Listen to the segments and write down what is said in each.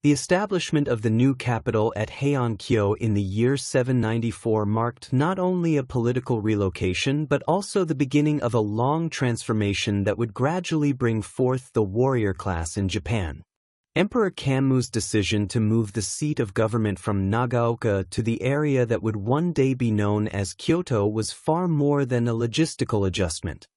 The establishment of the new capital at Heian in the year 794 marked not only a political relocation but also the beginning of a long transformation that would gradually bring forth the warrior class in Japan. Emperor Kanmu's decision to move the seat of government from Nagaoka to the area that would one day be known as Kyoto was far more than a logistical adjustment.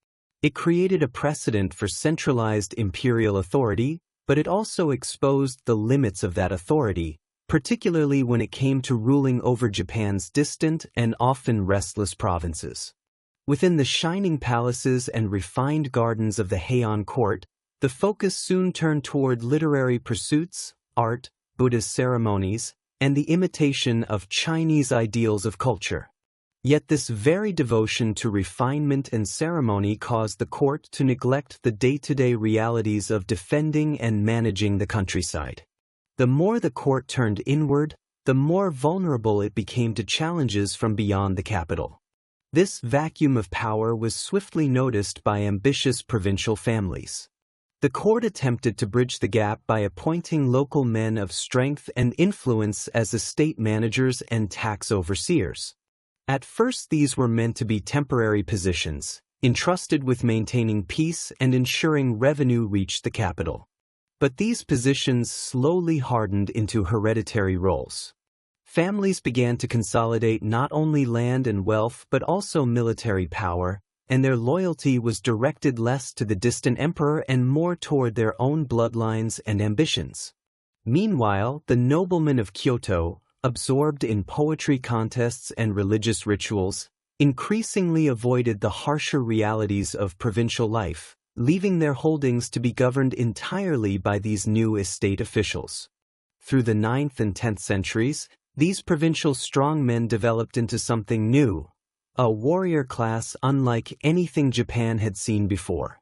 It created a precedent for centralized imperial authority, but it also exposed the limits of that authority, particularly when it came to ruling over Japan's distant and often restless provinces. Within the shining palaces and refined gardens of the Heian court, the focus soon turned toward literary pursuits, art, Buddhist ceremonies, and the imitation of Chinese ideals of culture. Yet this very devotion to refinement and ceremony caused the court to neglect the day-to-day realities of defending and managing the countryside. The more the court turned inward, the more vulnerable it became to challenges from beyond the capital. This vacuum of power was swiftly noticed by ambitious provincial families. The court attempted to bridge the gap by appointing local men of strength and influence as estate managers and tax overseers. At first these were meant to be temporary positions, entrusted with maintaining peace and ensuring revenue reached the capital. But these positions slowly hardened into hereditary roles. Families began to consolidate not only land and wealth but also military power, and their loyalty was directed less to the distant emperor and more toward their own bloodlines and ambitions. Meanwhile, the noblemen of Kyoto, absorbed in poetry contests and religious rituals, increasingly avoided the harsher realities of provincial life, leaving their holdings to be governed entirely by these new estate officials. Through the 9th and 10th centuries, these provincial strongmen developed into something new, a warrior class unlike anything Japan had seen before.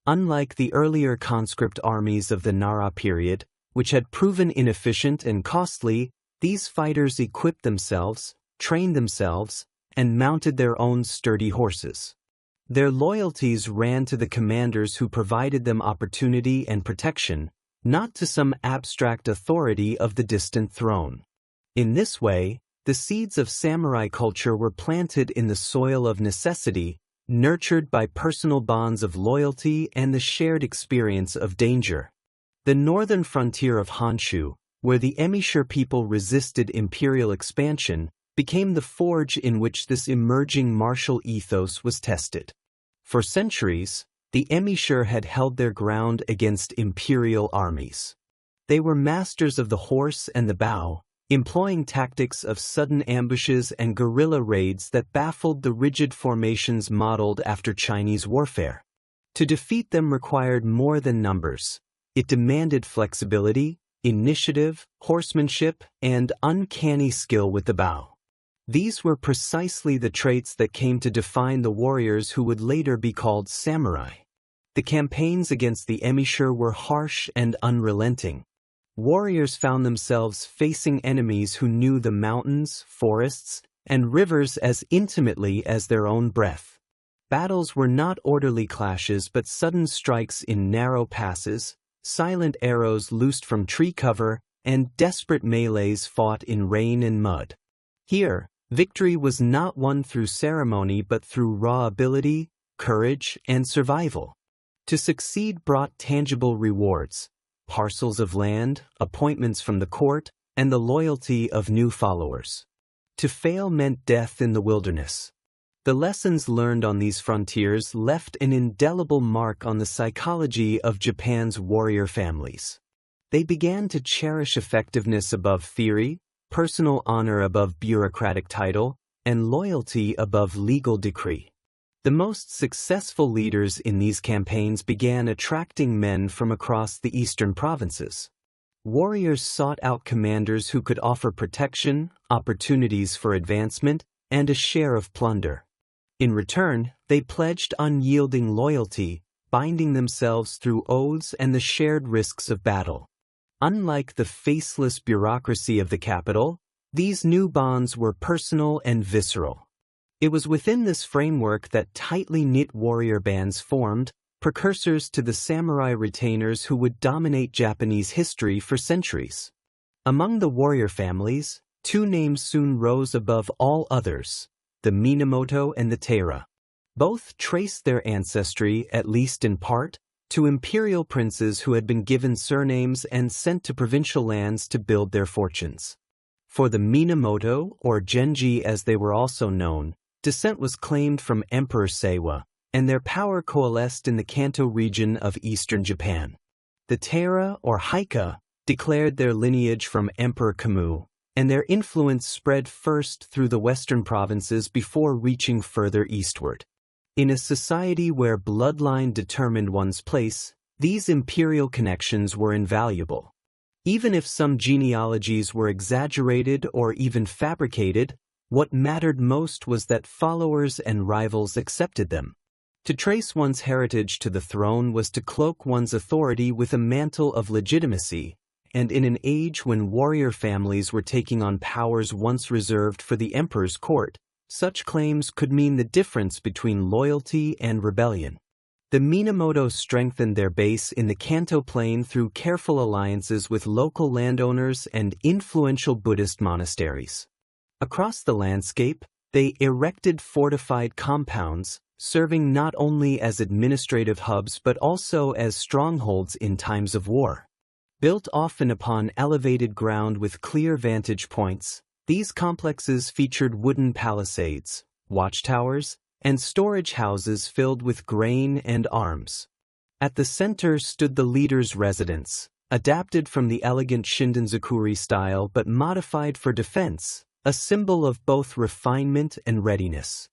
Unlike the earlier conscript armies of the Nara period, which had proven inefficient and costly, these fighters equipped themselves, trained themselves, and mounted their own sturdy horses. Their loyalties ran to the commanders who provided them opportunity and protection, not to some abstract authority of the distant throne. In this way, the seeds of samurai culture were planted in the soil of necessity, nurtured by personal bonds of loyalty and the shared experience of danger. The northern frontier of Honshu, where the emissure people resisted imperial expansion, became the forge in which this emerging martial ethos was tested. For centuries, the emissure had held their ground against imperial armies. They were masters of the horse and the bow, employing tactics of sudden ambushes and guerrilla raids that baffled the rigid formations modeled after Chinese warfare. To defeat them required more than numbers. It demanded flexibility, initiative, horsemanship, and uncanny skill with the bow. These were precisely the traits that came to define the warriors who would later be called samurai. The campaigns against the emissure were harsh and unrelenting. Warriors found themselves facing enemies who knew the mountains, forests, and rivers as intimately as their own breath. Battles were not orderly clashes but sudden strikes in narrow passes, silent arrows loosed from tree cover, and desperate melees fought in rain and mud. Here, victory was not won through ceremony but through raw ability, courage, and survival. To succeed brought tangible rewards, parcels of land, appointments from the court, and the loyalty of new followers. To fail meant death in the wilderness. The lessons learned on these frontiers left an indelible mark on the psychology of Japan's warrior families. They began to cherish effectiveness above theory, personal honor above bureaucratic title, and loyalty above legal decree. The most successful leaders in these campaigns began attracting men from across the eastern provinces. Warriors sought out commanders who could offer protection, opportunities for advancement, and a share of plunder. In return, they pledged unyielding loyalty, binding themselves through oaths and the shared risks of battle. Unlike the faceless bureaucracy of the capital, these new bonds were personal and visceral. It was within this framework that tightly knit warrior bands formed, precursors to the samurai retainers who would dominate Japanese history for centuries. Among the warrior families, two names soon rose above all others, the Minamoto and the Taira. Both traced their ancestry, at least in part, to imperial princes who had been given surnames and sent to provincial lands to build their fortunes. For the Minamoto, or Genji as they were also known, descent was claimed from Emperor Seiwa, and their power coalesced in the Kanto region of eastern Japan. The Taira, or Heika, declared their lineage from Emperor Kamu, and their influence spread first through the western provinces before reaching further eastward. In a society where bloodline determined one's place, these imperial connections were invaluable. Even if some genealogies were exaggerated or even fabricated, what mattered most was that followers and rivals accepted them. To trace one's heritage to the throne was to cloak one's authority with a mantle of legitimacy, and in an age when warrior families were taking on powers once reserved for the emperor's court, such claims could mean the difference between loyalty and rebellion. The Minamoto strengthened their base in the Kanto plain through careful alliances with local landowners and influential Buddhist monasteries. Across the landscape, they erected fortified compounds, serving not only as administrative hubs but also as strongholds in times of war. Built often upon elevated ground with clear vantage points, these complexes featured wooden palisades, watchtowers, and storage houses filled with grain and arms. At the center stood the leader's residence, adapted from the elegant Shindenzakuri style but modified for defense, a symbol of both refinement and readiness.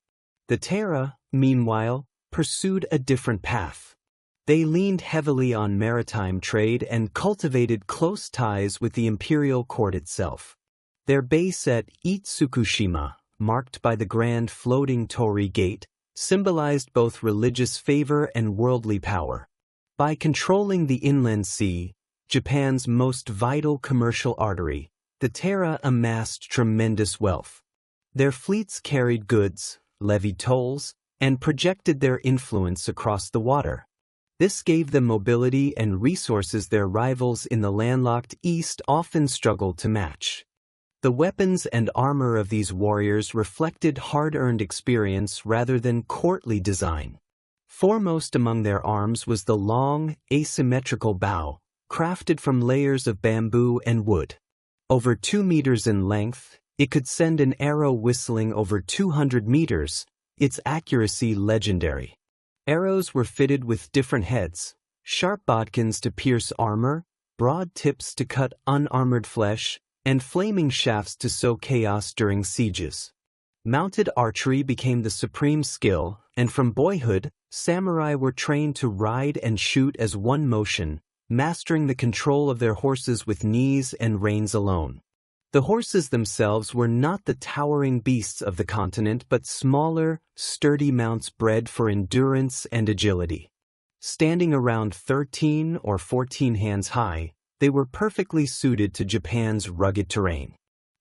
The Taira, meanwhile, pursued a different path. They leaned heavily on maritime trade and cultivated close ties with the imperial court itself. Their base at Itsukushima, marked by the grand floating torii gate, symbolized both religious favor and worldly power. By controlling the inland sea, Japan's most vital commercial artery, the Taira amassed tremendous wealth. Their fleets carried goods, levied tolls, and projected their influence across the water. This gave them mobility and resources their rivals in the landlocked East often struggled to match. The weapons and armor of these warriors reflected hard-earned experience rather than courtly design. Foremost among their arms was the long, asymmetrical bow, crafted from layers of bamboo and wood. Over 2 meters in length, it could send an arrow whistling over 200 meters, its accuracy legendary. Arrows were fitted with different heads, sharp bodkins to pierce armor, broad tips to cut unarmored flesh, and flaming shafts to sow chaos during sieges. Mounted archery became the supreme skill, and from boyhood, samurai were trained to ride and shoot as one motion, mastering the control of their horses with knees and reins alone. The horses themselves were not the towering beasts of the continent but smaller, sturdy mounts bred for endurance and agility. Standing around 13 or 14 hands high, they were perfectly suited to Japan's rugged terrain.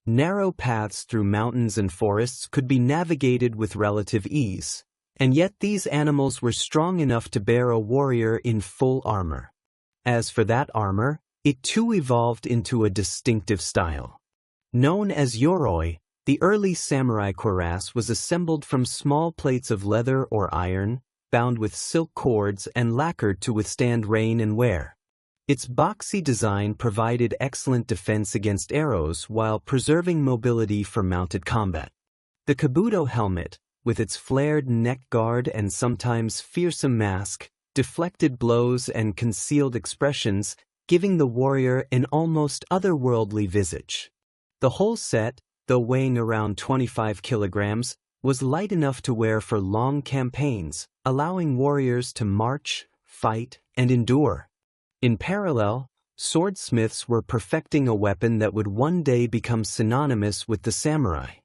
Narrow paths through mountains and forests could be navigated with relative ease, and yet these animals were strong enough to bear a warrior in full armor. As for that armor, it too evolved into a distinctive style. Known as yoroi, the early samurai cuirass was assembled from small plates of leather or iron, bound with silk cords and lacquered to withstand rain and wear. Its boxy design provided excellent defense against arrows while preserving mobility for mounted combat. The kabuto helmet, with its flared neck guard and sometimes fearsome mask, deflected blows and concealed expressions, giving the warrior an almost otherworldly visage. The whole set, though weighing around 25 kilograms, was light enough to wear for long campaigns, allowing warriors to march, fight, and endure. In parallel, swordsmiths were perfecting a weapon that would one day become synonymous with the samurai.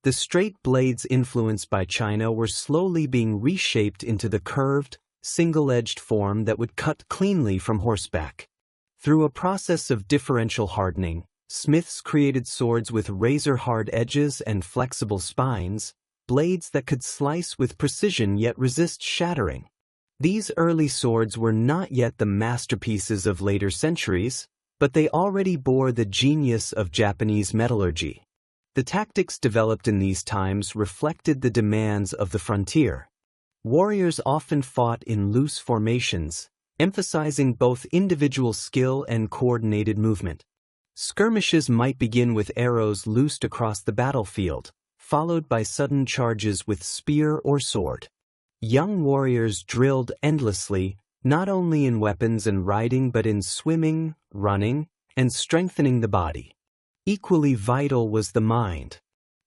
The straight blades influenced by China were slowly being reshaped into the curved, single-edged form that would cut cleanly from horseback. Through a process of differential hardening, smiths created swords with razor-hard edges and flexible spines, blades that could slice with precision yet resist shattering. These early swords were not yet the masterpieces of later centuries, but they already bore the genius of Japanese metallurgy. The tactics developed in these times reflected the demands of the frontier. Warriors often fought in loose formations, emphasizing both individual skill and coordinated movement. Skirmishes might begin with arrows loosed across the battlefield, followed by sudden charges with spear or sword. Young warriors drilled endlessly, not only in weapons and riding but in swimming, running, and strengthening the body. Equally vital was the mind.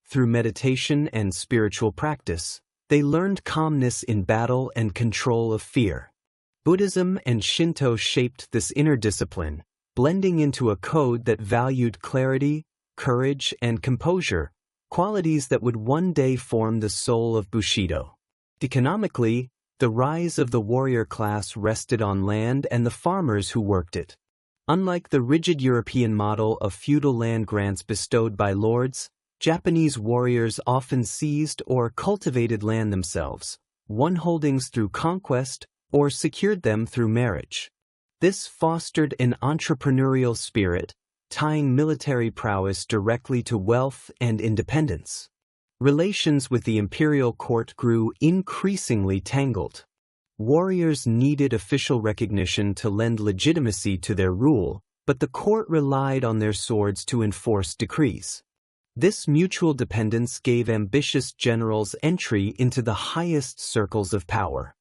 Through meditation and spiritual practice, they learned calmness in battle and control of fear. Buddhism and Shinto shaped this inner discipline, blending into a code that valued clarity, courage, and composure, qualities that would one day form the soul of Bushido. Economically, the rise of the warrior class rested on land and the farmers who worked it. Unlike the rigid European model of feudal land grants bestowed by lords, Japanese warriors often seized or cultivated land themselves, won holdings through conquest, or secured them through marriage. This fostered an entrepreneurial spirit, tying military prowess directly to wealth and independence. Relations with the imperial court grew increasingly tangled. Warriors needed official recognition to lend legitimacy to their rule, but the court relied on their swords to enforce decrees. This mutual dependence gave ambitious generals entry into the highest circles of power.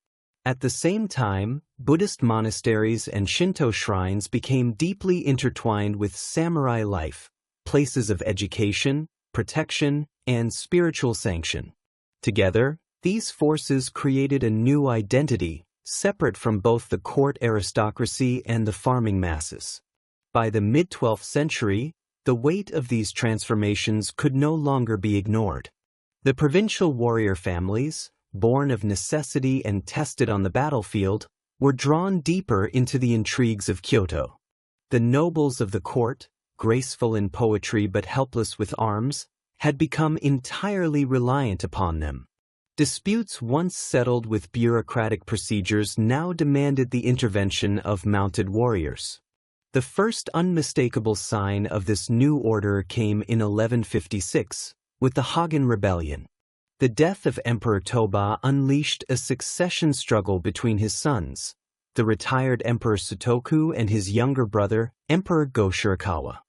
At the same time, Buddhist monasteries and Shinto shrines became deeply intertwined with samurai life, places of education, protection, and spiritual sanction. Together, these forces created a new identity, separate from both the court aristocracy and the farming masses. By the mid-12th century, the weight of these transformations could no longer be ignored. The provincial warrior families, born of necessity and tested on the battlefield, were drawn deeper into the intrigues of Kyoto. The nobles of the court, graceful in poetry but helpless with arms, had become entirely reliant upon them. Disputes once settled with bureaucratic procedures now demanded the intervention of mounted warriors. The first unmistakable sign of this new order came in 1156, with the Heian rebellion. The death of Emperor Toba unleashed a succession struggle between his sons, the retired Emperor Sutoku and his younger brother, Emperor Go-Shirakawa.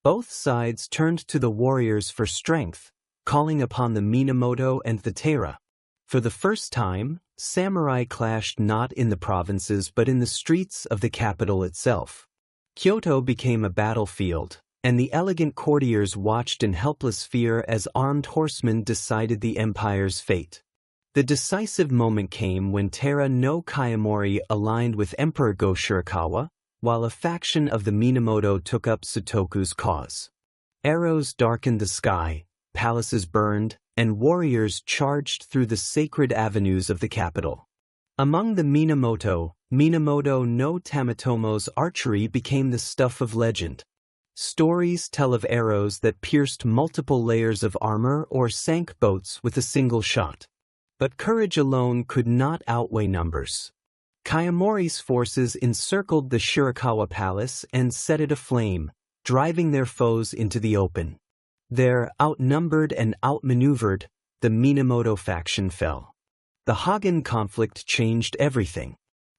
Both sides turned to the warriors for strength, calling upon the Minamoto and the Taira. For the first time, samurai clashed not in the provinces but in the streets of the capital itself. Kyoto became a battlefield, and the elegant courtiers watched in helpless fear as armed horsemen decided the empire's fate. The decisive moment came when Taira no Kayamori aligned with Emperor Go-Shirakawa, while a faction of the Minamoto took up Sutoku's cause. Arrows darkened the sky, palaces burned, and warriors charged through the sacred avenues of the capital. Among the Minamoto no Tamatomo's archery became the stuff of legend. Stories tell of arrows that pierced multiple layers of armor or sank boats with a single shot. But courage alone could not outweigh numbers. Kayamori's forces encircled the Shirakawa palace and set it aflame, driving their foes into the open. There, outnumbered and outmaneuvered, the Minamoto faction fell. The Heian conflict changed everything.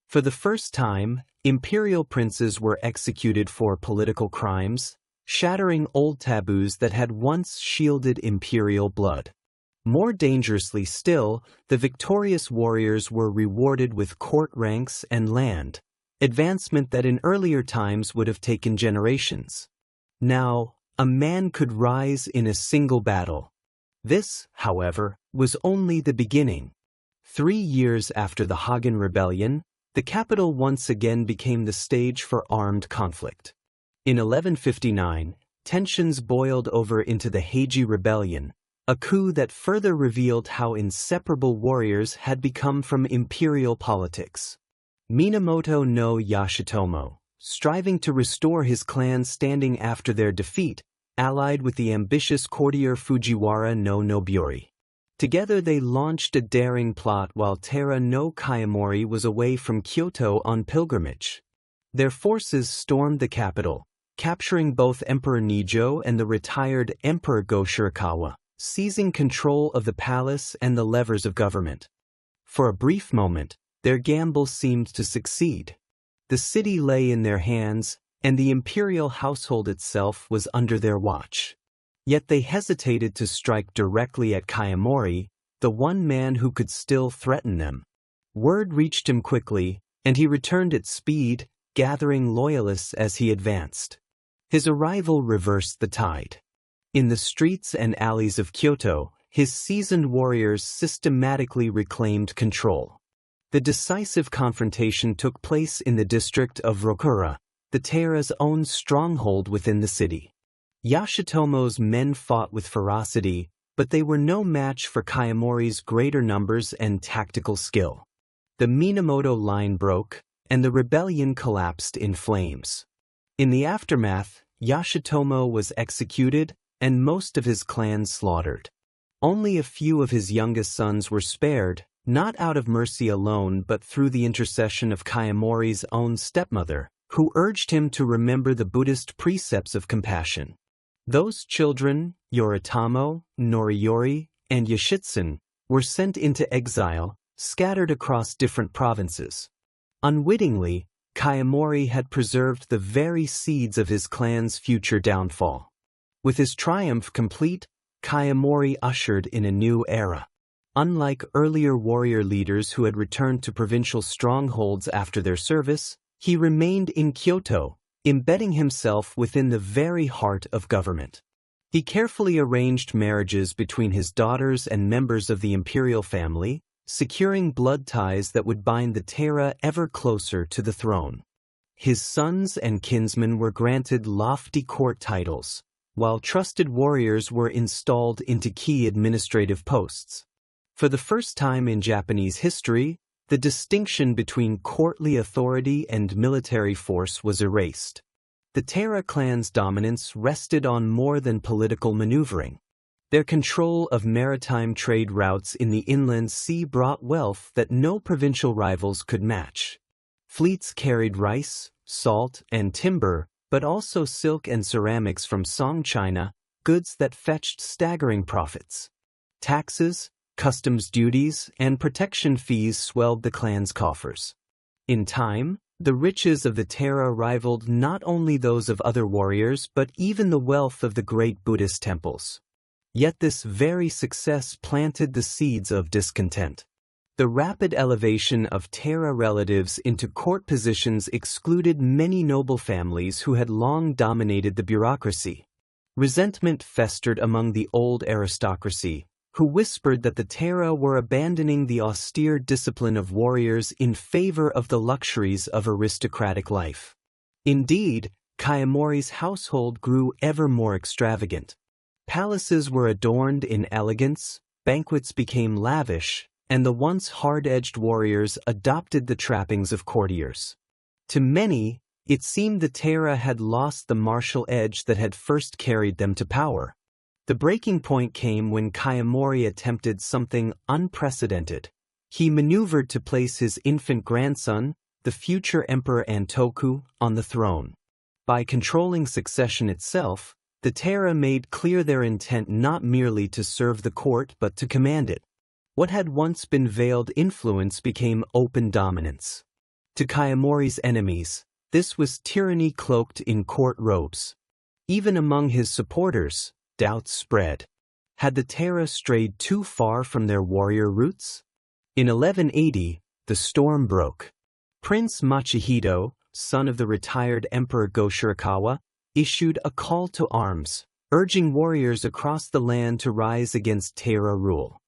For the first time, imperial princes were executed for political crimes, shattering old taboos that had once shielded imperial blood. More dangerously still, the victorious warriors were rewarded with court ranks and land, advancement that in earlier times would have taken generations. Now, a man could rise in a single battle. This, however, was only the beginning. 3 years after the Heian rebellion, the capital once again became the stage for armed conflict. In 1159, tensions boiled over into the Heiji Rebellion, a coup that further revealed how inseparable warriors had become from imperial politics. Minamoto no Yoshitomo, striving to restore his clan's standing after their defeat, allied with the ambitious courtier Fujiwara no Nobuori. Together they launched a daring plot while Taira no Kayamori was away from Kyoto on pilgrimage. Their forces stormed the capital, capturing both Emperor Nijo and the retired Emperor Go-Shirakawa, seizing control of the palace and the levers of government. For a brief moment, their gamble seemed to succeed. The city lay in their hands, and the imperial household itself was under their watch. Yet they hesitated to strike directly at Kayamori, the one man who could still threaten them. Word reached him quickly, and he returned at speed, gathering loyalists as he advanced. His arrival reversed the tide. In the streets and alleys of Kyoto, his seasoned warriors systematically reclaimed control. The decisive confrontation took place in the district of Rokura, the Taira's own stronghold within the city. Yoshitomo's men fought with ferocity, but they were no match for Kayamori's greater numbers and tactical skill. The Minamoto line broke, and the rebellion collapsed in flames. In the aftermath, Yoshitomo was executed, and most of his clan slaughtered. Only a few of his youngest sons were spared, not out of mercy alone but through the intercession of Kayamori's own stepmother, who urged him to remember the Buddhist precepts of compassion. Those children, Yoritomo, Noriyori, and Yoshitsune, were sent into exile, scattered across different provinces. Unwittingly, Kayamori had preserved the very seeds of his clan's future downfall. With his triumph complete, Kayamori ushered in a new era. Unlike earlier warrior leaders who had returned to provincial strongholds after their service, he remained in Kyoto, embedding himself within the very heart of government. He carefully arranged marriages between his daughters and members of the imperial family, securing blood ties that would bind the Taira ever closer to the throne. His sons and kinsmen were granted lofty court titles, while trusted warriors were installed into key administrative posts. For the first time in Japanese history, the distinction between courtly authority and military force was erased. The Taira clan's dominance rested on more than political maneuvering. Their control of maritime trade routes in the inland sea brought wealth that no provincial rivals could match. Fleets carried rice, salt, and timber, but also silk and ceramics from Song China, goods that fetched staggering profits. Taxes, customs duties, and protection fees swelled the clan's coffers. In time, the riches of the Taira rivaled not only those of other warriors but even the wealth of the great Buddhist temples. Yet this very success planted the seeds of discontent. The rapid elevation of Taira relatives into court positions excluded many noble families who had long dominated the bureaucracy. Resentment festered among the old aristocracy, who whispered that the Taira were abandoning the austere discipline of warriors in favor of the luxuries of aristocratic life. Indeed, Kayamori's household grew ever more extravagant. Palaces were adorned in elegance, banquets became lavish, and the once hard-edged warriors adopted the trappings of courtiers. To many, it seemed the Taira had lost the martial edge that had first carried them to power. The breaking point came when Kayamori attempted something unprecedented. He maneuvered to place his infant grandson, the future Emperor Antoku, on the throne. By controlling succession itself, the Taira made clear their intent not merely to serve the court but to command it. What had once been veiled influence became open dominance. To Kayamori's enemies, this was tyranny cloaked in court robes. Even among his supporters, doubts spread. Had the Taira strayed too far from their warrior roots? In 1180, the storm broke. Prince Machihito, son of the retired Emperor Go-Shirakawa, issued a call to arms, urging warriors across the land to rise against Taira rule.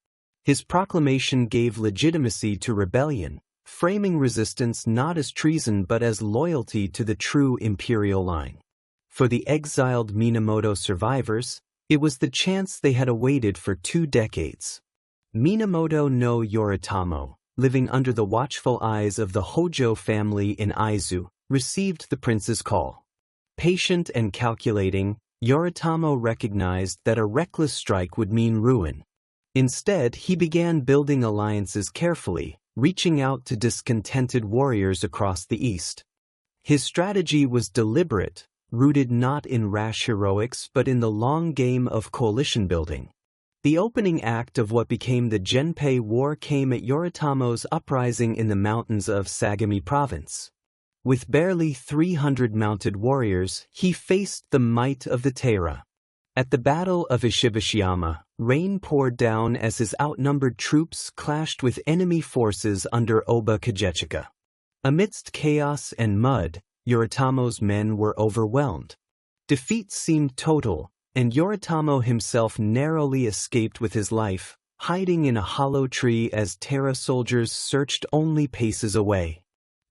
His proclamation gave legitimacy to rebellion, framing resistance not as treason but as loyalty to the true imperial line. For the exiled Minamoto survivors, it was the chance they had awaited for 2 decades. Minamoto no Yoritomo, living under the watchful eyes of the Hojo family in Aizu, received the prince's call. Patient and calculating, Yoritomo recognized that a reckless strike would mean ruin. Instead, he began building alliances carefully, reaching out to discontented warriors across the east. His strategy was deliberate, rooted not in rash heroics but in the long game of coalition building. The opening act of what became the Genpei War came at Yoritomo's uprising in the mountains of Sagami Province. With barely 300 mounted warriors, he faced the might of the Taira. At the Battle of Ishibashiyama, rain poured down as his outnumbered troops clashed with enemy forces under Oba Kagechika. Amidst chaos and mud, Yoritomo's men were overwhelmed. Defeat seemed total, and Yoritomo himself narrowly escaped with his life, hiding in a hollow tree as Taira soldiers searched only paces away.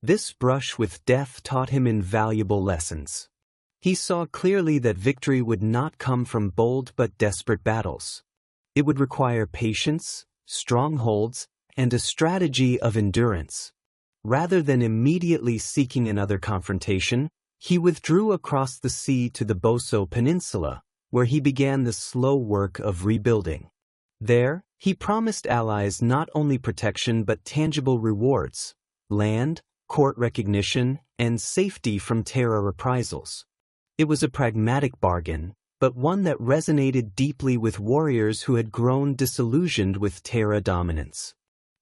This brush with death taught him invaluable lessons. He saw clearly that victory would not come from bold but desperate battles. It would require patience, strongholds, and a strategy of endurance. Rather than immediately seeking another confrontation, he withdrew across the sea to the Boso Peninsula, where he began the slow work of rebuilding. There, he promised allies not only protection but tangible rewards: land, court recognition, and safety from Taira reprisals. It was a pragmatic bargain, but one that resonated deeply with warriors who had grown disillusioned with Taira dominance.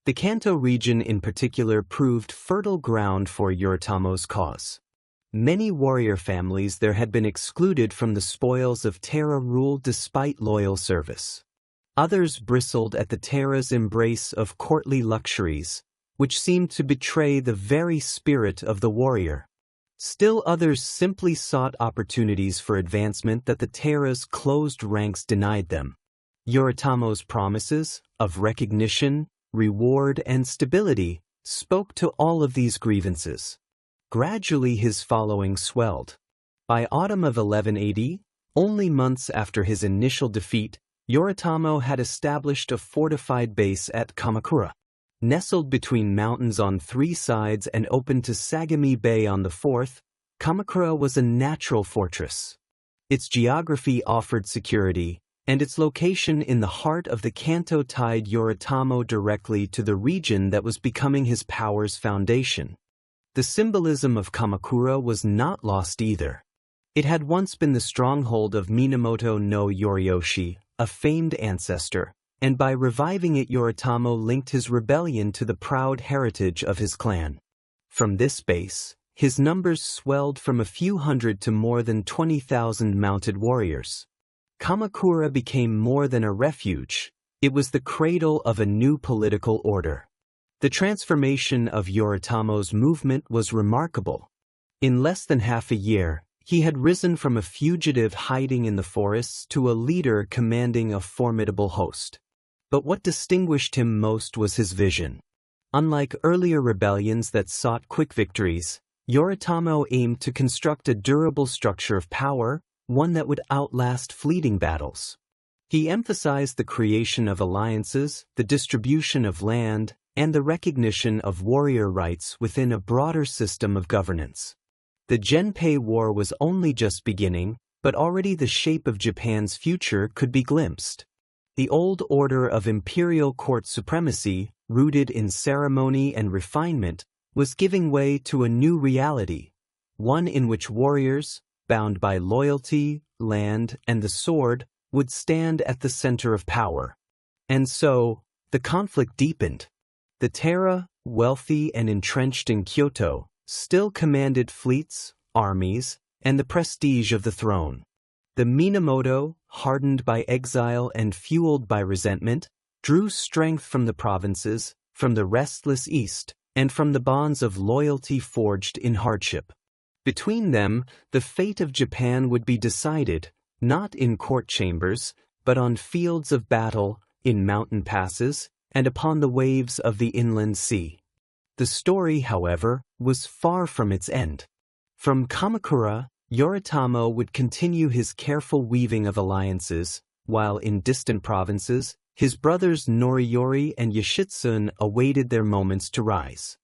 The Kanto region in particular proved fertile ground for Yoritomo's cause. Many warrior families there had been excluded from the spoils of Taira rule despite loyal service. Others bristled at the Taira's embrace of courtly luxuries, which seemed to betray the very spirit of the warrior. Still others simply sought opportunities for advancement that the Taira's closed ranks denied them. Yoritomo's promises of recognition, reward, and stability spoke to all of these grievances. Gradually his following swelled. By autumn of 1180, only months after his initial defeat, Yoritomo had established a fortified base at Kamakura. Nestled between mountains on 3 sides and open to Sagami Bay on the 4th, Kamakura was a natural fortress. Its geography offered security, and its location in the heart of the Kanto tied Yoritomo directly to the region that was becoming his power's foundation. The symbolism of Kamakura was not lost either. It had once been the stronghold of Minamoto no Yoriyoshi, a famed ancestor, and by reviving it Yoritomo linked his rebellion to the proud heritage of his clan. From this base, his numbers swelled from a few hundred to more than 20,000 mounted warriors. Kamakura became more than a refuge, it was the cradle of a new political order. The transformation of Yoritomo's movement was remarkable. In less than half a year, he had risen from a fugitive hiding in the forests to a leader commanding a formidable host. But what distinguished him most was his vision. Unlike earlier rebellions that sought quick victories, Yoritomo aimed to construct a durable structure of power, one that would outlast fleeting battles. He emphasized the creation of alliances, the distribution of land, and the recognition of warrior rights within a broader system of governance. The Genpei War was only just beginning, but already the shape of Japan's future could be glimpsed. The old order of imperial court supremacy, rooted in ceremony and refinement, was giving way to a new reality, one in which warriors, bound by loyalty, land, and the sword, would stand at the center of power. And so, the conflict deepened. The Taira, wealthy and entrenched in Kyoto, still commanded fleets, armies, and the prestige of the throne. The Minamoto, hardened by exile and fueled by resentment, drew strength from the provinces, from the restless east, and from the bonds of loyalty forged in hardship. Between them, the fate of Japan would be decided, not in court chambers, but on fields of battle, in mountain passes, and upon the waves of the inland sea. The story, however, was far from its end. From Kamakura, Yoritomo would continue his careful weaving of alliances, while in distant provinces, his brothers Noriyori and Yoshitsune awaited their moments to rise.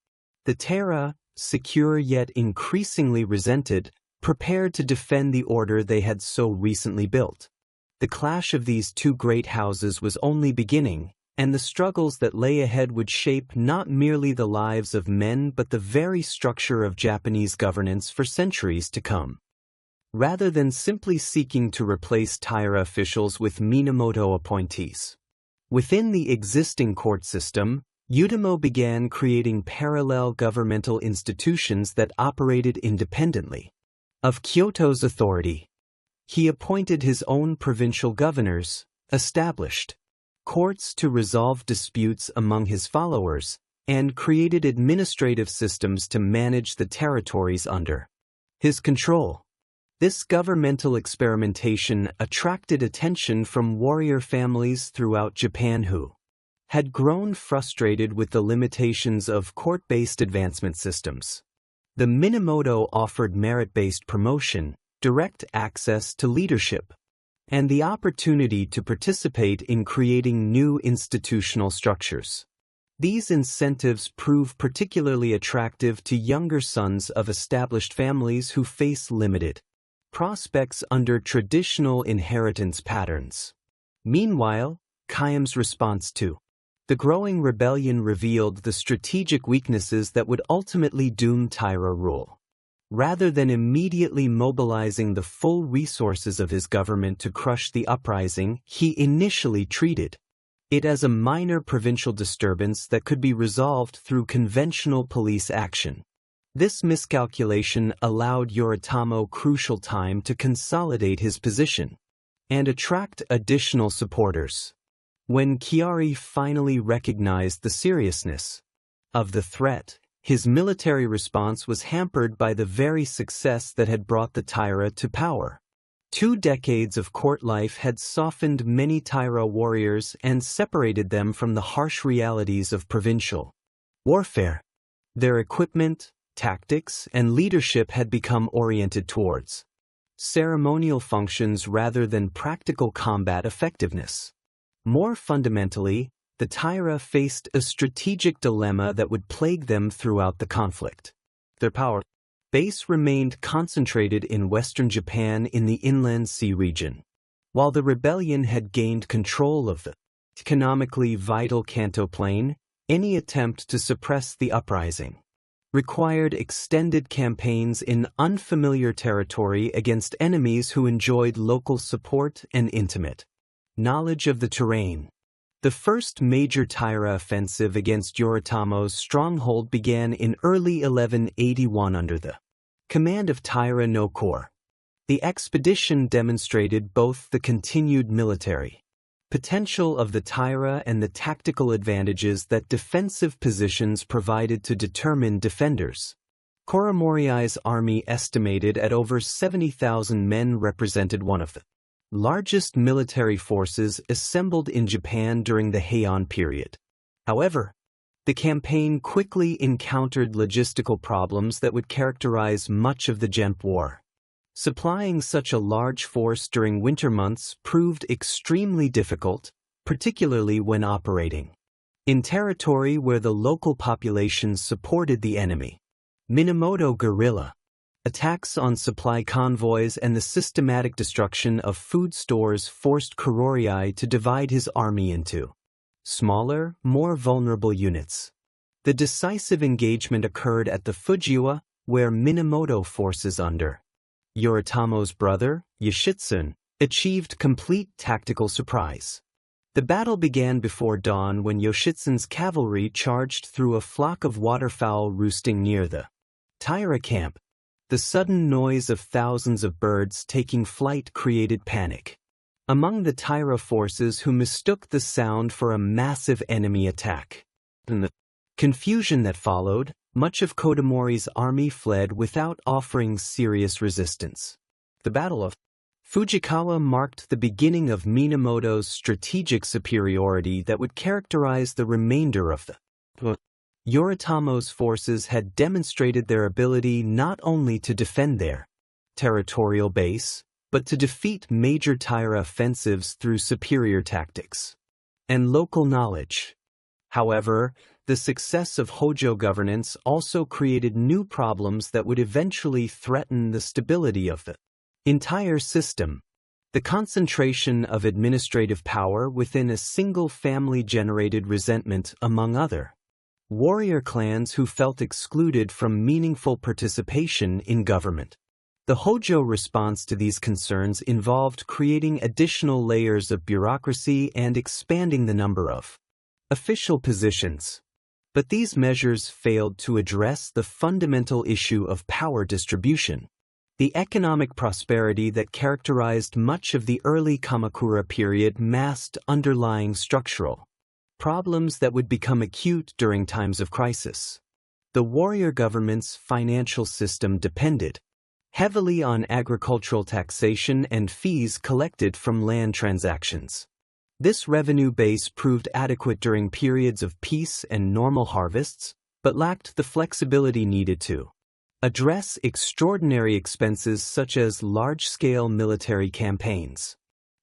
The Taira, secure yet increasingly resented, prepared to defend the order they had so recently built. The clash of these two great houses was only beginning, and the struggles that lay ahead would shape not merely the lives of men but the very structure of Japanese governance for centuries to come. rather than simply seeking to replace Taira officials with Minamoto appointees. Within the existing court system, Minamoto began creating parallel governmental institutions that operated independently of Kyoto's authority. He appointed his own provincial governors, established courts to resolve disputes among his followers, and created administrative systems to manage the territories under his control. This governmental experimentation attracted attention from warrior families throughout Japan who had grown frustrated with the limitations of court-based advancement systems. The Minamoto offered merit-based promotion, direct access to leadership, and the opportunity to participate in creating new institutional structures. These incentives prove particularly attractive to younger sons of established families who face limited prospects under traditional inheritance patterns. Meanwhile, Kayam's response to the growing rebellion revealed the strategic weaknesses that would ultimately doom Taira rule. Rather than immediately mobilizing the full resources of his government to crush the uprising, he initially treated it as a minor provincial disturbance that could be resolved through conventional police action. This miscalculation allowed Yoritomo crucial time to consolidate his position and attract additional supporters. When Chiari finally recognized the seriousness of the threat, his military response was hampered by the very success that had brought the Taira to power. 2 decades of court life had softened many Taira warriors and separated them from the harsh realities of provincial warfare. Their equipment, tactics, and leadership had become oriented towards ceremonial functions rather than practical combat effectiveness. More fundamentally, the Taira faced a strategic dilemma that would plague them throughout the conflict. Their power base remained concentrated in western Japan in the Inland Sea region, while the rebellion had gained control of the economically vital Kanto Plain. Any attempt to suppress the uprising required extended campaigns in unfamiliar territory against enemies who enjoyed local support and intimate knowledge of the terrain. The first major Taira offensive against Yoritomo's stronghold began in early 1181 under the command of Taira no Corps. The expedition demonstrated both the continued military potential of the Taira and the tactical advantages that defensive positions provided to determine defenders. Koromori's army, estimated at over 70,000 men, represented one of the largest military forces assembled in Japan during the Heian period. However, the campaign quickly encountered logistical problems that would characterize much of the Genpei War. Supplying such a large force during winter months proved extremely difficult, particularly when operating in territory where the local population supported the enemy. Minamoto guerrilla attacks on supply convoys and the systematic destruction of food stores forced Koromori to divide his army into smaller, more vulnerable units. The decisive engagement occurred at the Fujiwa, where Minamoto forces under Yoritomo's brother, Yoshitsune, achieved complete tactical surprise. The battle began before dawn when Yoshitsune's cavalry charged through a flock of waterfowl roosting near the Taira camp. The sudden noise of thousands of birds taking flight created panic among the Taira forces, who mistook the sound for a massive enemy attack. In the confusion that followed, much of Koromori's army fled without offering serious resistance. The Battle of Fujikawa marked the beginning of Minamoto's strategic superiority that would characterize the remainder of the Yoritomo's forces had demonstrated their ability not only to defend their territorial base, but to defeat major Taira offensives through superior tactics and local knowledge. However, the success of Hojo governance also created new problems that would eventually threaten the stability of the entire system. The concentration of administrative power within a single family generated resentment among other warrior clans who felt excluded from meaningful participation in government. The Hojo response to these concerns involved creating additional layers of bureaucracy and expanding the number of official positions. But these measures failed to address the fundamental issue of power distribution. The economic prosperity that characterized much of the early Kamakura period masked underlying structural problems that would become acute during times of crisis. The warrior government's financial system depended heavily on agricultural taxation and fees collected from land transactions. This revenue base proved adequate during periods of peace and normal harvests, but lacked the flexibility needed to address extraordinary expenses such as large-scale military campaigns.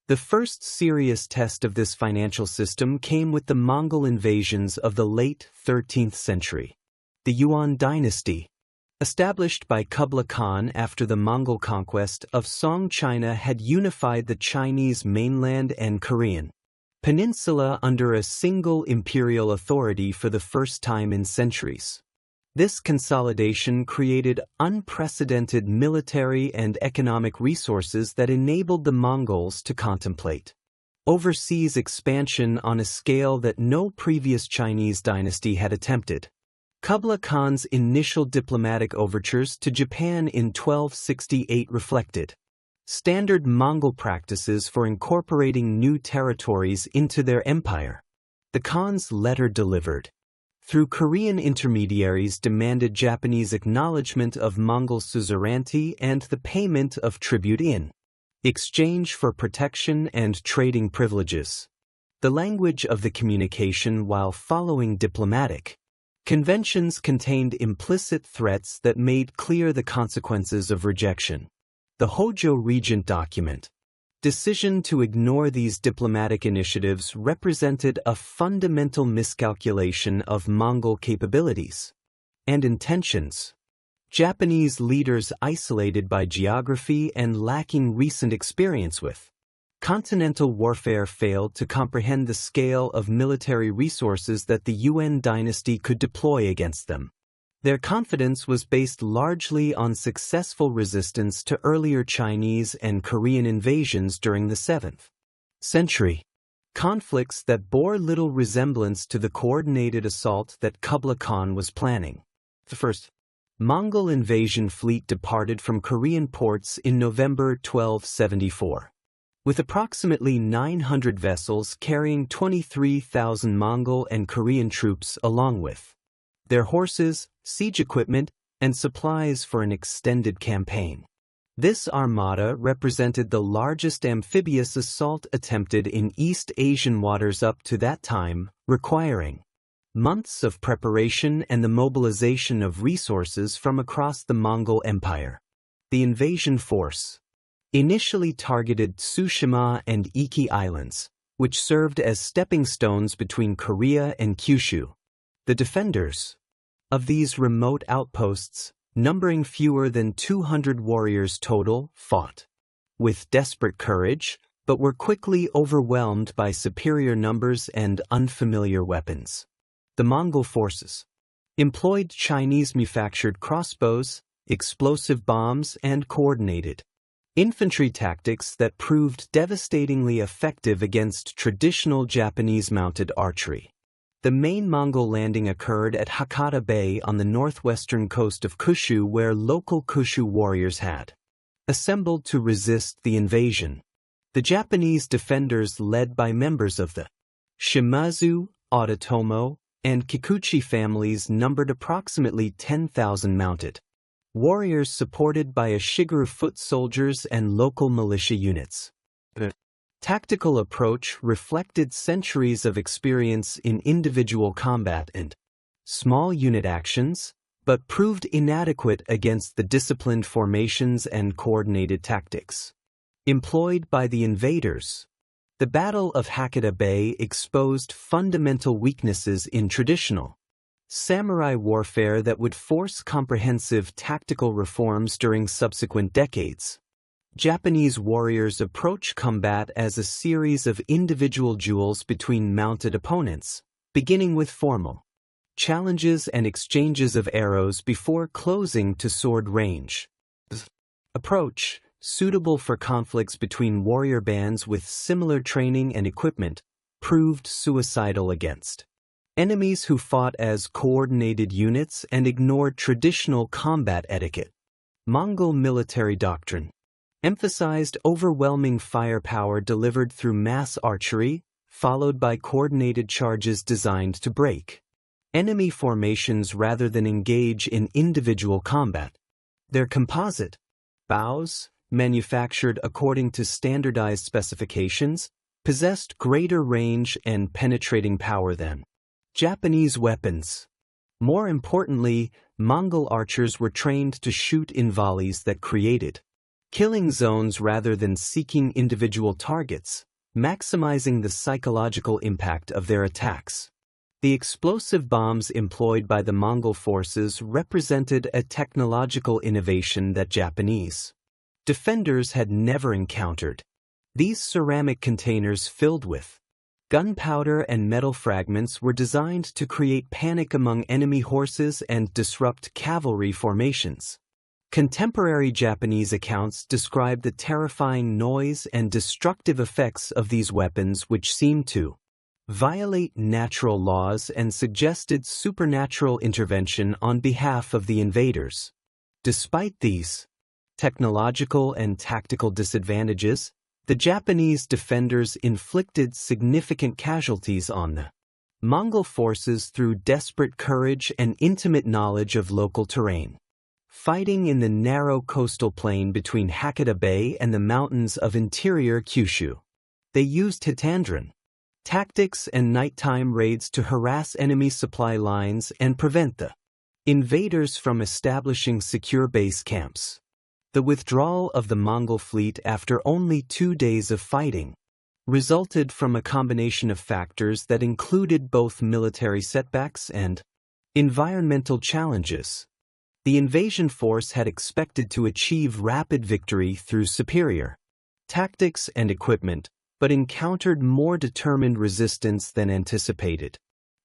The first serious test of this financial system came with the Mongol invasions of the late 13th century. The Yuan dynasty, established by Kublai Khan after the Mongol conquest of Song China, had unified the Chinese mainland and Korean peninsula under a single imperial authority for the first time in centuries. This consolidation created unprecedented military and economic resources that enabled the Mongols to contemplate overseas expansion on a scale that no previous Chinese dynasty had attempted. Kublai Khan's initial diplomatic overtures to Japan in 1268 reflected standard Mongol practices for incorporating new territories into their empire. The Khan's letter delivered through Korean intermediaries demanded Japanese acknowledgement of Mongol suzerainty and the payment of tribute in exchange for protection and trading privileges. The language of the communication, while following diplomatic conventions, contained implicit threats that made clear the consequences of rejection. The Hojo Regent document decision to ignore these diplomatic initiatives represented a fundamental miscalculation of Mongol capabilities and intentions. Japanese leaders, isolated by geography and lacking recent experience with continental warfare, failed to comprehend the scale of military resources that the Yuan dynasty could deploy against them. Their confidence was based largely on successful resistance to earlier Chinese and Korean invasions during the 7th century, conflicts that bore little resemblance to the coordinated assault that Kublai Khan was planning. The first Mongol invasion fleet departed from Korean ports in November 1274. With approximately 900 vessels carrying 23,000 Mongol and Korean troops along with their horses, siege equipment, and supplies for an extended campaign. This armada represented the largest amphibious assault attempted in East Asian waters up to that time, requiring months of preparation and the mobilization of resources from across the Mongol Empire. The invasion force initially targeted Tsushima and Iki Islands, which served as stepping stones between Korea and Kyushu. The defenders of these remote outposts, numbering fewer than 200 warriors total, fought with desperate courage, but were quickly overwhelmed by superior numbers and unfamiliar weapons. The Mongol forces employed Chinese-manufactured crossbows, explosive bombs, and coordinated infantry tactics that proved devastatingly effective against traditional Japanese mounted archery. The main Mongol landing occurred at Hakata Bay on the northwestern coast of Kyushu, where local Kyushu warriors had assembled to resist the invasion. The Japanese defenders, led by members of the Shimazu, Ototomo, and Kikuchi families, numbered approximately 10,000 mounted warriors supported by a Shigeru foot soldiers and local militia units. The tactical approach reflected centuries of experience in individual combat and small unit actions, but proved inadequate against the disciplined formations and coordinated tactics employed by the invaders. The Battle of Hakata Bay exposed fundamental weaknesses in traditional samurai warfare that would force comprehensive tactical reforms during subsequent decades. Japanese warriors approach combat as a series of individual duels between mounted opponents, beginning with formal challenges and exchanges of arrows before closing to sword range. approach, suitable for conflicts between warrior bands with similar training and equipment, proved suicidal against enemies who fought as coordinated units and ignored traditional combat etiquette. Mongol military doctrine emphasized overwhelming firepower delivered through mass archery, followed by coordinated charges designed to break enemy formations rather than engage in individual combat. Their composite bows, manufactured according to standardized specifications, possessed greater range and penetrating power than Japanese weapons. More importantly, Mongol archers were trained to shoot in volleys that created killing zones rather than seeking individual targets, maximizing the psychological impact of their attacks. The explosive bombs employed by the Mongol forces represented a technological innovation that Japanese defenders had never encountered. These ceramic containers filled with gunpowder and metal fragments were designed to create panic among enemy horses and disrupt cavalry formations. Contemporary Japanese accounts describe the terrifying noise and destructive effects of these weapons, which seemed to violate natural laws and suggested supernatural intervention on behalf of the invaders. Despite these technological and tactical disadvantages, the Japanese defenders inflicted significant casualties on the Mongol forces through desperate courage and intimate knowledge of local terrain. Fighting in the narrow coastal plain between Hakata Bay and the mountains of interior Kyushu, they used hitandron tactics and nighttime raids to harass enemy supply lines and prevent the invaders from establishing secure base camps. The withdrawal of the Mongol fleet after only 2 days of fighting resulted from a combination of factors that included both military setbacks and environmental challenges. The invasion force had expected to achieve rapid victory through superior tactics and equipment, but encountered more determined resistance than anticipated.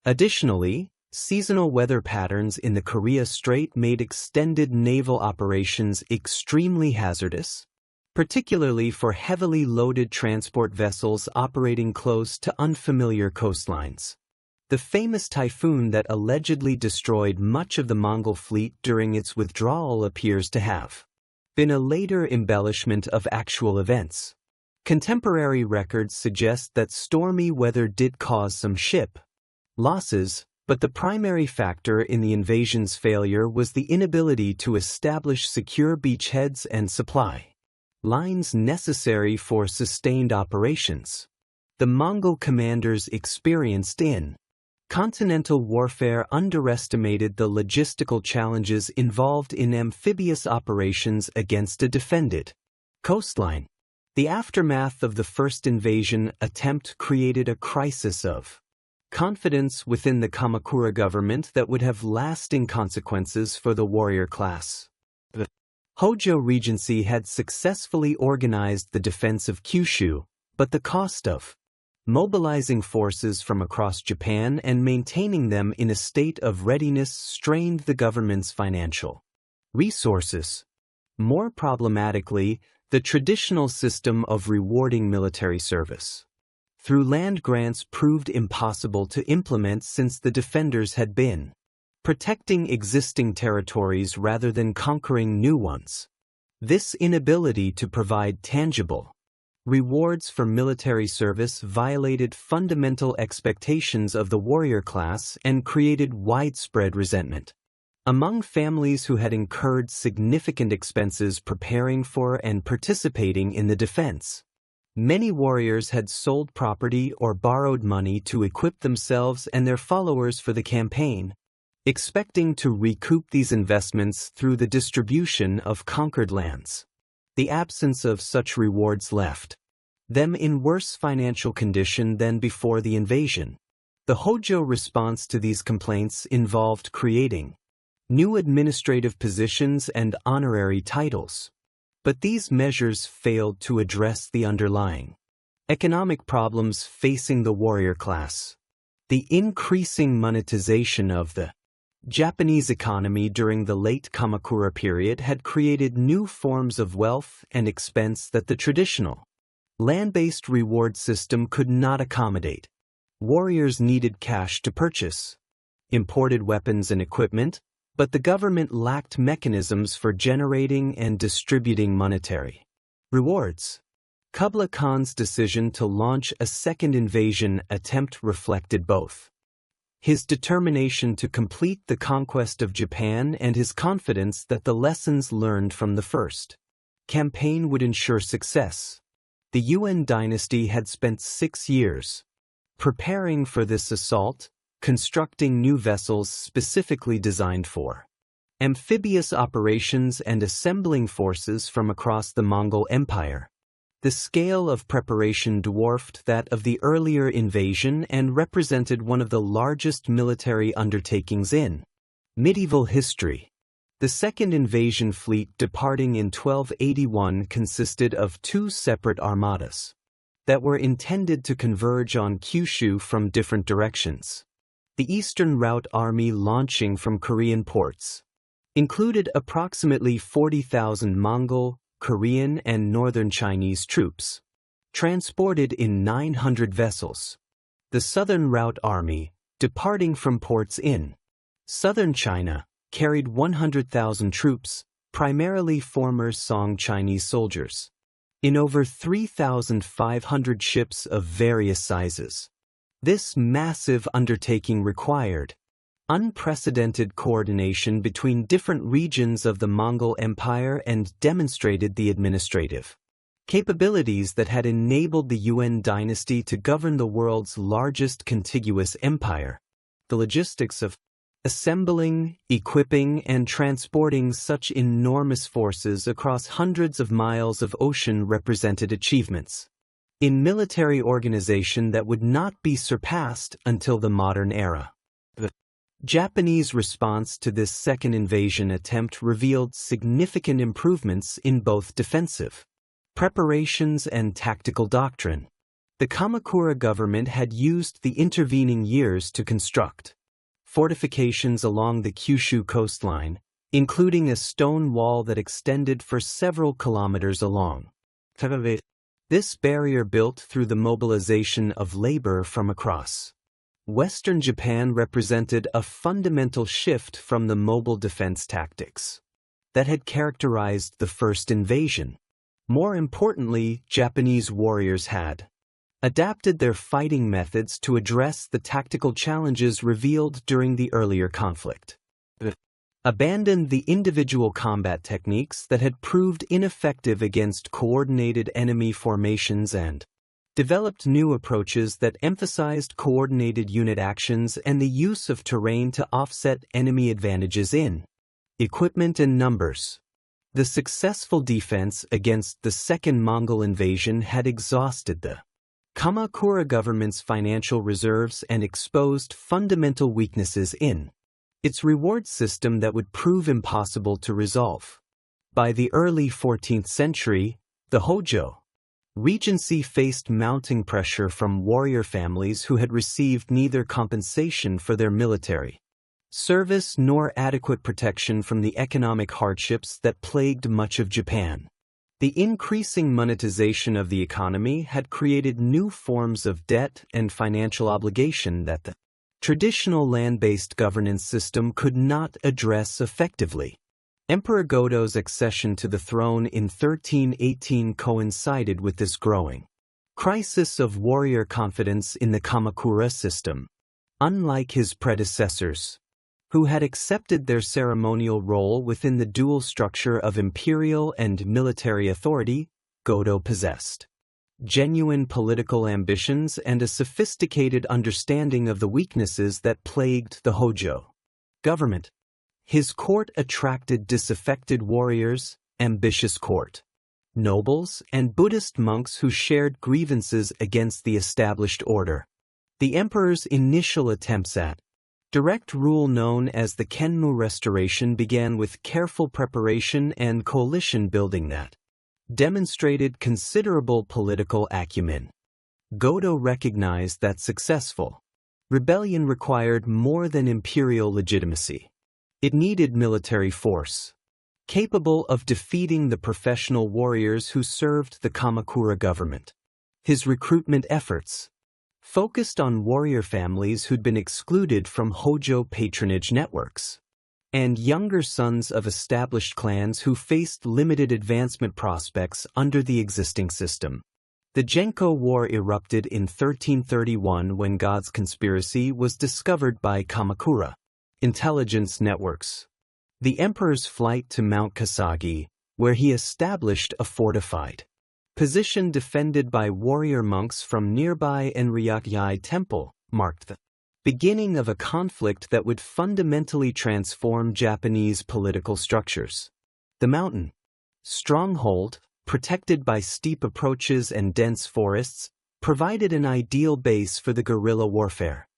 Additionally, seasonal weather patterns in the Korea Strait made extended naval operations extremely hazardous, particularly for heavily loaded transport vessels operating close to unfamiliar coastlines. The famous typhoon that allegedly destroyed much of the Mongol fleet during its withdrawal appears to have been a later embellishment of actual events. Contemporary records suggest that stormy weather did cause some ship losses, but the primary factor in the invasion's failure was the inability to establish secure beachheads and supply lines necessary for sustained operations. The Mongol commanders experienced in continental warfare underestimated the logistical challenges involved in amphibious operations against a defended coastline. The aftermath of the first invasion attempt created a crisis of confidence within the Kamakura government that would have lasting consequences for the warrior class. The Hojo Regency had successfully organized the defense of Kyushu, but the cost of mobilizing forces from across Japan and maintaining them in a state of readiness strained the government's financial resources. More problematically, the traditional system of rewarding military service through land grants proved impossible to implement since the defenders had been protecting existing territories rather than conquering new ones. This inability to provide tangible rewards for military service violated fundamental expectations of the warrior class and created widespread resentment among families who had incurred significant expenses preparing for and participating in the defense. Many warriors had sold property or borrowed money to equip themselves and their followers for the campaign, expecting to recoup these investments through the distribution of conquered lands. The absence of such rewards left them in worse financial condition than before the invasion. The Hojo response to these complaints involved creating new administrative positions and honorary titles. But these measures failed to address the underlying economic problems facing the warrior class. The increasing monetization of the Japanese economy during the late Kamakura period had created new forms of wealth and expense that the traditional, land-based reward system could not accommodate. Warriors needed cash to purchase imported weapons and equipment, but the government lacked mechanisms for generating and distributing monetary rewards. Kublai Khan's decision to launch a second invasion attempt reflected both his determination to complete the conquest of Japan and his confidence that the lessons learned from the first campaign would ensure success. The Yuan dynasty had spent 6 years preparing for this assault, constructing new vessels specifically designed for amphibious operations and assembling forces from across the Mongol Empire. The scale of preparation dwarfed that of the earlier invasion and represented one of the largest military undertakings in medieval history. The second invasion fleet departing in 1281 consisted of 2 separate armadas that were intended to converge on Kyushu from different directions. The Eastern Route Army launching from Korean ports included approximately 40,000 Mongol, Korean and Northern Chinese troops, transported in 900 vessels. The Southern Route Army, departing from ports in southern China, carried 100,000 troops, primarily former Song Chinese soldiers, in over 3,500 ships of various sizes. This massive undertaking required unprecedented coordination between different regions of the Mongol Empire and demonstrated the administrative capabilities that had enabled the Yuan dynasty to govern the world's largest contiguous empire. The logistics of assembling, equipping, and transporting such enormous forces across hundreds of miles of ocean represented achievements in military organization that would not be surpassed until the modern era. The Japanese response to this second invasion attempt revealed significant improvements in both defensive preparations and tactical doctrine. The Kamakura government had used the intervening years to construct fortifications along the Kyushu coastline, including a stone wall that extended for several kilometers along. This barrier built through the mobilization of labor from across Western Japan represented a fundamental shift from the mobile defense tactics that had characterized the first invasion. More importantly, Japanese warriors had adapted their fighting methods to address the tactical challenges revealed during the earlier conflict. Abandoned the individual combat techniques that had proved ineffective against coordinated enemy formations and developed new approaches that emphasized coordinated unit actions and the use of terrain to offset enemy advantages in equipment and numbers. The successful defense against the second Mongol invasion had exhausted the Kamakura government's financial reserves and exposed fundamental weaknesses in its reward system that would prove impossible to resolve. By the early 14th century, the Hojo Regency faced mounting pressure from warrior families who had received neither compensation for their military service nor adequate protection from the economic hardships that plagued much of Japan. The increasing monetization of the economy had created new forms of debt and financial obligation that the traditional land-based governance system could not address effectively. Emperor Goto's accession to the throne in 1318 coincided with this growing crisis of warrior confidence in the Kamakura system. Unlike his predecessors, who had accepted their ceremonial role within the dual structure of imperial and military authority, Goto possessed genuine political ambitions and a sophisticated understanding of the weaknesses that plagued the Hojo government. His court attracted disaffected warriors, ambitious court nobles, and Buddhist monks who shared grievances against the established order. The emperor's initial attempts at direct rule, known as the Kenmu Restoration, began with careful preparation and coalition building that demonstrated considerable political acumen. Goto recognized that successful rebellion required more than imperial legitimacy. It needed military force, capable of defeating the professional warriors who served the Kamakura government. His recruitment efforts focused on warrior families who'd been excluded from Hojo patronage networks, and younger sons of established clans who faced limited advancement prospects under the existing system. The Genko War erupted in 1331 when God's conspiracy was discovered by Kamakura intelligence networks. The emperor's flight to Mount Kasagi, where he established a fortified position defended by warrior monks from nearby Enryakyai Temple, marked the beginning of a conflict that would fundamentally transform Japanese political structures. The mountain stronghold, protected by steep approaches and dense forests, provided an ideal base for the guerrilla warfare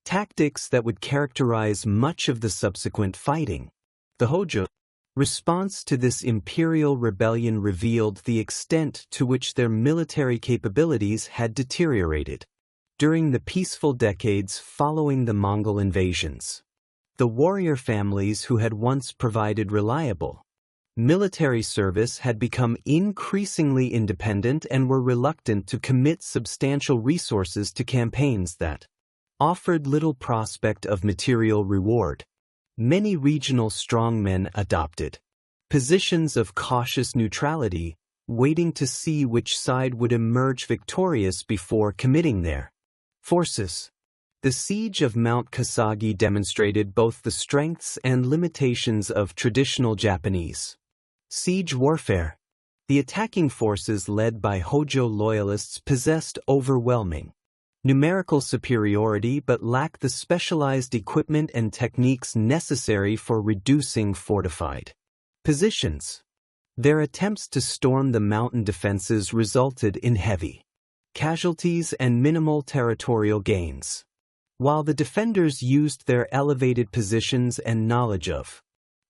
tactics that would characterize much of the subsequent fighting. The Hojo response to this imperial rebellion revealed the extent to which their military capabilities had deteriorated during the peaceful decades following the Mongol invasions. The warrior families who had once provided reliable military service had become increasingly independent and were reluctant to commit substantial resources to campaigns that offered little prospect of material reward. Many regional strongmen adopted positions of cautious neutrality, waiting to see which side would emerge victorious before committing their forces. The siege of Mount Kasagi demonstrated both the strengths and limitations of traditional Japanese siege warfare. The attacking forces led by Hojo loyalists possessed overwhelming numerical superiority but lacked the specialized equipment and techniques necessary for reducing fortified positions. Their attempts to storm the mountain defenses resulted in heavy casualties and minimal territorial gains. While the defenders used their elevated positions and knowledge of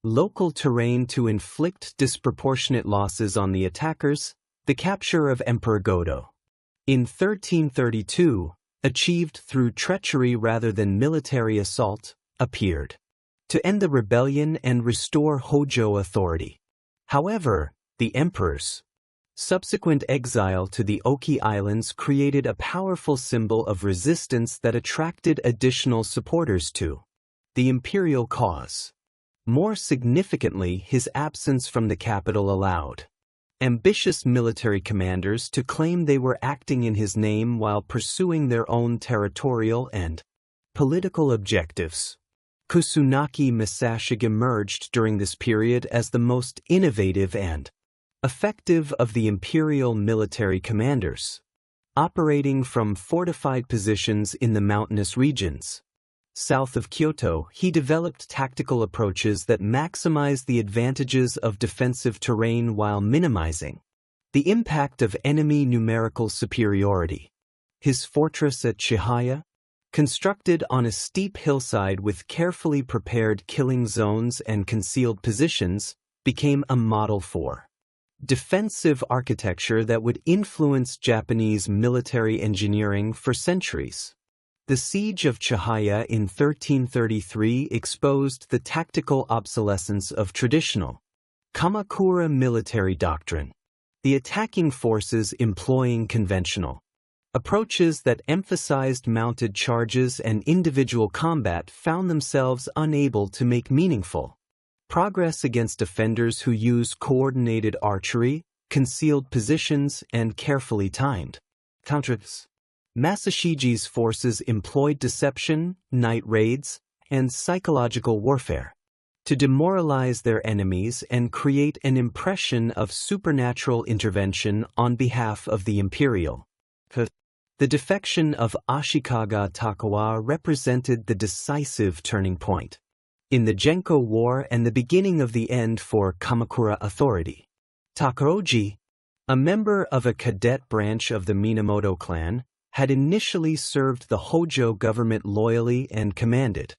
local terrain to inflict disproportionate losses on the attackers, the capture of Emperor Godo in 1332, achieved through treachery rather than military assault, appeared to end the rebellion and restore Hojo authority. However, the emperor's subsequent exile to the Oki Islands created a powerful symbol of resistance that attracted additional supporters to the imperial cause. More significantly, his absence from the capital allowed ambitious military commanders to claim they were acting in his name while pursuing their own territorial and political objectives. Kusunagi Misashig emerged during this period as the most innovative and effective of the imperial military commanders, operating from fortified positions in the mountainous regions south of Kyoto. He developed tactical approaches that maximized the advantages of defensive terrain while minimizing the impact of enemy numerical superiority. His fortress at Chihaya, constructed on a steep hillside with carefully prepared killing zones and concealed positions, became a model for defensive architecture that would influence Japanese military engineering for centuries. The siege of Chihaya in 1333 exposed the tactical obsolescence of traditional Kamakura military doctrine, the attacking forces employing conventional approaches that emphasized mounted charges and individual combat found themselves unable to make meaningful progress against defenders who use coordinated archery, concealed positions, and carefully timed counters. Masashige's forces employed deception, night raids, and psychological warfare to demoralize their enemies and create an impression of supernatural intervention on behalf of the imperial. The defection of Ashikaga Tokugawa represented the decisive turning point in the Genko War and the beginning of the end for Kamakura authority. Takaoji, a member of a cadet branch of the Minamoto clan, had initially served the Hojo government loyally and commanded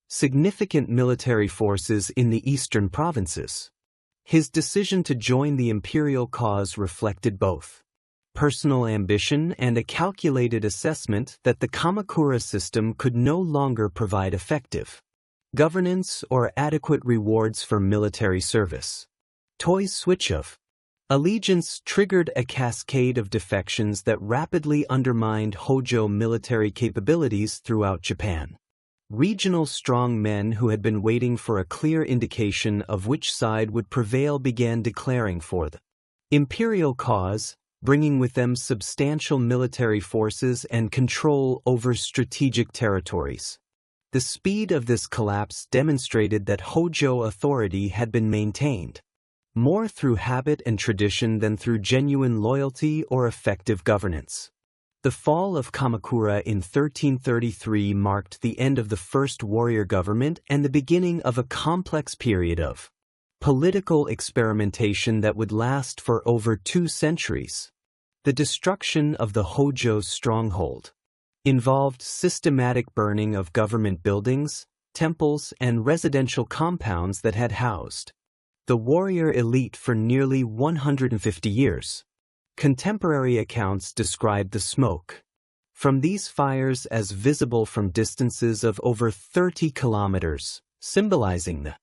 significant military forces in the eastern provinces. His decision to join the imperial cause reflected both personal ambition and a calculated assessment that the Kamakura system could no longer provide effective governance or adequate rewards for military service. Toi's switch of allegiance triggered a cascade of defections that rapidly undermined Hojo military capabilities throughout Japan. Regional strong men who had been waiting for a clear indication of which side would prevail began declaring for the imperial cause, bringing with them substantial military forces and control over strategic territories. The speed of this collapse demonstrated that Hojo authority had been maintained more through habit and tradition than through genuine loyalty or effective governance. The fall of Kamakura in 1333 marked the end of the first warrior government and the beginning of a complex period of political experimentation that would last for over 2 centuries. The destruction of the Hojo stronghold involved systematic burning of government buildings, temples, and residential compounds that had housed the warrior elite for nearly 150 years. Contemporary accounts describe the smoke from these fires as visible from distances of over 30 kilometers, symbolizing the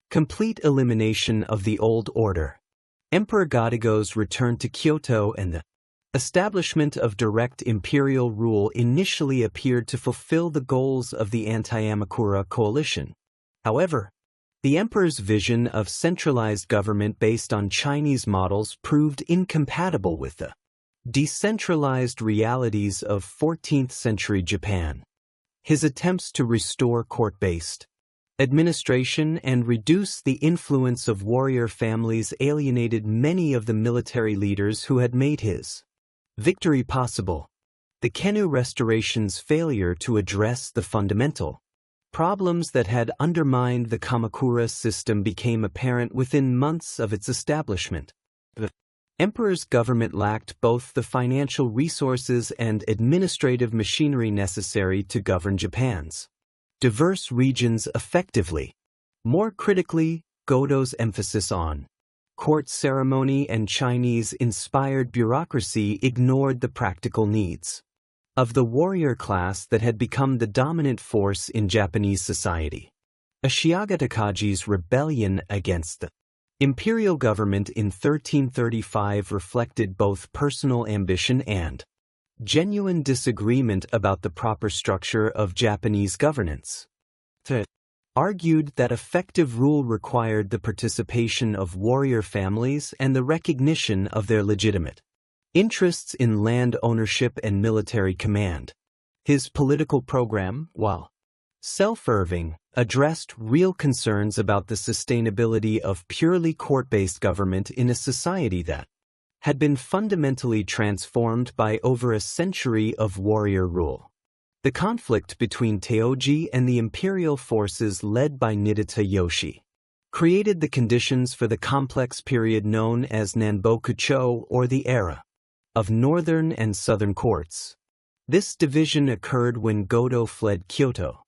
complete elimination of the old order. Emperor Go-Daigo's return to Kyoto and the establishment of direct imperial rule initially appeared to fulfill the goals of the anti-Amakura coalition. However, the emperor's vision of centralized government based on Chinese models proved incompatible with the decentralized realities of 14th-century Japan. His attempts to restore court-based administration and reduce the influence of warrior families alienated many of the military leaders who had made his victory possible. The Kennu Restoration's failure to address the fundamental problems that had undermined the Kamakura system became apparent within months of its establishment. The emperor's government lacked both the financial resources and administrative machinery necessary to govern Japan's diverse regions effectively. More critically, Godo's emphasis on court ceremony and Chinese-inspired bureaucracy ignored the practical needs of the warrior class that had become the dominant force in Japanese society. Ashiagatakaji's rebellion against the imperial government in 1335 reflected both personal ambition and genuine disagreement about the proper structure of Japanese governance. He argued that effective rule required the participation of warrior families and the recognition of their legitimate interests in land ownership and military command. His political program, while self-serving, addressed real concerns about the sustainability of purely court-based government in a society that had been fundamentally transformed by over a century of warrior rule. The conflict between Teoji and the imperial forces led by Nitta Yoshi created the conditions for the complex period known as Nanbokucho, or the era of northern and southern courts. This division occurred when Godo fled Kyoto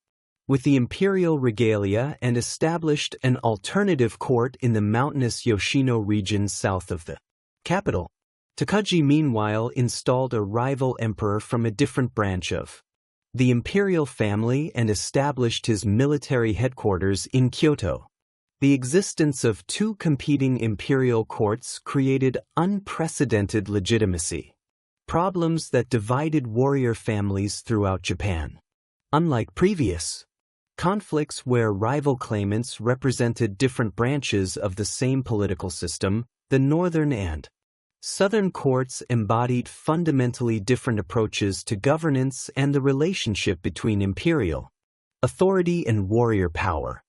with the imperial regalia and established an alternative court in the mountainous Yoshino region south of the capital. Tokugawa meanwhile installed a rival emperor from a different branch of the imperial family and established his military headquarters in Kyoto. The existence of 2 competing imperial courts created unprecedented legitimacy problems that divided warrior families throughout Japan. Unlike previous conflicts where rival claimants represented different branches of the same political system, the northern and southern courts embodied fundamentally different approaches to governance and the relationship between imperial authority and warrior power.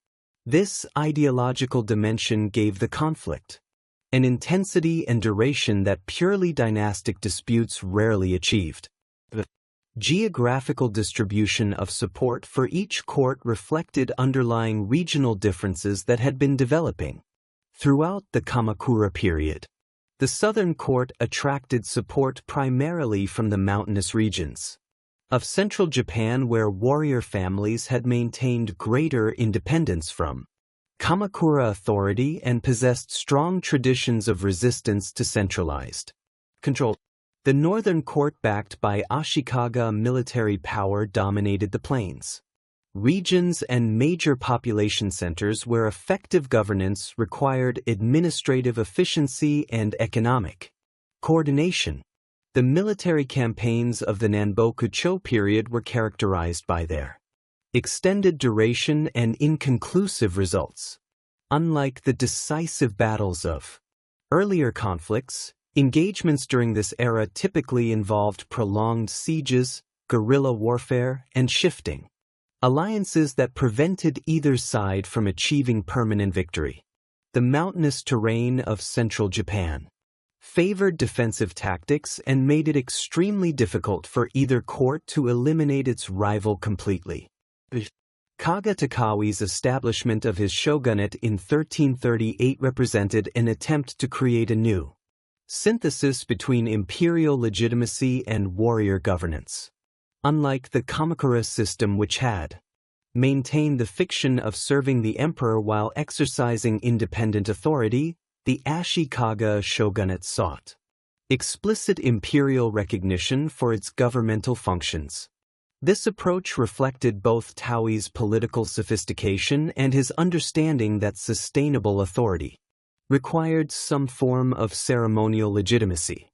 This ideological dimension gave the conflict an intensity and duration that purely dynastic disputes rarely achieved. The geographical distribution of support for each court reflected underlying regional differences that had been developing throughout the Kamakura period. The southern court attracted support primarily from the mountainous regions of central Japan, where warrior families had maintained greater independence from Kamakura authority and possessed strong traditions of resistance to centralized control. The northern court, backed by Ashikaga military power, dominated the plains regions and major population centers where effective governance required administrative efficiency and economic coordination. The military campaigns of the Nanboku-cho period were characterized by their extended duration and inconclusive results. Unlike the decisive battles of earlier conflicts, engagements during this era typically involved prolonged sieges, guerrilla warfare, and shifting alliances that prevented either side from achieving permanent victory. The mountainous terrain of central Japan favored defensive tactics and made it extremely difficult for either court to eliminate its rival completely. Kaga Takawi's establishment of his shogunate in 1338 represented an attempt to create a new synthesis between imperial legitimacy and warrior governance. Unlike the Kamakura system, which had maintained the fiction of serving the emperor while exercising independent authority, the Ashikaga shogunate sought explicit imperial recognition for its governmental functions. This approach reflected both Taui's political sophistication and his understanding that sustainable authority required some form of ceremonial legitimacy.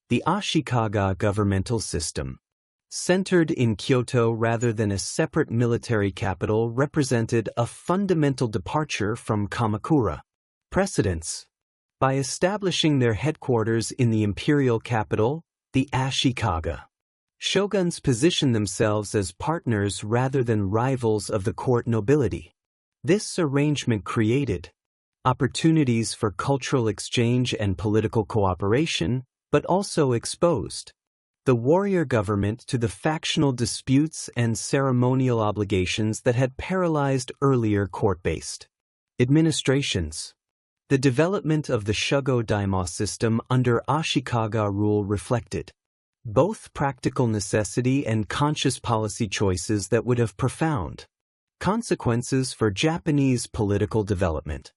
The Ashikaga governmental system, centered in Kyoto rather than a separate military capital, represented a fundamental departure from Kamakura precedents. By establishing their headquarters in the imperial capital, the Ashikaga shoguns positioned themselves as partners rather than rivals of the court nobility. This arrangement created opportunities for cultural exchange and political cooperation, but also exposed the warrior government to the factional disputes and ceremonial obligations that had paralyzed earlier court-based administrations. The development of the Shogo-daimyo system under Ashikaga rule reflected both practical necessity and conscious policy choices that would have profound consequences for Japanese political development.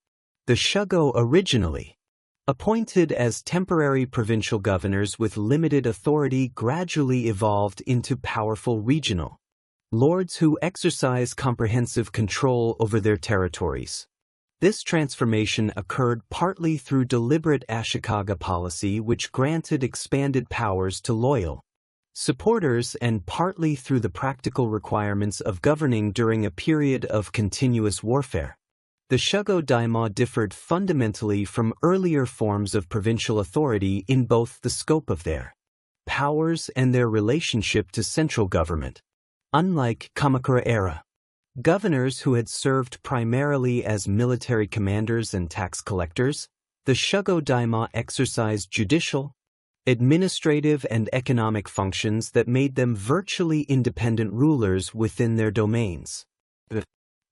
The shogo, originally appointed as temporary provincial governors with limited authority, gradually evolved into powerful regional lords who exercise comprehensive control over their territories. This transformation occurred partly through deliberate Ashikaga policy, which granted expanded powers to loyal supporters, and partly through the practical requirements of governing during a period of continuous warfare. The Shogo-daimyo differed fundamentally from earlier forms of provincial authority in both the scope of their powers and their relationship to central government. Unlike Kamakura-era governors who had served primarily as military commanders and tax collectors, the Shogo-daimyo exercised judicial, administrative, and economic functions that made them virtually independent rulers within their domains. They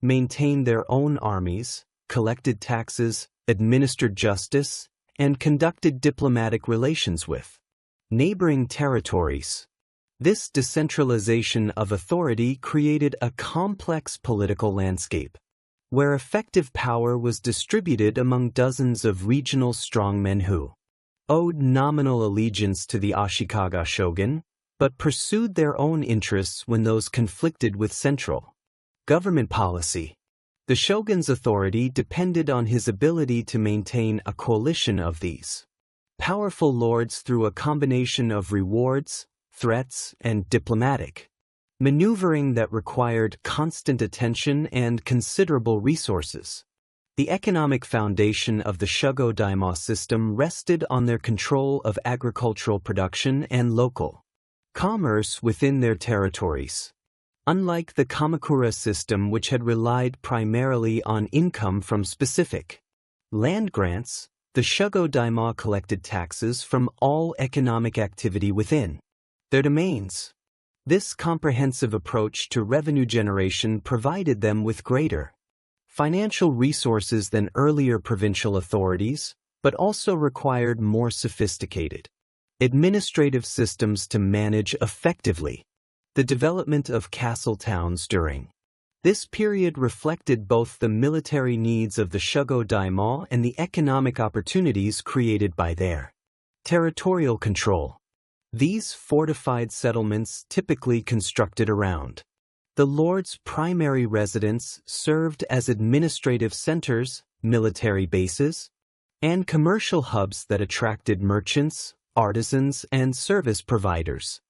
maintained their own armies, collected taxes, administered justice, and conducted diplomatic relations with neighboring territories. This decentralization of authority created a complex political landscape, where effective power was distributed among dozens of regional strongmen who owed nominal allegiance to the Ashikaga shogun, but pursued their own interests when those conflicted with central government policy. The shogun's authority depended on his ability to maintain a coalition of these powerful lords through a combination of rewards, threats, and diplomatic maneuvering that required constant attention and considerable resources. The economic foundation of the Shogo-daimyo system rested on their control of agricultural production and local commerce within their territories. Unlike the Kamakura system, which had relied primarily on income from specific land grants, the Shogo-daimyo collected taxes from all economic activity within their domains. This comprehensive approach to revenue generation provided them with greater financial resources than earlier provincial authorities, but also required more sophisticated administrative systems to manage effectively. The development of castle towns during this period reflected both the military needs of the Shogo-daimyo and the economic opportunities created by their territorial control. These fortified settlements, typically constructed around The lord's primary residence served as administrative centers, military bases, and commercial hubs that attracted merchants, artisans, and service providers.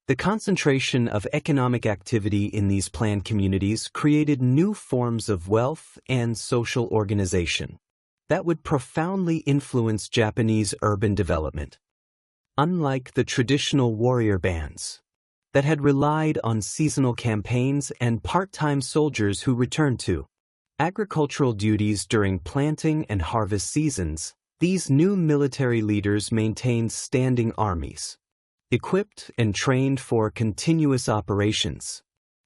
The concentration of economic activity in these planned communities created new forms of wealth and social organization that would profoundly influence Japanese urban development. Unlike the traditional warrior bands that had relied on seasonal campaigns and part-time soldiers who returned to agricultural duties during planting and harvest seasons, these new military leaders maintained standing armies, equipped and trained for continuous operations.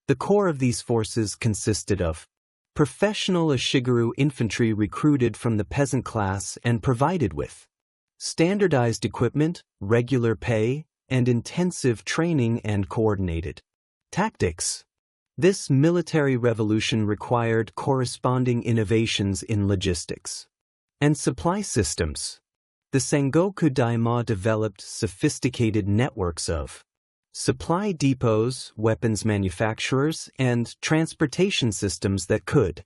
The core of these forces consisted of professional Ashigaru infantry recruited from the peasant class and provided with standardized equipment, regular pay, and intensive training and coordinated tactics. This military revolution required corresponding innovations in logistics and supply systems. The Sengoku Daima developed sophisticated networks of supply depots, weapons manufacturers, and transportation systems that could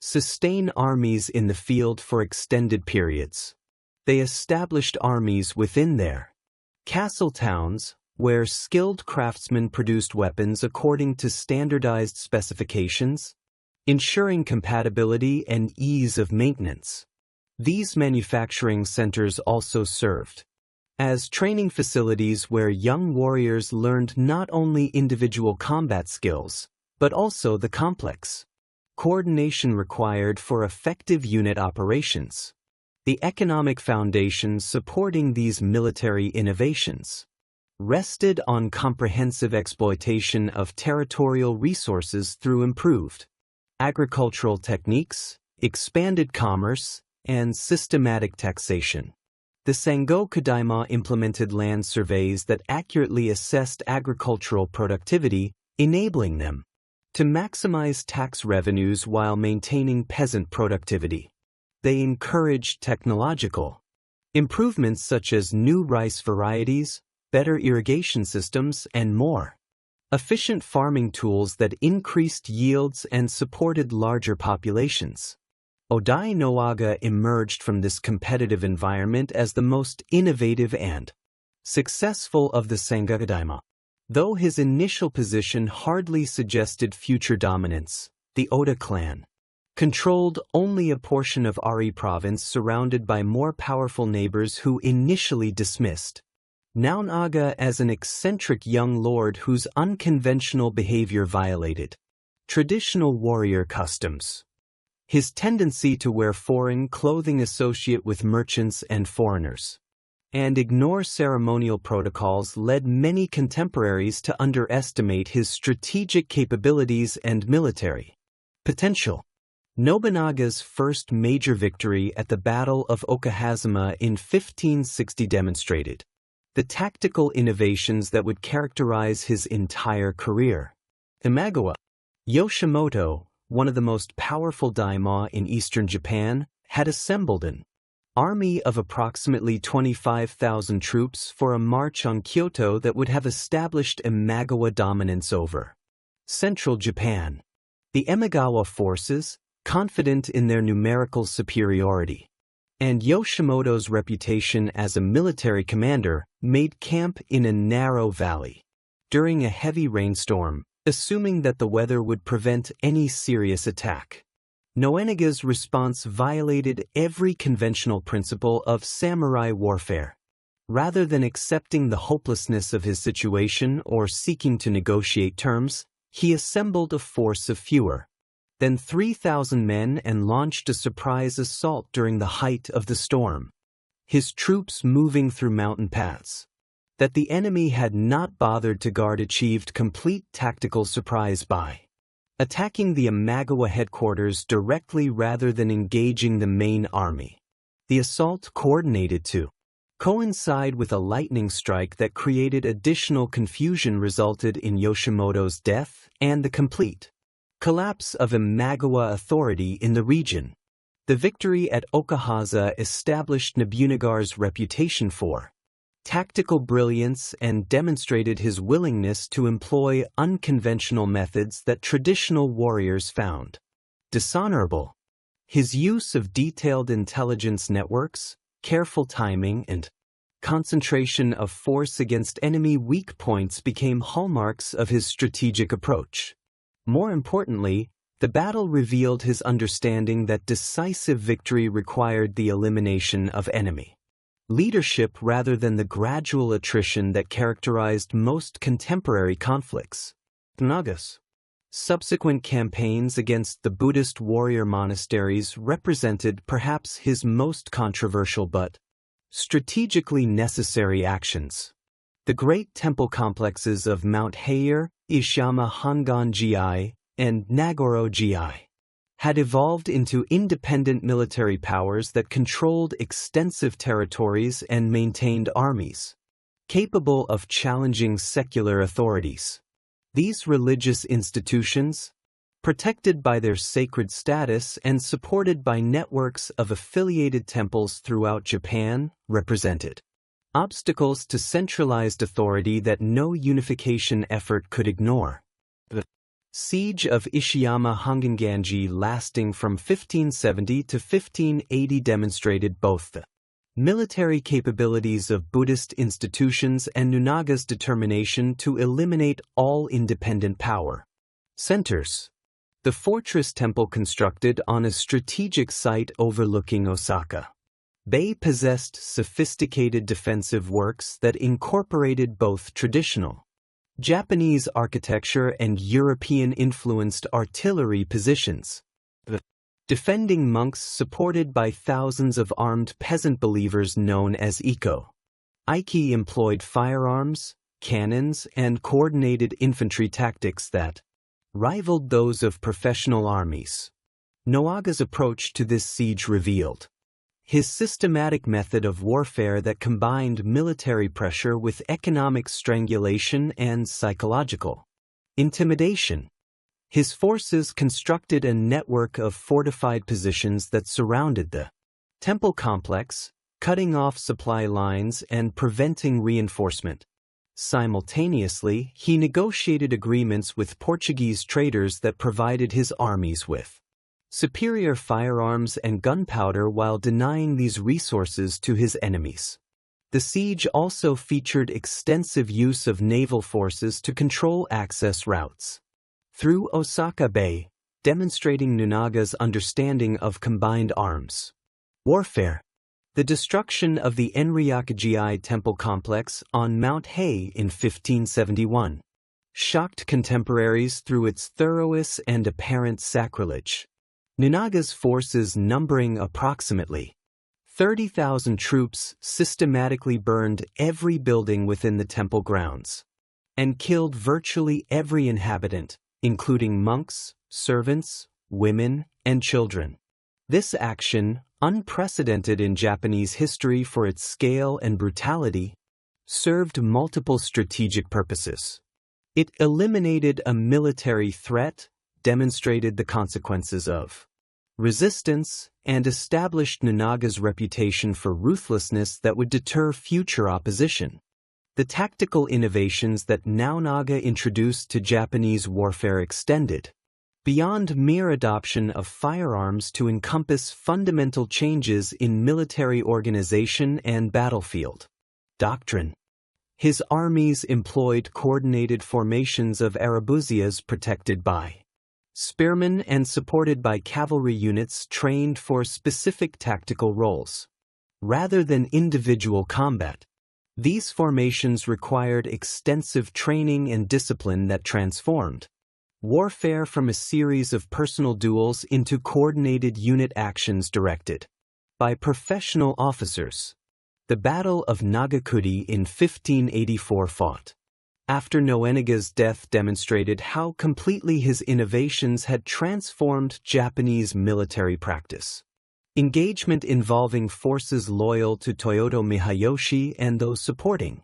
sustain armies in the field for extended periods. They established armies within their castle towns, where skilled craftsmen produced weapons according to standardized specifications, ensuring compatibility and ease of maintenance. These manufacturing centers also served as training facilities where young warriors learned not only individual combat skills, but also the complex coordination required for effective unit operations. The economic foundations supporting these military innovations rested on comprehensive exploitation of territorial resources through improved agricultural techniques, expanded commerce, and systematic taxation. The Sengoku Daima implemented land surveys that accurately assessed agricultural productivity, enabling them to maximize tax revenues while maintaining peasant productivity. They encouraged technological improvements such as new rice varieties, better irrigation systems, and more efficient farming tools that increased yields and supported larger populations. Odai Noaga emerged from this competitive environment as the most innovative and successful of the Sengoku Daima. Though his initial position hardly suggested future dominance, the Oda clan controlled only a portion of Ari province surrounded by more powerful neighbors who initially dismissed Nobunaga as an eccentric young lord whose unconventional behavior violated traditional warrior customs. His tendency to wear foreign clothing associate with merchants and foreigners, and ignore ceremonial protocols led many contemporaries to underestimate his strategic capabilities and military potential. Nobunaga's first major victory at the Battle of Okahazama in 1560 demonstrated the tactical innovations that would characterize his entire career. Imagawa Yoshimoto, one of the most powerful daimyo in eastern Japan, had assembled an army of approximately 25,000 troops for a march on Kyoto that would have established Imagawa dominance over central Japan. The Imagawa forces, confident in their numerical superiority, and Yoshimoto's reputation as a military commander, made camp in a narrow valley during a heavy rainstorm, assuming that the weather would prevent any serious attack. Nobuenaga's response violated every conventional principle of samurai warfare. Rather than accepting the hopelessness of his situation or seeking to negotiate terms, he assembled a force of fewer than 3,000 men and launched a surprise assault during the height of the storm. His troops moving through mountain paths that the enemy had not bothered to guard achieved complete tactical surprise by attacking the Imagawa headquarters directly rather than engaging the main army. The assault coordinated to coincide with a lightning strike that created additional confusion resulted in Yoshimoto's death and the complete collapse of Imagawa authority in the region. The victory at Okahaza established Nobunaga's reputation for tactical brilliance, and demonstrated his willingness to employ unconventional methods that traditional warriors found dishonorable. His use of detailed intelligence networks, careful timing, and concentration of force against enemy weak points became hallmarks of his strategic approach. More importantly, the battle revealed his understanding that decisive victory required the elimination of enemy leadership rather than the gradual attrition that characterized most contemporary conflicts. Naga's subsequent campaigns against the Buddhist warrior monasteries represented perhaps his most controversial but strategically necessary actions. The great temple complexes of Mount Heian, Ishiyama Hongan-ji, and Nagoro-ji had evolved into independent military powers that controlled extensive territories and maintained armies capable of challenging secular authorities. These religious institutions, protected by their sacred status and supported by networks of affiliated temples throughout Japan, represented obstacles to centralized authority that no unification effort could ignore. The Siege of Ishiyama Hongan-ji, lasting from 1570 to 1580, demonstrated both the military capabilities of Buddhist institutions and Nonaga's determination to eliminate all independent power centers. The fortress temple, constructed on a strategic site overlooking Osaka Bay, possessed sophisticated defensive works that incorporated both traditional Japanese architecture and European-influenced artillery positions. The defending monks, supported by thousands of armed peasant believers known as Aiki, employed firearms, cannons, and coordinated infantry tactics that rivaled those of professional armies. Nonaga's approach to this siege revealed his systematic method of warfare that combined military pressure with economic strangulation and psychological intimidation. His forces constructed a network of fortified positions that surrounded the temple complex, cutting off supply lines and preventing reinforcement. Simultaneously, he negotiated agreements with Portuguese traders that provided his armies with superior firearms and gunpowder while denying these resources to his enemies. The siege also featured extensive use of naval forces to control access routes through Osaka Bay, demonstrating Nonaga's understanding of combined arms warfare. The destruction of the Enryakuji temple complex on Mount Heian in 1571 shocked contemporaries through its thoroughness and apparent sacrilege. Nonaga's forces, numbering approximately 30,000 troops, systematically burned every building within the temple grounds and killed virtually every inhabitant, including monks, servants, women, and children. This action, unprecedented in Japanese history for its scale and brutality, served multiple strategic purposes. It eliminated a military threat, demonstrated the consequences of resistance, and established Nonaga's reputation for ruthlessness that would deter future opposition. The tactical innovations that Nobunaga introduced to Japanese warfare extended beyond mere adoption of firearms to encompass fundamental changes in military organization and battlefield doctrine. His armies employed coordinated formations of arabuzias protected by spearmen and supported by cavalry units trained for specific tactical roles. Rather than individual combat, these formations required extensive training and discipline that transformed warfare from a series of personal duels into coordinated unit actions directed by professional officers. The Battle of Nagakuri in 1584, fought after Nobuenaga's death, demonstrated how completely his innovations had transformed Japanese military practice. Engagement involving forces loyal to Toyotomi Hideyoshi and those supporting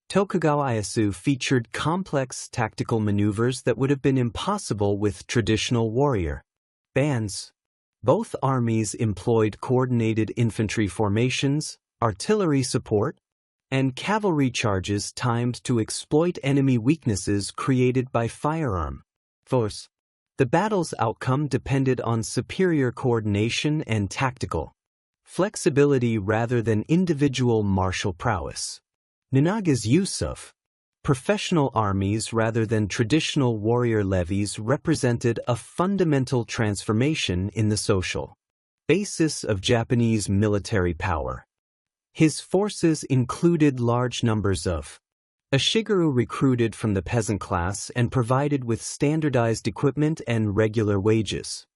Tokugawa Ieyasu featured complex tactical maneuvers that would have been impossible with traditional warrior bands. Both armies employed coordinated infantry formations, artillery support, and cavalry charges timed to exploit enemy weaknesses created by firearm force. The battle's outcome depended on superior coordination and tactical flexibility rather than individual martial prowess. Ninaga's use of professional armies rather than traditional warrior levies represented a fundamental transformation in the social basis of Japanese military power. His forces included large numbers of Ashigaru recruited from the peasant class and provided with standardized equipment and regular wages.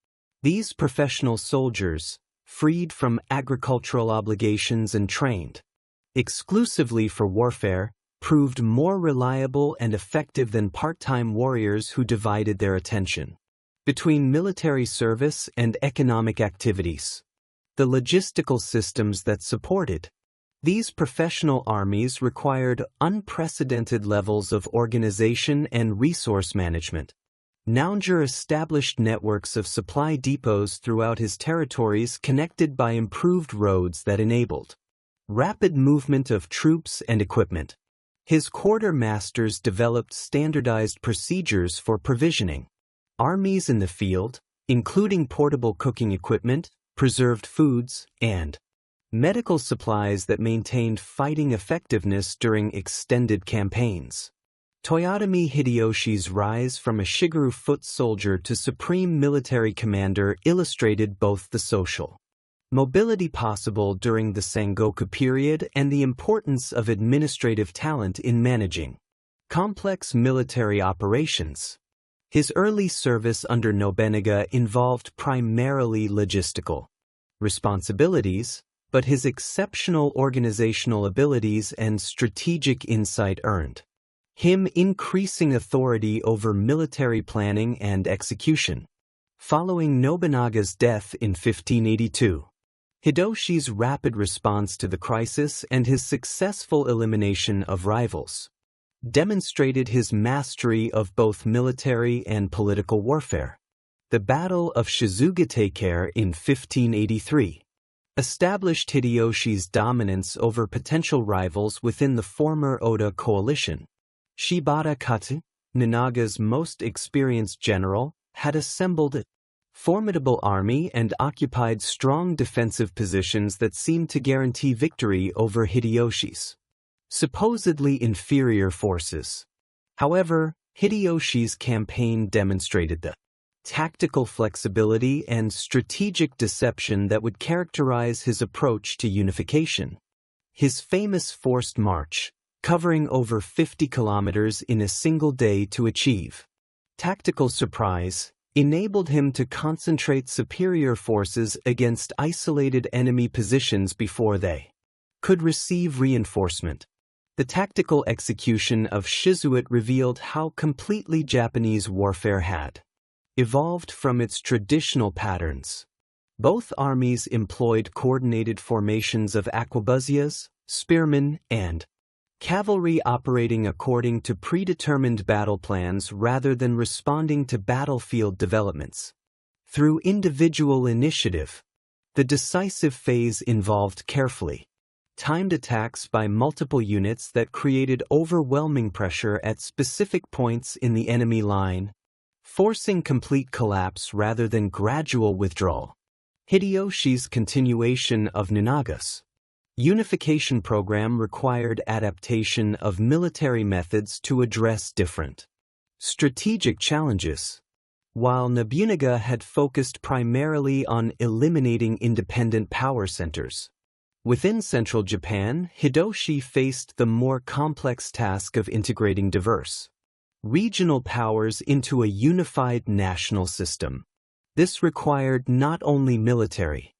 These professional soldiers, freed from agricultural obligations and trained exclusively for warfare, proved more reliable and effective than part-time warriors who divided their attention between military service and economic activities. The logistical systems that supported these professional armies required unprecedented levels of organization and resource management. Naonger established networks of supply depots throughout his territories connected by improved roads that enabled rapid movement of troops and equipment. His quartermasters developed standardized procedures for provisioning armies in the field, including portable cooking equipment, preserved foods, and medical supplies that maintained fighting effectiveness during extended campaigns. Toyotomi Hideyoshi's rise from a Shigeru foot soldier to supreme military commander illustrated both the social mobility possible during the Sengoku period and the importance of administrative talent in managing complex military operations. His early service under Nobunaga involved primarily logistical responsibilities, but his exceptional organizational abilities and strategic insight earned him increasing authority over military planning and execution. Following Nobunaga's death in 1582, Hideyoshi's rapid response to the crisis and his successful elimination of rivals demonstrated his mastery of both military and political warfare. The Battle of Shizugatekare in 1583 established Hideyoshi's dominance over potential rivals within the former Oda coalition. Shibata Katsu, Ninaga's most experienced general, had assembled a formidable army and occupied strong defensive positions that seemed to guarantee victory over Hideyoshi's supposedly inferior forces. However, Hideyoshi's campaign demonstrated the tactical flexibility and strategic deception that would characterize his approach to unification. His famous forced march, covering over 50 kilometers in a single day to achieve tactical surprise, enabled him to concentrate superior forces against isolated enemy positions before they could receive reinforcement. The tactical execution of Shizuit revealed how completely Japanese warfare had evolved from its traditional patterns. Both armies employed coordinated formations of arquebusiers, spearmen, and cavalry operating according to predetermined battle plans rather than responding to battlefield developments. Through individual initiative, the decisive phase involved carefully timed attacks by multiple units that created overwhelming pressure at specific points in the enemy line, forcing complete collapse rather than gradual withdrawal. Hideyoshi's continuation of Ninaga's unification program required adaptation of military methods to address different strategic challenges. While Nobunaga had focused primarily on eliminating independent power centers within central Japan, Hideyoshi faced the more complex task of integrating diverse regional powers into a unified national system. This required not only military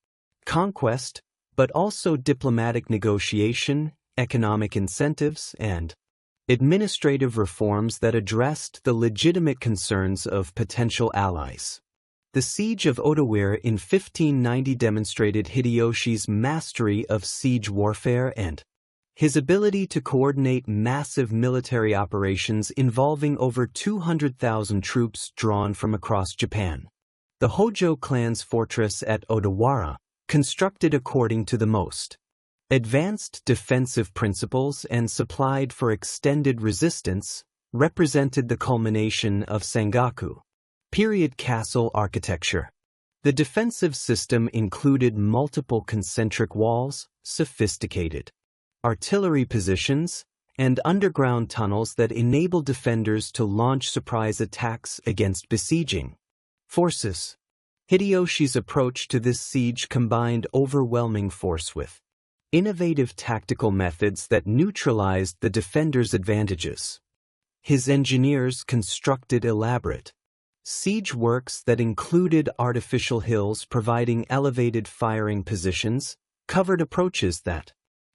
conquest, but also diplomatic negotiation, economic incentives, and administrative reforms that addressed the legitimate concerns of potential allies. The Siege of Ottaware in 1590 demonstrated Hideyoshi's mastery of siege warfare and his ability to coordinate massive military operations involving over 200,000 troops drawn from across Japan. The Hojo clan's fortress at Odawara, constructed according to the most Advanced defensive principles and supplied for extended resistance represented the culmination of Sengoku period castle architecture. The defensive system included multiple concentric walls, sophisticated artillery positions, and underground tunnels that enable defenders to launch surprise attacks against besieging forces. Hideyoshi's approach to this siege combined overwhelming force with innovative tactical methods that neutralized the defenders' advantages. His engineers constructed elaborate siege works that included artificial hills providing elevated firing positions, covered approaches that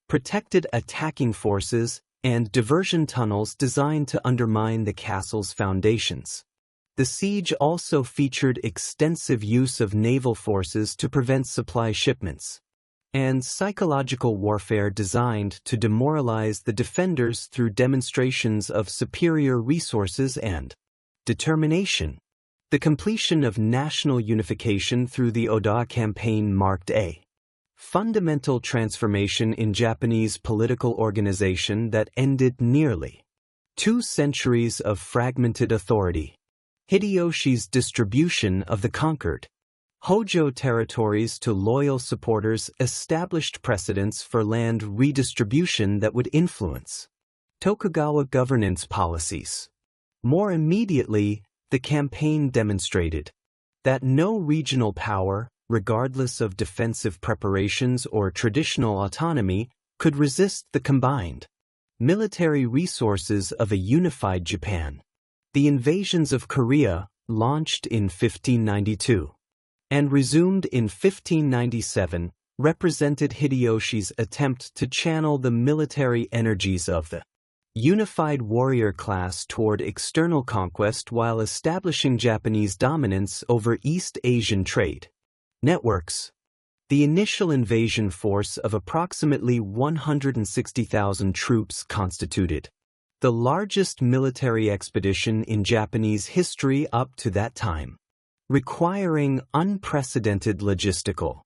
protected attacking forces, and diversion tunnels designed to undermine the castle's foundations. The siege also featured extensive use of naval forces to prevent supply shipments, and psychological warfare designed to demoralize the defenders through demonstrations of superior resources and determination. The completion of national unification through the Oda campaign marked a fundamental transformation in Japanese political organization that ended nearly 2 centuries of fragmented authority. Hideyoshi's distribution of the conquered Hojo territories to loyal supporters established precedents for land redistribution that would influence Tokugawa governance policies. More immediately, the campaign demonstrated that no regional power, regardless of defensive preparations or traditional autonomy, could resist the combined military resources of a unified Japan. The invasions of Korea, launched in 1592 and resumed in 1597, represented Hideyoshi's attempt to channel the military energies of the unified warrior class toward external conquest while establishing Japanese dominance over East Asian trade networks. The initial invasion force of approximately 160,000 troops constituted the largest military expedition in Japanese history up to that time, requiring unprecedented logistical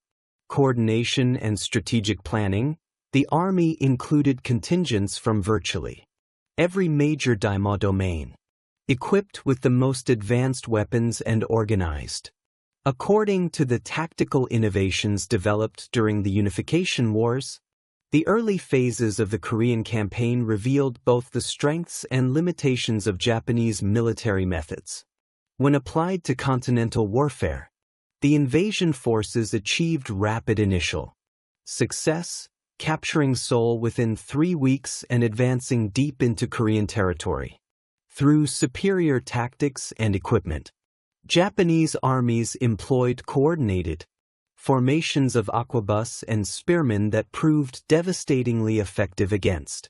coordination and strategic planning. The army included contingents from virtually every major daimyo domain, equipped with the most advanced weapons and organized according to the tactical innovations developed during the Unification Wars. The early phases of the Korean campaign revealed both the strengths and limitations of Japanese military methods. When applied to continental warfare, the invasion forces achieved rapid initial success, capturing Seoul within 3 weeks and advancing deep into Korean territory. Through superior tactics and equipment, Japanese armies employed coordinated formations of arquebus and spearmen that proved devastatingly effective against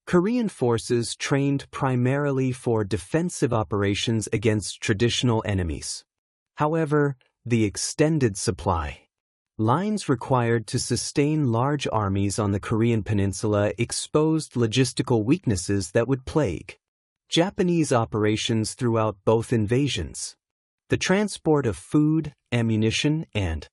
Korean forces trained primarily for defensive operations against traditional enemies. However, the extended supply lines required to sustain large armies on the Korean peninsula exposed logistical weaknesses that would plague Japanese operations throughout both invasions. The transport of food, ammunition, and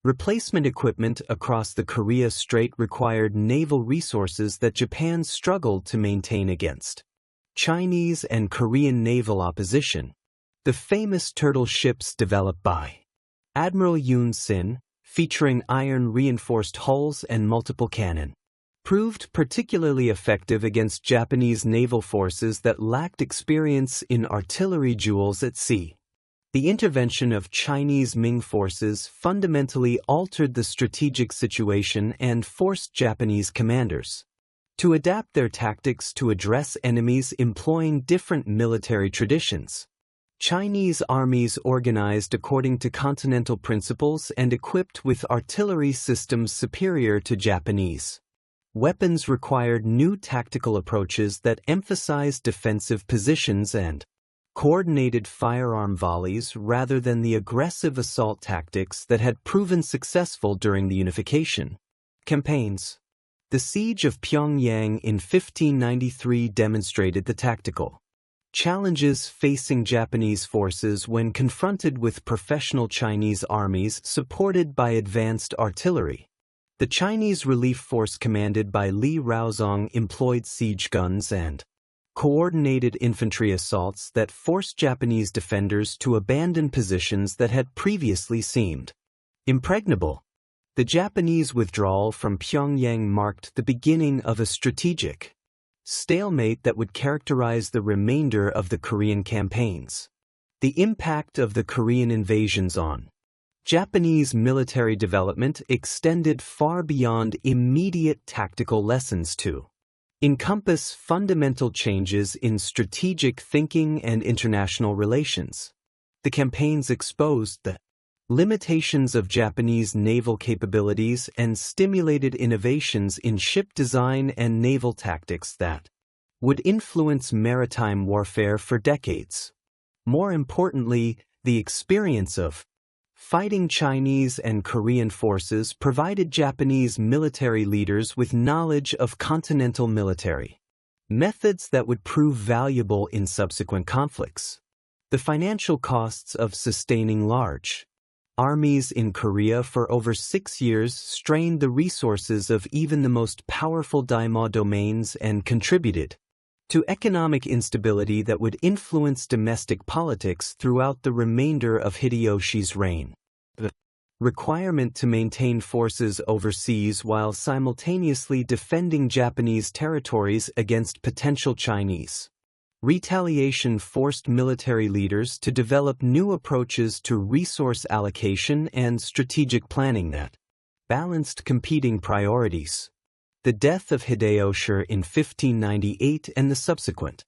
replacement equipment across the Korea Strait required naval resources that Japan struggled to maintain against Chinese and Korean naval opposition. The famous turtle ships developed by Admiral Yoon Sin, featuring iron-reinforced hulls and multiple cannon, proved particularly effective against Japanese naval forces that lacked experience in artillery duels at sea. The intervention of Chinese Ming forces fundamentally altered the strategic situation and forced Japanese commanders to adapt their tactics to address enemies employing different military traditions. Chinese armies organized according to continental principles and equipped with artillery systems superior to Japanese. Weapons required new tactical approaches that emphasized defensive positions and coordinated firearm volleys rather than the aggressive assault tactics that had proven successful during the unification campaigns. The siege of Pyongyang in 1593 demonstrated the tactical challenges facing Japanese forces when confronted with professional Chinese armies supported by advanced artillery. The Chinese relief force commanded by Li Raozong employed siege guns and coordinated infantry assaults that forced Japanese defenders to abandon positions that had previously seemed impregnable. The Japanese withdrawal from Pyongyang marked the beginning of a strategic stalemate that would characterize the remainder of the Korean campaigns. The impact of the Korean invasions on Japanese military development extended far beyond immediate tactical lessons to encompass fundamental changes in strategic thinking and international relations. The campaigns exposed the limitations of Japanese naval capabilities and stimulated innovations in ship design and naval tactics that would influence maritime warfare for decades. More importantly, the experience of fighting Chinese and Korean forces provided Japanese military leaders with knowledge of continental military methods that would prove valuable in subsequent conflicts. The financial costs of sustaining large armies in Korea for over 6 years strained the resources of even the most powerful daimyo domains and contributed to economic instability that would influence domestic politics throughout the remainder of Hideyoshi's reign. The requirement to maintain forces overseas while simultaneously defending Japanese territories against potential Chinese retaliation forced military leaders to develop new approaches to resource allocation and strategic planning that balanced competing priorities. The death of Hideyoshi in 1598 and the subsequent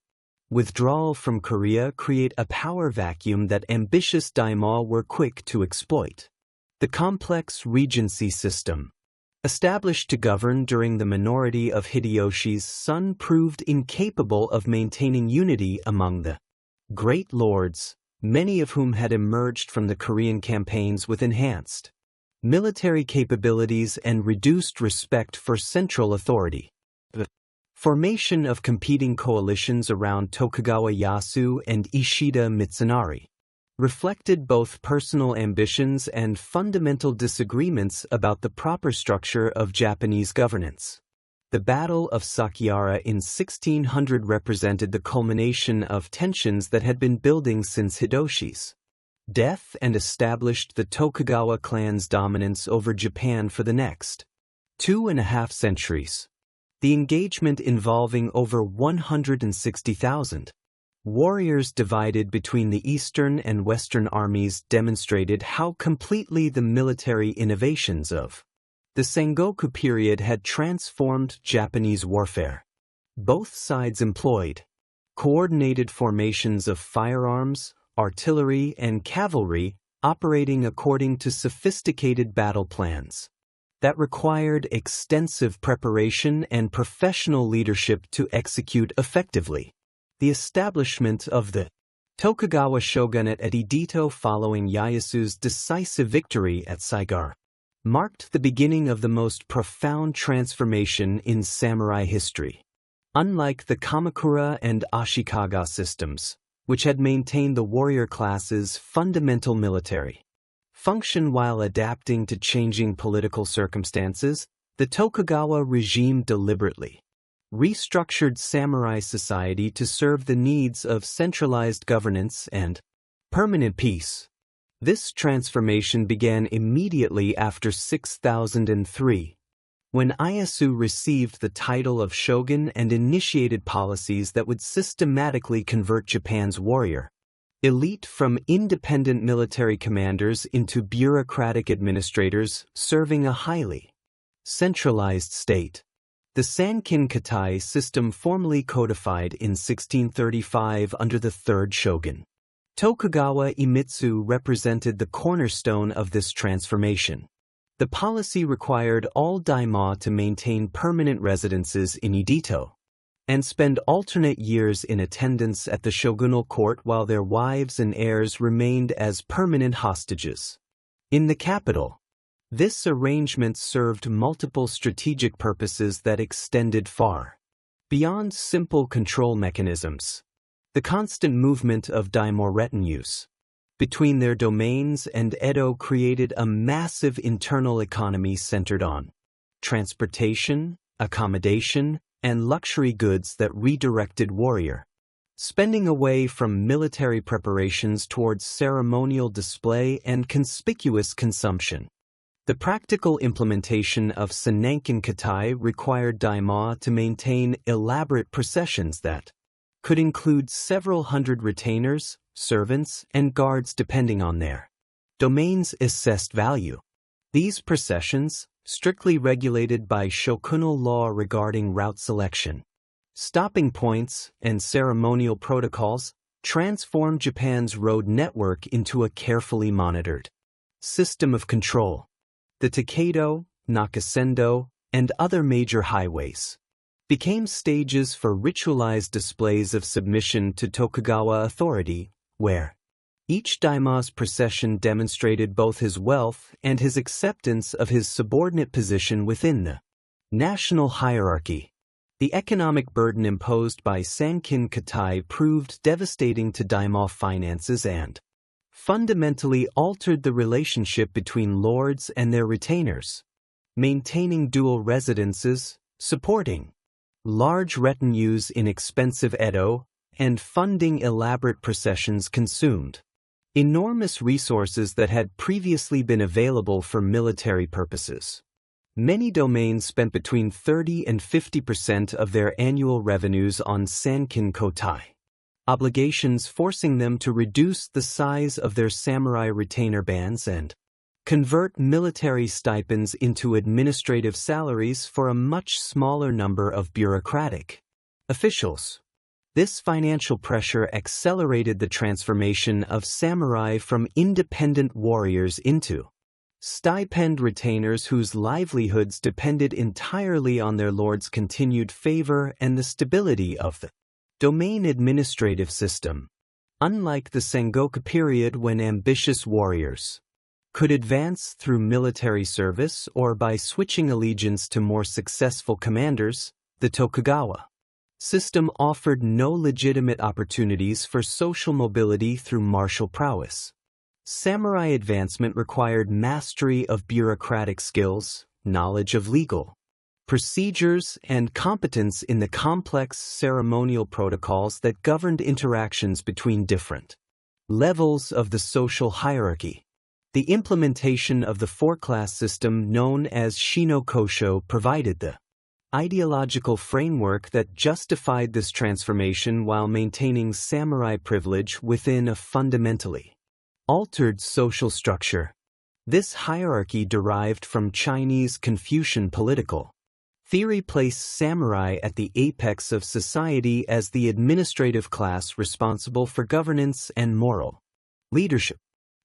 withdrawal from Korea create a power vacuum that ambitious daimyo were quick to exploit. The complex regency system, established to govern during the minority of Hideyoshi's son, proved incapable of maintaining unity among the great lords, many of whom had emerged from the Korean campaigns with enhanced military capabilities and reduced respect for central authority. The formation of competing coalitions around Tokugawa Ieyasu and Ishida Mitsunari reflected both personal ambitions and fundamental disagreements about the proper structure of Japanese governance. The Battle of Sekigahara in 1600 represented the culmination of tensions that had been building since Hideyoshi's death and established the Tokugawa clan's dominance over Japan for the next 2.5 centuries. The engagement, involving over 160,000 warriors divided between the Eastern and Western armies, demonstrated how completely the military innovations of the Sengoku period had transformed Japanese warfare. Both sides employed coordinated formations of firearms, artillery, and cavalry, operating according to sophisticated battle plans that required extensive preparation and professional leadership to execute effectively. The establishment of the Tokugawa shogunate at Edo following Ieyasu's decisive victory at Sekigahara marked the beginning of the most profound transformation in samurai history. Unlike the Kamakura and Ashikaga systems, which had maintained the warrior class's fundamental military function while adapting to changing political circumstances, the Tokugawa regime deliberately restructured samurai society to serve the needs of centralized governance and permanent peace. This transformation began immediately after 6003, when Ieyasu received the title of shogun and initiated policies that would systematically convert Japan's warrior elite from independent military commanders into bureaucratic administrators serving a highly centralized state. The Sankin Katai system, formally codified in 1635 under the third shogun Tokugawa Iemitsu, represented the cornerstone of this transformation. The policy required all daimyo to maintain permanent residences in Edo and spend alternate years in attendance at the shogunal court while their wives and heirs remained as permanent hostages in the capital. This arrangement served multiple strategic purposes that extended far beyond simple control mechanisms. The constant movement of daimyo retinues between their domains and Edo created a massive internal economy centered on transportation, accommodation, and luxury goods that redirected warrior spending away from military preparations towards ceremonial display and conspicuous consumption. The practical implementation of Senanken Katai required daimyo to maintain elaborate processions that could include several hundred retainers, servants, and guards depending on their domain's assessed value. These processions, strictly regulated by shogunal law regarding route selection, stopping points, and ceremonial protocols, transformed Japan's road network into a carefully monitored system of control. The Takedo, Nakasendo, and other major highways became stages for ritualized displays of submission to Tokugawa authority, where each daimyo's procession demonstrated both his wealth and his acceptance of his subordinate position within the national hierarchy. The economic burden imposed by Senanken Katai proved devastating to daimyo finances and fundamentally altered the relationship between lords and their retainers. Maintaining dual residences, supporting large retinues in expensive Edo, and funding elaborate processions consumed enormous resources that had previously been available for military purposes. Many domains spent between 30% and 50% of their annual revenues on Senanken Kotai obligations, forcing them to reduce the size of their samurai retainer bands and convert military stipends into administrative salaries for a much smaller number of bureaucratic officials. This financial pressure accelerated the transformation of samurai from independent warriors into stipend retainers whose livelihoods depended entirely on their lord's continued favor and the stability of the domain administrative system. Unlike the Sengoku period when ambitious warriors could advance through military service or by switching allegiance to more successful commanders, the Tokugawa system offered no legitimate opportunities for social mobility through martial prowess. Samurai advancement required mastery of bureaucratic skills, knowledge of legal procedures, and competence in the complex ceremonial protocols that governed interactions between different levels of the social hierarchy. The implementation of the four-class system known as Shinokosho provided the ideological framework that justified this transformation while maintaining samurai privilege within a fundamentally altered social structure. This hierarchy derived from Chinese Confucian political theory placed samurai at the apex of society as the administrative class responsible for governance and moral leadership.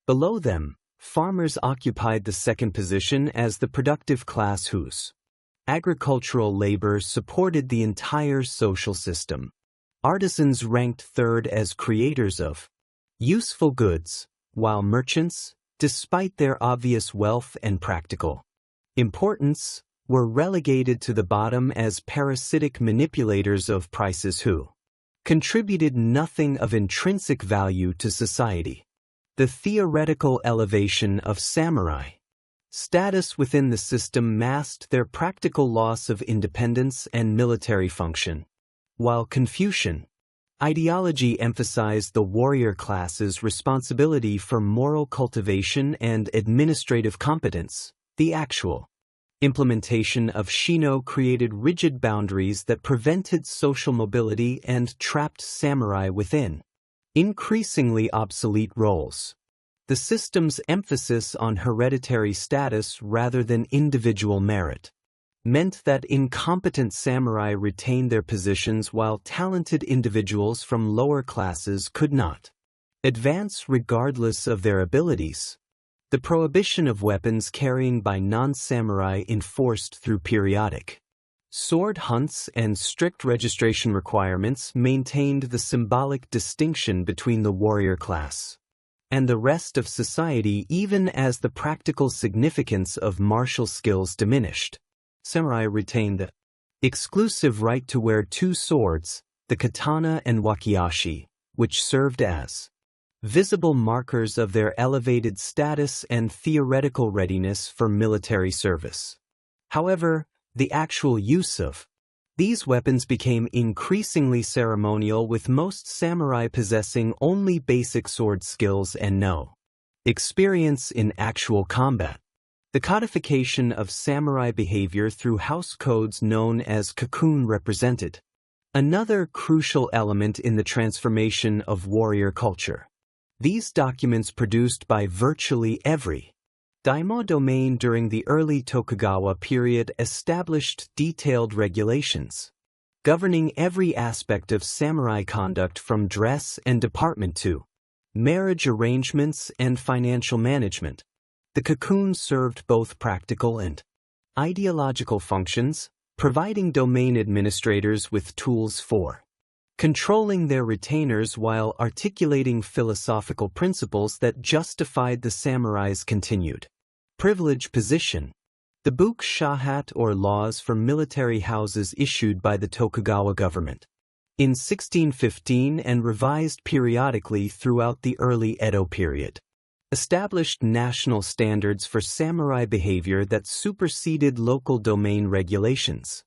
Below them, farmers occupied the second position as the productive class whose agricultural labor supported the entire social system. Artisans ranked third as creators of useful goods, while merchants, despite their obvious wealth and practical importance, were relegated to the bottom as parasitic manipulators of prices who contributed nothing of intrinsic value to society. The theoretical elevation of samurai status within the system masked their practical loss of independence and military function. While Confucian ideology emphasized the warrior class's responsibility for moral cultivation and administrative competence, the actual implementation of Shino created rigid boundaries that prevented social mobility and trapped samurai within increasingly obsolete roles. The system's emphasis on hereditary status rather than individual merit meant that incompetent samurai retained their positions while talented individuals from lower classes could not advance regardless of their abilities. The prohibition of weapons carrying by non-samurai enforced through periodic sword hunts and strict registration requirements maintained the symbolic distinction between the warrior class and the rest of society even as the practical significance of martial skills diminished. Samurai retained the exclusive right to wear two swords, the katana and wakiashi, which served as visible markers of their elevated status and theoretical readiness for military service. However, the actual use of these weapons became increasingly ceremonial, with most samurai possessing only basic sword skills and no experience in actual combat. The codification of samurai behavior through house codes known as cocoon represented another crucial element in the transformation of warrior culture. These documents, produced by virtually every daimyo domain during the early Tokugawa period, established detailed regulations governing every aspect of samurai conduct, from dress and deportment to marriage arrangements and financial management. The cocoon served both practical and ideological functions, providing domain administrators with tools for controlling their retainers while articulating philosophical principles that justified the samurai's continued privileged position. The bushidō, or laws for military houses issued by the Tokugawa government in 1615 and revised periodically throughout the early Edo period, established national standards for samurai behavior that superseded local domain regulations.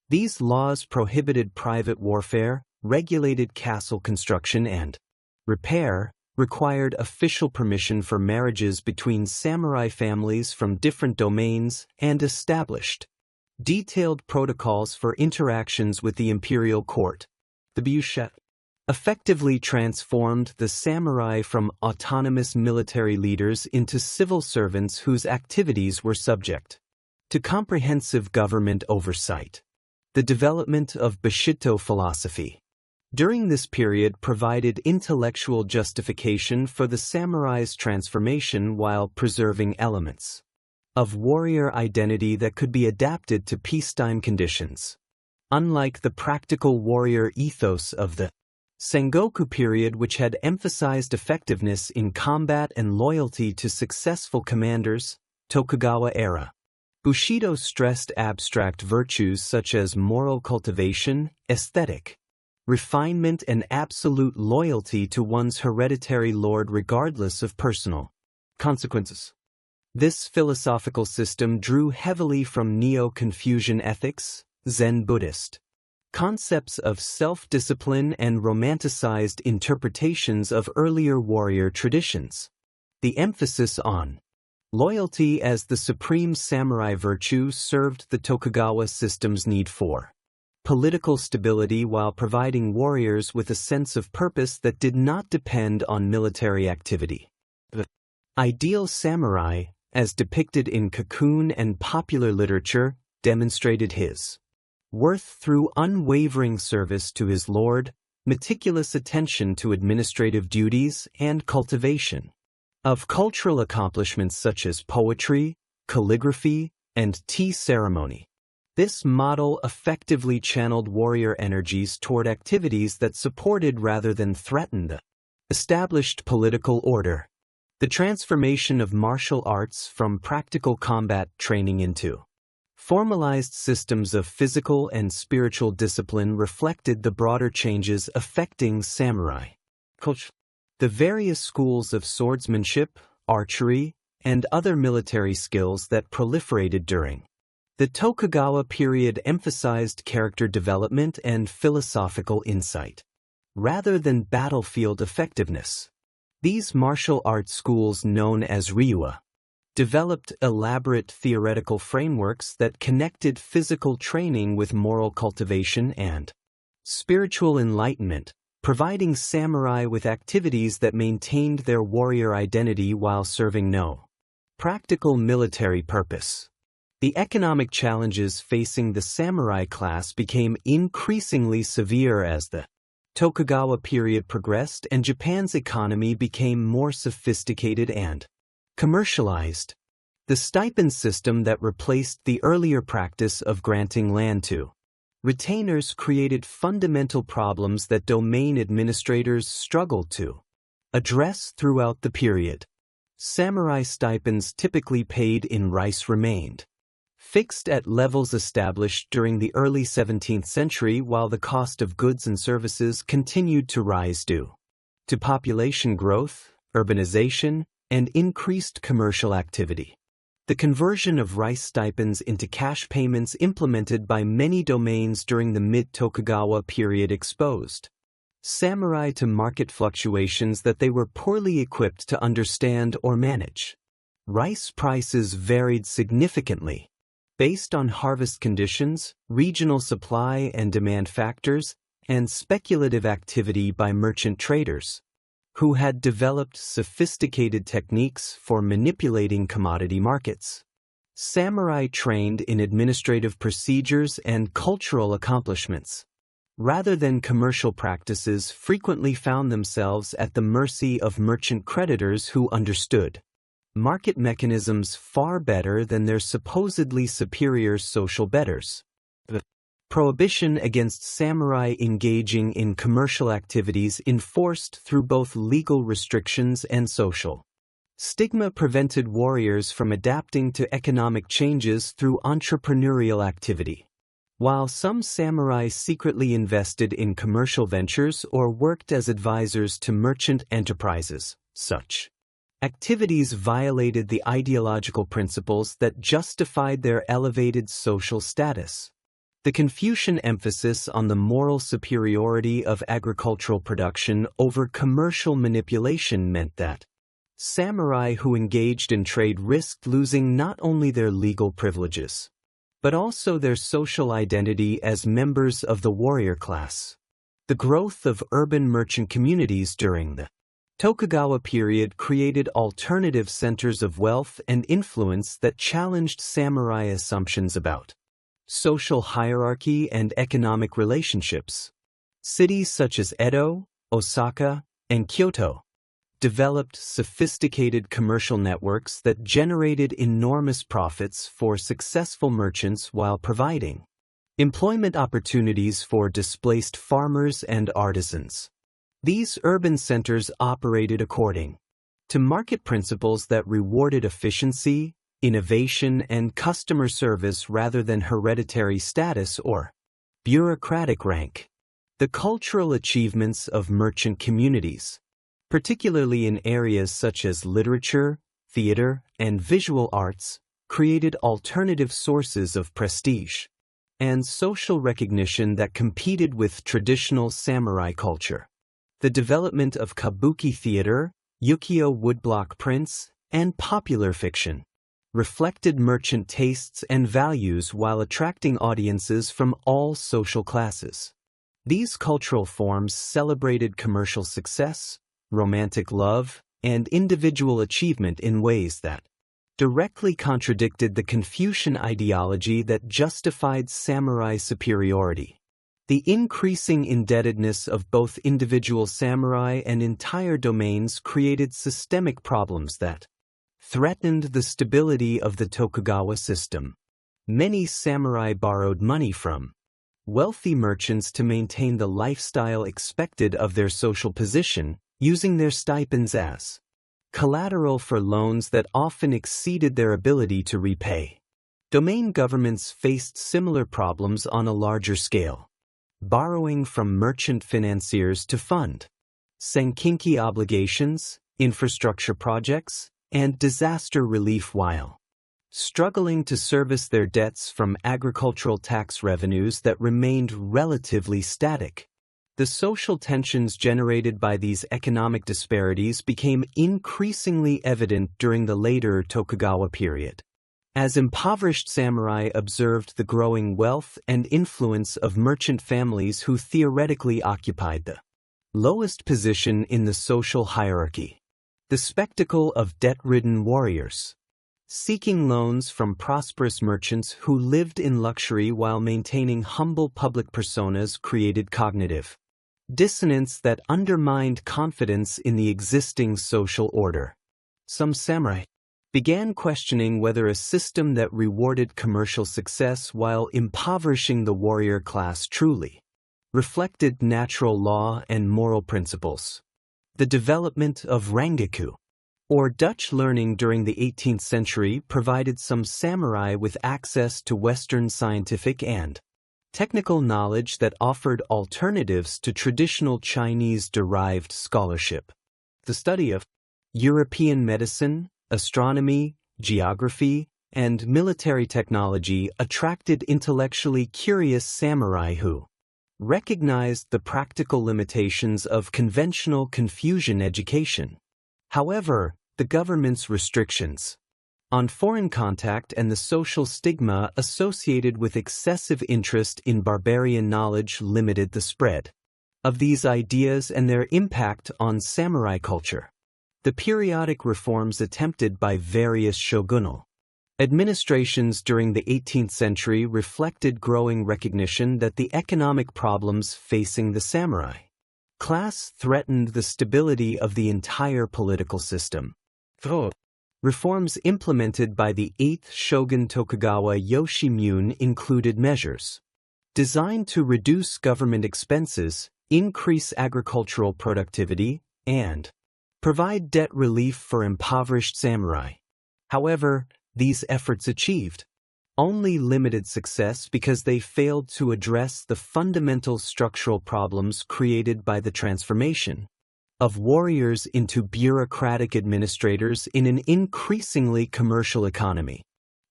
These laws prohibited private warfare, regulated castle construction and repair, required official permission for marriages between samurai families from different domains, and established detailed protocols for interactions with the imperial court. The bushidō effectively transformed the samurai from autonomous military leaders into civil servants whose activities were subject to comprehensive government oversight. The development of bushidō philosophy during this period provided intellectual justification for the samurai's transformation while preserving elements of warrior identity that could be adapted to peacetime conditions. Unlike the practical warrior ethos of the Sengoku period, which had emphasized effectiveness in combat and loyalty to successful commanders, Tokugawa era bushidō stressed abstract virtues such as moral cultivation, aesthetic refinement, and absolute loyalty to one's hereditary lord regardless of personal consequences. This philosophical system drew heavily from Neo-Confucian ethics, Zen Buddhist concepts of self-discipline, and romanticized interpretations of earlier warrior traditions. The emphasis on loyalty as the supreme samurai virtue served the Tokugawa system's need for political stability while providing warriors with a sense of purpose that did not depend on military activity. The ideal samurai, as depicted in cocoon and popular literature, demonstrated his worth through unwavering service to his lord, meticulous attention to administrative duties, and cultivation of cultural accomplishments such as poetry, calligraphy, and tea ceremony. This model effectively channeled warrior energies toward activities that supported rather than threatened the established political order. The transformation of martial arts from practical combat training into formalized systems of physical and spiritual discipline reflected the broader changes affecting samurai culture. The various schools of swordsmanship, archery, and other military skills that proliferated during the Tokugawa period emphasized character development and philosophical insight rather than battlefield effectiveness. These martial arts schools, known as ryūa, developed elaborate theoretical frameworks that connected physical training with moral cultivation and spiritual enlightenment, providing samurai with activities that maintained their warrior identity while serving no practical military purpose. The economic challenges facing the samurai class became increasingly severe as the Tokugawa period progressed and Japan's economy became more sophisticated and commercialized. The stipend system that replaced the earlier practice of granting land to retainers created fundamental problems that domain administrators struggled to address throughout the period. Samurai stipends, typically paid in rice, remained fixed at levels established during the early 17th century, while the cost of goods and services continued to rise due to population growth, urbanization, and increased commercial activity. The conversion of rice stipends into cash payments implemented by many domains during the mid-Tokugawa period exposed samurai to market fluctuations that they were poorly equipped to understand or manage. Rice prices varied significantly based on harvest conditions, regional supply and demand factors, and speculative activity by merchant traders, who had developed sophisticated techniques for manipulating commodity markets. Samurai trained in administrative procedures and cultural accomplishments, rather than commercial practices, frequently found themselves at the mercy of merchant creditors who understood market mechanisms far better than their supposedly superior social betters. The prohibition against samurai engaging in commercial activities enforced through both legal restrictions and social stigma prevented warriors from adapting to economic changes through entrepreneurial activity. While some samurai secretly invested in commercial ventures or worked as advisors to merchant enterprises, such activities violated the ideological principles that justified their elevated social status. The Confucian emphasis on the moral superiority of agricultural production over commercial manipulation meant that samurai who engaged in trade risked losing not only their legal privileges, but also their social identity as members of the warrior class. The growth of urban merchant communities during the Tokugawa period created alternative centers of wealth and influence that challenged samurai assumptions about social hierarchy and economic relationships. Cities such as Edo, Osaka, and Kyoto developed sophisticated commercial networks that generated enormous profits for successful merchants while providing employment opportunities for displaced farmers and artisans. These urban centers operated according to market principles that rewarded efficiency, innovation, and customer service rather than hereditary status or bureaucratic rank. The cultural achievements of merchant communities, particularly in areas such as literature, theater, and visual arts, created alternative sources of prestige and social recognition that competed with traditional samurai culture. The development of kabuki theater, ukiyo woodblock prints, and popular fiction reflected merchant tastes and values while attracting audiences from all social classes. These cultural forms celebrated commercial success, romantic love, and individual achievement in ways that directly contradicted the Confucian ideology that justified samurai superiority. The increasing indebtedness of both individual samurai and entire domains created systemic problems that threatened the stability of the Tokugawa system. Many samurai borrowed money from wealthy merchants to maintain the lifestyle expected of their social position, using their stipends as collateral for loans that often exceeded their ability to repay. Domain governments faced similar problems on a larger scale, borrowing from merchant financiers to fund senkinki obligations, infrastructure projects, and disaster relief while struggling to service their debts from agricultural tax revenues that remained relatively static. The social tensions generated by these economic disparities became increasingly evident during the later Tokugawa period, as impoverished samurai observed the growing wealth and influence of merchant families who theoretically occupied the lowest position in the social hierarchy. The spectacle of debt-ridden warriors seeking loans from prosperous merchants who lived in luxury while maintaining humble public personas created cognitive dissonance that undermined confidence in the existing social order. Some samurai began questioning whether a system that rewarded commercial success while impoverishing the warrior class truly reflected natural law and moral principles. The development of rangaku, or Dutch learning during the 18th century, provided some samurai with access to Western scientific and technical knowledge that offered alternatives to traditional Chinese-derived scholarship. The study of European medicine, astronomy, geography, and military technology attracted intellectually curious samurai who recognized the practical limitations of conventional Confucian education. However, the government's restrictions on foreign contact and the social stigma associated with excessive interest in barbarian knowledge limited the spread of these ideas and their impact on samurai culture. The periodic reforms attempted by various shogunal administrations during the 18th century reflected growing recognition that the economic problems facing the samurai class threatened the stability of the entire political system. Reforms implemented by the 8th shogun Tokugawa Yoshimune included measures designed to reduce government expenses, increase agricultural productivity, and provide debt relief for impoverished samurai. However, these efforts achieved only limited success because they failed to address the fundamental structural problems created by the transformation of warriors into bureaucratic administrators in an increasingly commercial economy.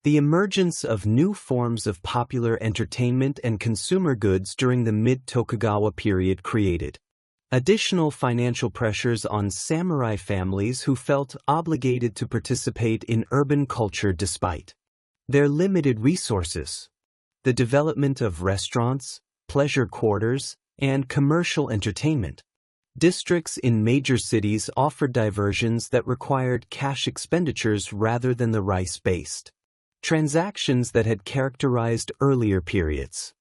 The emergence of new forms of popular entertainment and consumer goods during the mid-Tokugawa period created additional financial pressures on samurai families who felt obligated to participate in urban culture despite their limited resources. The development of restaurants, pleasure quarters, and commercial entertainment districts in major cities offered diversions that required cash expenditures rather than the rice-based transactions that had characterized earlier periods.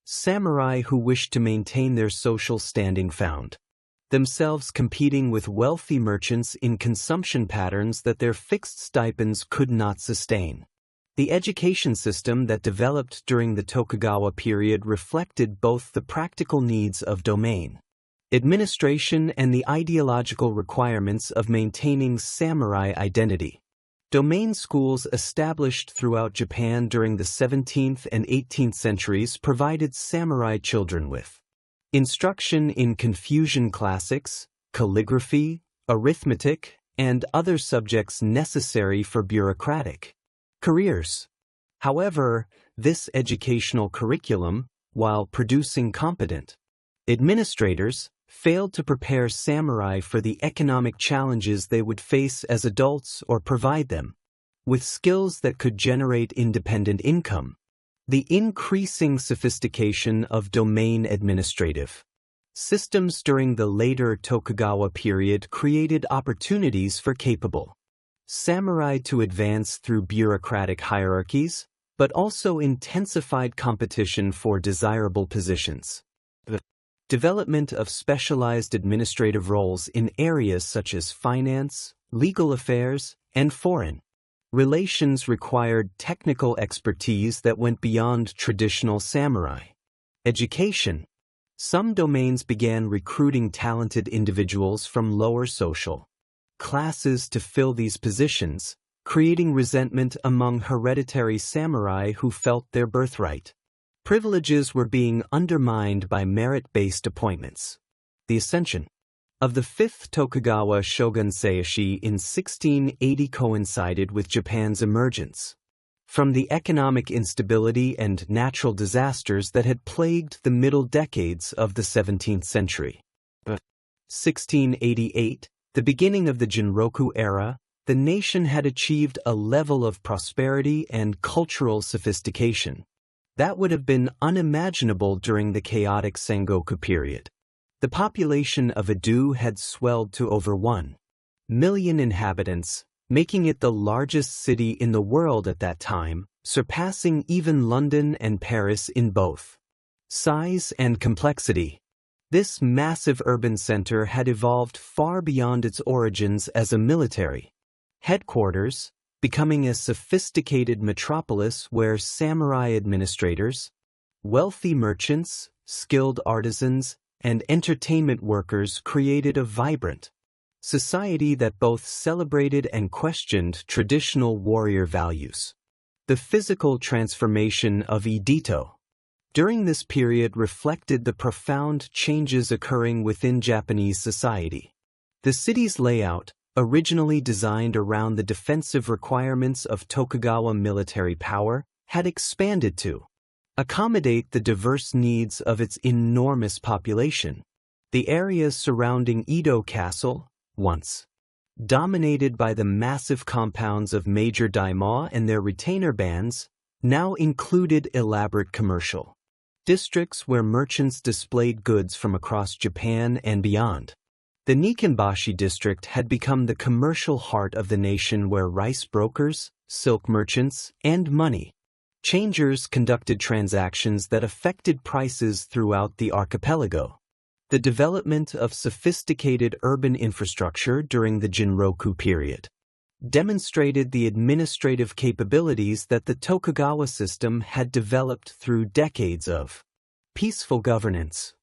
Samurai who wished to maintain their social standing found themselves competing with wealthy merchants in consumption patterns that their fixed stipends could not sustain. The education system that developed during the Tokugawa period reflected both the practical needs of domain administration and the ideological requirements of maintaining samurai identity. Domain schools established throughout Japan during the 17th and 18th centuries provided samurai children with instruction in Confucian classics, calligraphy, arithmetic, and other subjects necessary for bureaucratic careers. However, this educational curriculum, while producing competent administrators, failed to prepare samurai for the economic challenges they would face as adults or provide them with skills that could generate independent income. The increasing sophistication of domain administrative systems during the later Tokugawa period created opportunities for capable samurai to advance through bureaucratic hierarchies, but also intensified competition for desirable positions. The development of specialized administrative roles in areas such as finance, legal affairs, and foreign relations required technical expertise that went beyond traditional samurai education. Some domains began recruiting talented individuals from lower social classes to fill these positions, creating resentment among hereditary samurai who felt their birthright privileges were being undermined by merit-based appointments. The ascension of the fifth Tokugawa shogun Seishi in 1680 coincided with Japan's emergence from the economic instability and natural disasters that had plagued the middle decades of the 17th century. 1688, the beginning of the Jinroku era, the nation had achieved a level of prosperity and cultural sophistication that would have been unimaginable during the chaotic Sengoku period. The population of Edo had swelled to over 1 million inhabitants, making it the largest city in the world at that time, surpassing even London and Paris in both size and complexity. This massive urban center had evolved far beyond its origins as a military headquarters, becoming a sophisticated metropolis where samurai administrators, wealthy merchants, skilled artisans, and entertainment workers created a vibrant society that both celebrated and questioned traditional warrior values. The physical transformation of Edo during this period reflected the profound changes occurring within Japanese society. The city's layout, originally designed around the defensive requirements of Tokugawa military power, had expanded to accommodate the diverse needs of its enormous population. The areas surrounding Edo Castle, once dominated by the massive compounds of major daimyo and their retainer bands, now included elaborate commercial districts where merchants displayed goods from across Japan and beyond. The Nikenbashi district had become the commercial heart of the nation, where rice brokers, silk merchants, and money changers conducted transactions that affected prices throughout the archipelago. The development of sophisticated urban infrastructure during the Jinroku period demonstrated the administrative capabilities that the Tokugawa system had developed through decades of peaceful governance.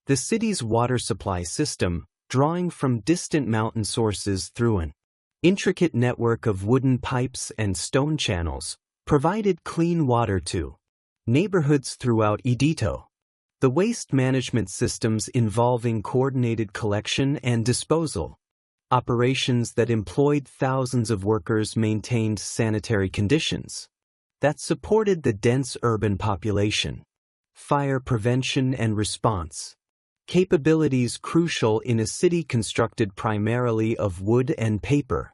The city's water supply system, drawing from distant mountain sources through an intricate network of wooden pipes and stone channels, provided clean water to neighborhoods throughout Edo. The waste management systems involving coordinated collection and disposal operations that employed thousands of workers maintained sanitary conditions that supported the dense urban population. Fire prevention and response capabilities, crucial in a city constructed primarily of wood and paper,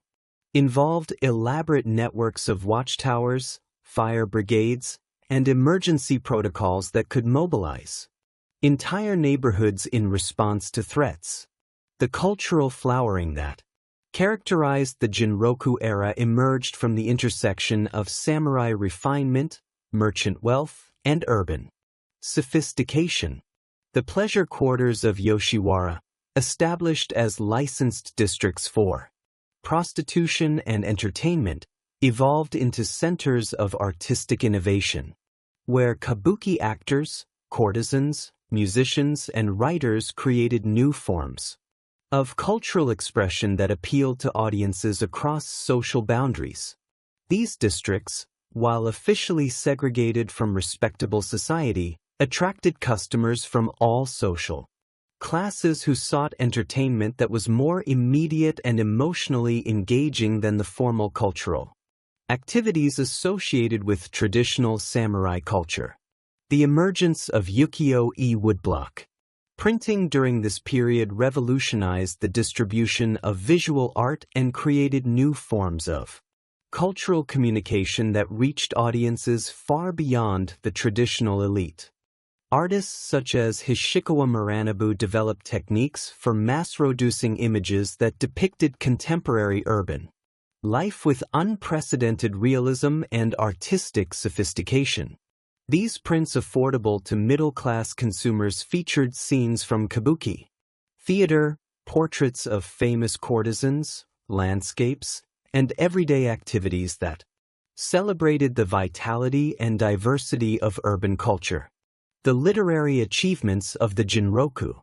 involved elaborate networks of watchtowers, fire brigades, and emergency protocols that could mobilize entire neighborhoods in response to threats. The cultural flowering that characterized the Jinroku era emerged from the intersection of samurai refinement, merchant wealth, and urban sophistication. The pleasure quarters of Yoshiwara, established as licensed districts for prostitution and entertainment, evolved into centers of artistic innovation, where kabuki actors, courtesans, musicians, and writers created new forms of cultural expression that appealed to audiences across social boundaries. These districts, while officially segregated from respectable society, attracted customers from all social classes who sought entertainment that was more immediate and emotionally engaging than the formal cultural activities associated with traditional samurai culture. The emergence of ukiyo-e woodblock printing during this period revolutionized the distribution of visual art and created new forms of cultural communication that reached audiences far beyond the traditional elite. Artists such as Hishikawa Muranobu developed techniques for mass-producing images that depicted contemporary urban life with unprecedented realism and artistic sophistication. These prints, affordable to middle-class consumers, featured scenes from kabuki theater, portraits of famous courtesans, landscapes, and everyday activities that celebrated the vitality and diversity of urban culture. The literary achievements of the Jinroku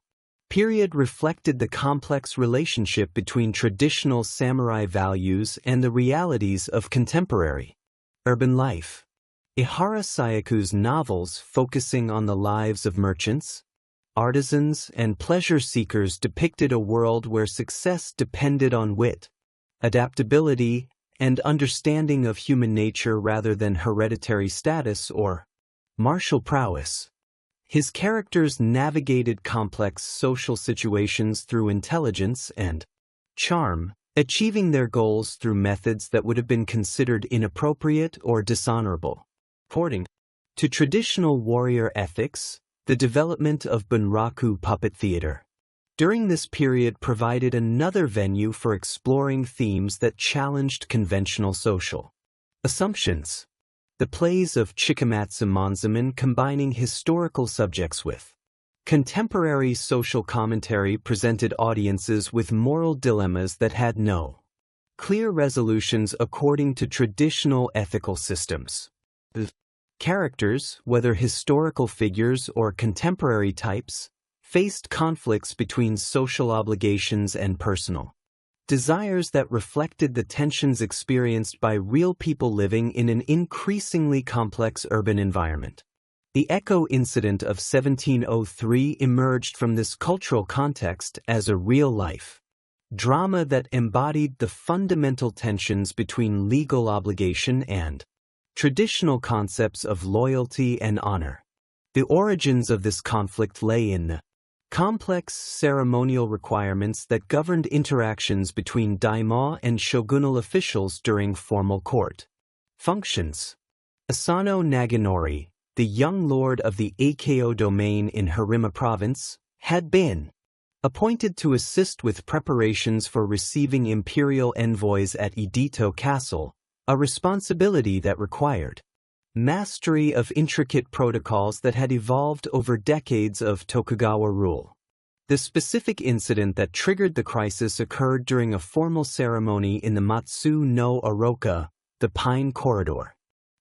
period reflected the complex relationship between traditional samurai values and the realities of contemporary urban life. Ihara Sayaku's novels, focusing on the lives of merchants, artisans, and pleasure seekers, depicted a world where success depended on wit, adaptability, and understanding of human nature rather than hereditary status or martial prowess. His characters navigated complex social situations through intelligence and charm, achieving their goals through methods that would have been considered inappropriate or dishonorable. According to traditional warrior ethics, the development of bunraku puppet theater during this period provided another venue for exploring themes that challenged conventional social assumptions. The plays of Chikamatsu Monzaman, combining historical subjects with contemporary social commentary, presented audiences with moral dilemmas that had no clear resolutions according to traditional ethical systems. The characters, whether historical figures or contemporary types, faced conflicts between social obligations and personal desires that reflected the tensions experienced by real people living in an increasingly complex urban environment. The Echo incident of 1703 emerged from this cultural context as a real-life drama that embodied the fundamental tensions between legal obligation and traditional concepts of loyalty and honor. The origins of this conflict lay in the complex ceremonial requirements that governed interactions between daimyo and shogunal officials during formal court functions. Asano Naganori, the young lord of the Eikyo domain in Harima province, had been appointed to assist with preparations for receiving imperial envoys at Edito Castle, a responsibility that required mastery of intricate protocols that had evolved over decades of Tokugawa rule. The specific incident that triggered the crisis occurred during a formal ceremony in the Matsu no Oroka, the Pine Corridor,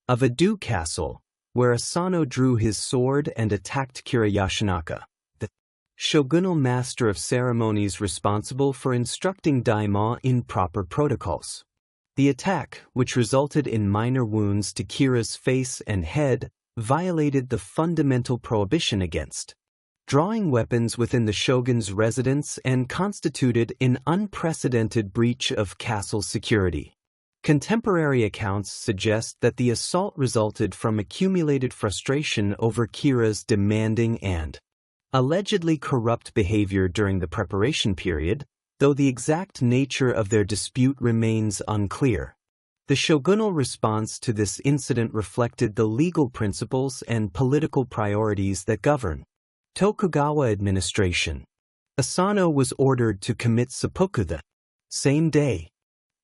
of Edo Castle, where Asano drew his sword and attacked Kira Yashinaka, the shogunal master of ceremonies responsible for instructing daimyo in proper protocols. The attack, which resulted in minor wounds to Kira's face and head, violated the fundamental prohibition against drawing weapons within the shogun's residence and constituted an unprecedented breach of castle security. Contemporary accounts suggest that the assault resulted from accumulated frustration over Kira's demanding and allegedly corrupt behavior during the preparation period, though the exact nature of their dispute remains unclear. The shogunal response to this incident reflected the legal principles and political priorities that govern Tokugawa administration. Asano was ordered to commit seppuku the same day.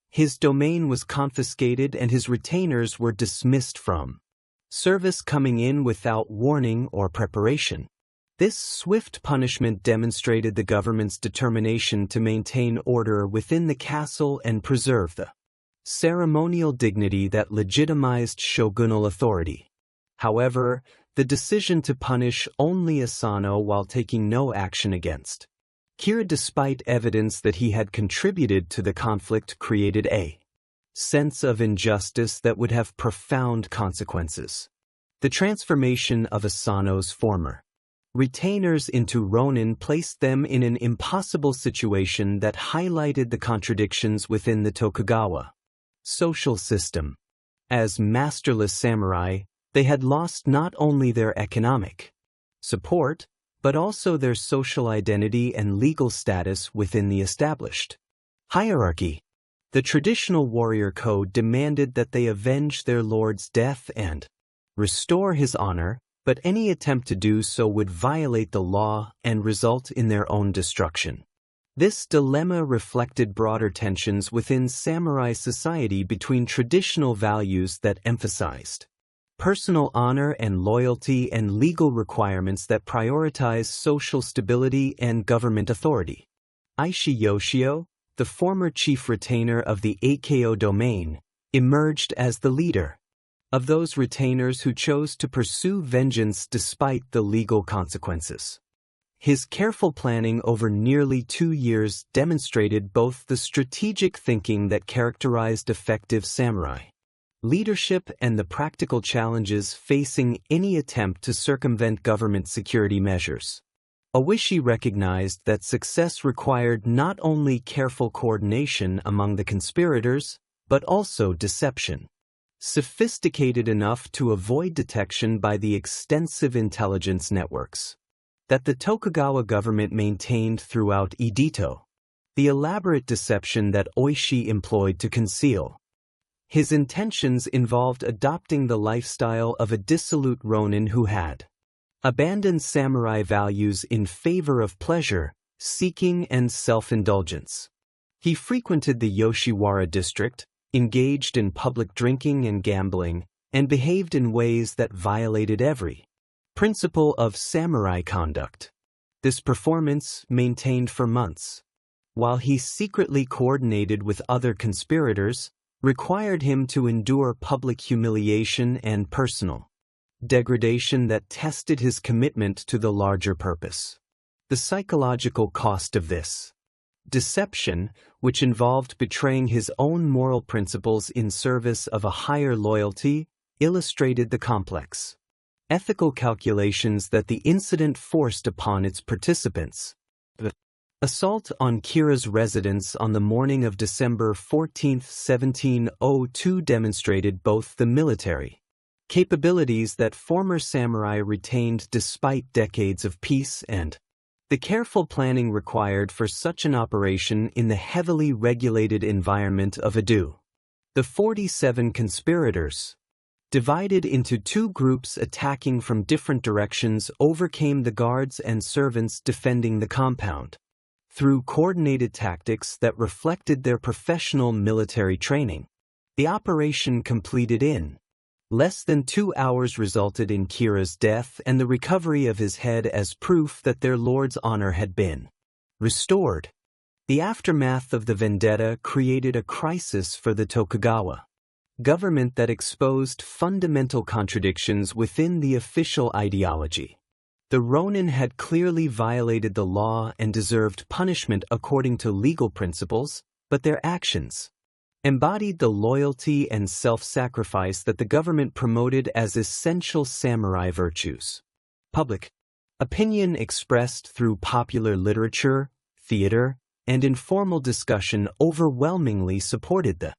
His domain was confiscated and his retainers were dismissed from service, coming in without warning or preparation. This swift punishment demonstrated the government's determination to maintain order within the castle and preserve the ceremonial dignity that legitimized shogunal authority. However, the decision to punish only Asano while taking no action against Kira, despite evidence that he had contributed to the conflict, created a sense of injustice that would have profound consequences. The transformation of Asano's former retainers into ronin placed them in an impossible situation that highlighted the contradictions within the Tokugawa social system. As masterless samurai, they had lost not only their economic support, but also their social identity and legal status within the established hierarchy. The traditional warrior code demanded that they avenge their lord's death and restore his honor, but any attempt to do so would violate the law and result in their own destruction. This dilemma reflected broader tensions within samurai society between traditional values that emphasized personal honor and loyalty and legal requirements that prioritize social stability and government authority. Aishi Yoshio, the former chief retainer of the Eikyo domain, emerged as the leader of those retainers who chose to pursue vengeance despite the legal consequences. His careful planning over nearly 2 years demonstrated both the strategic thinking that characterized effective samurai leadership and the practical challenges facing any attempt to circumvent government security measures. Oishi recognized that success required not only careful coordination among the conspirators, but also deception, sophisticated enough to avoid detection by the extensive intelligence networks that the Tokugawa government maintained throughout Edito. The elaborate deception that Oishi employed to conceal his intentions involved adopting the lifestyle of a dissolute ronin who had abandoned samurai values in favor of pleasure, seeking and self-indulgence. He frequented the Yoshiwara district, engaged in public drinking and gambling, and behaved in ways that violated every principle of samurai conduct. This performance, maintained for months, while he secretly coordinated with other conspirators, required him to endure public humiliation and personal degradation that tested his commitment to the larger purpose. The psychological cost of this deception, which involved betraying his own moral principles in service of a higher loyalty, illustrated the complex ethical calculations that the incident forced upon its participants. The Assault on Kira's residence on the morning of December 14, 1702 demonstrated both the military capabilities that former samurai retained despite decades of peace and the careful planning required for such an operation in the heavily regulated environment of Edo. The 47 conspirators, divided into two groups attacking from different directions, overcame the guards and servants defending the compound through coordinated tactics that reflected their professional military training. The operation, completed in less than 2 hours, resulted in Kira's death and the recovery of his head as proof that their lord's honor had been restored. The aftermath of the vendetta created a crisis for the Tokugawa government that exposed fundamental contradictions within the official ideology. The Ronin had clearly violated the law and deserved punishment according to legal principles, but their actions embodied the loyalty and self-sacrifice that the government promoted as essential samurai virtues. Public opinion, expressed through popular literature, theater, and informal discussion, overwhelmingly supported the